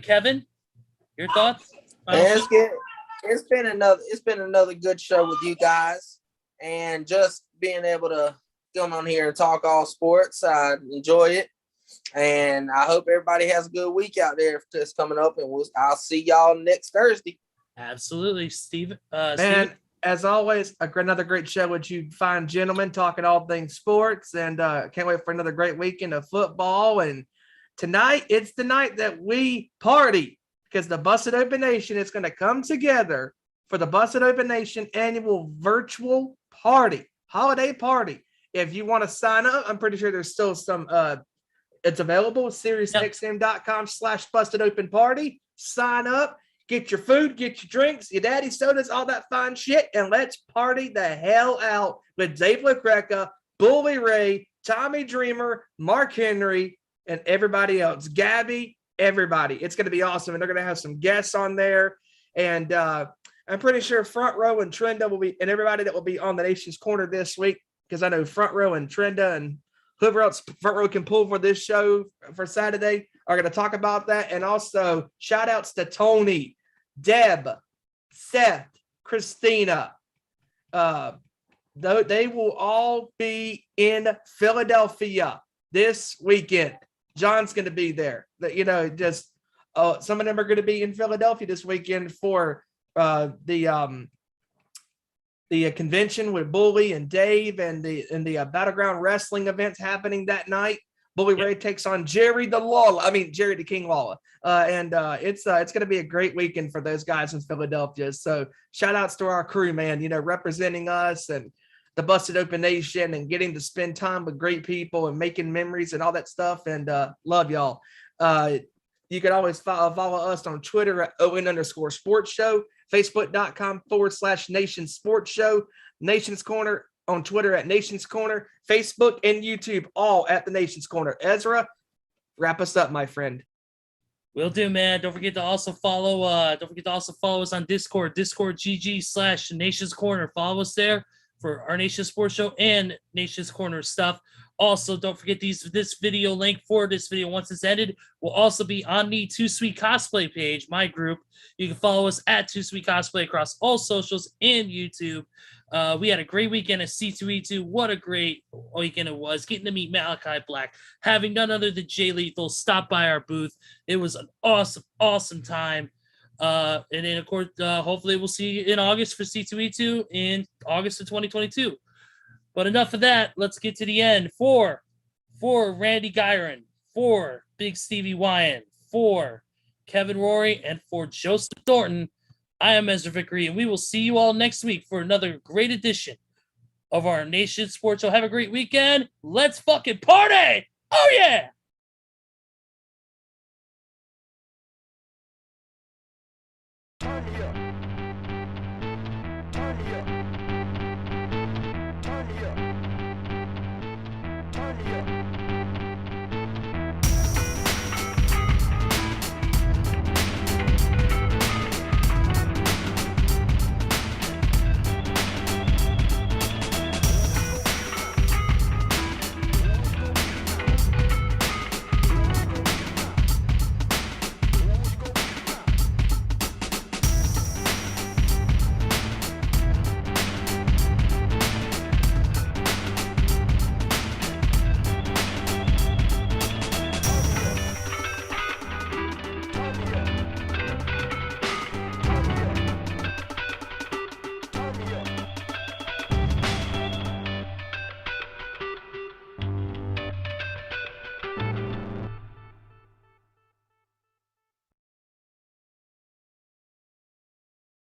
Kevin, your thoughts? Man, it's been another good show with you guys, and just being able to come on here and talk all sports, I enjoy it, and I hope everybody has a good week out there that's coming up, and I'll see y'all next Thursday. Absolutely, Steve. Man, Steve? as always, another great show with you fine gentlemen talking all things sports, and can't wait for another great weekend of football. And tonight, it's the night that we party because the Busted Open Nation is going to come together for the Busted Open Nation annual virtual party, holiday party. If you want to sign up, I'm pretty sure there's still some, it's available, SiriusXM.com/Busted Open Party. Sign up, get your food, get your drinks, your daddy sodas, all that fine shit, and let's party the hell out with Dave LaCreca, Bully Ray, Tommy Dreamer, Mark Henry, and everybody else. Gabby, everybody. It's going to be awesome. And they're going to have some guests on there. And I'm pretty sure Front Row and Trenda will be, and everybody that will be on the Nation's Corner this week, because I know Front Row and Trenda and whoever else Front Row can pull for this show for Saturday are going to talk about that. And also shout outs to Tony, Deb, Seth, Christina, They will all be in Philadelphia this weekend. John's going to be there. Some of them are going to be in Philadelphia this weekend for the convention with Bully and Dave and the Battleground Wrestling events happening that night. Bully Ray takes on Jerry the King Lawler. It's going to be a great weekend for those guys in Philadelphia. So shout outs to our crew, man, representing us and the Busted Open Nation and getting to spend time with great people and making memories and all that stuff. And love y'all. You can always follow us on Twitter at ON_sports show, Facebook.com/Nation Sports Show, Nation's Corner on Twitter at Nation's Corner, Facebook and YouTube, all at the Nation's Corner. Ezra, wrap us up, my friend. Will do, man. Don't forget to also follow us on Discord, GG/Nation's Corner. Follow us there for our Nation Sports Show and Nation's Corner stuff. Also, don't forget this video link for this video, once it's ended, will also be on the Too Sweet Cosplay page, my group. You can follow us at Too Sweet Cosplay across all socials and YouTube. We had a great weekend at C2E2. What a great weekend it was. Getting to meet Malachi Black, having none other than Jay Lethal stop by our booth. It was an awesome, awesome time. And then, of course, hopefully we'll see you in August for C2E2 in August of 2022. But enough of that. Let's get to the end. For Randy Giron, for Big Stevie Wyand, for Kevin Rorie, and for Joseph Thornton, I am Ezra Vickery, and we will see you all next week for another great edition of our Nation Sports Show. Have a great weekend. Let's fucking party! Oh, yeah!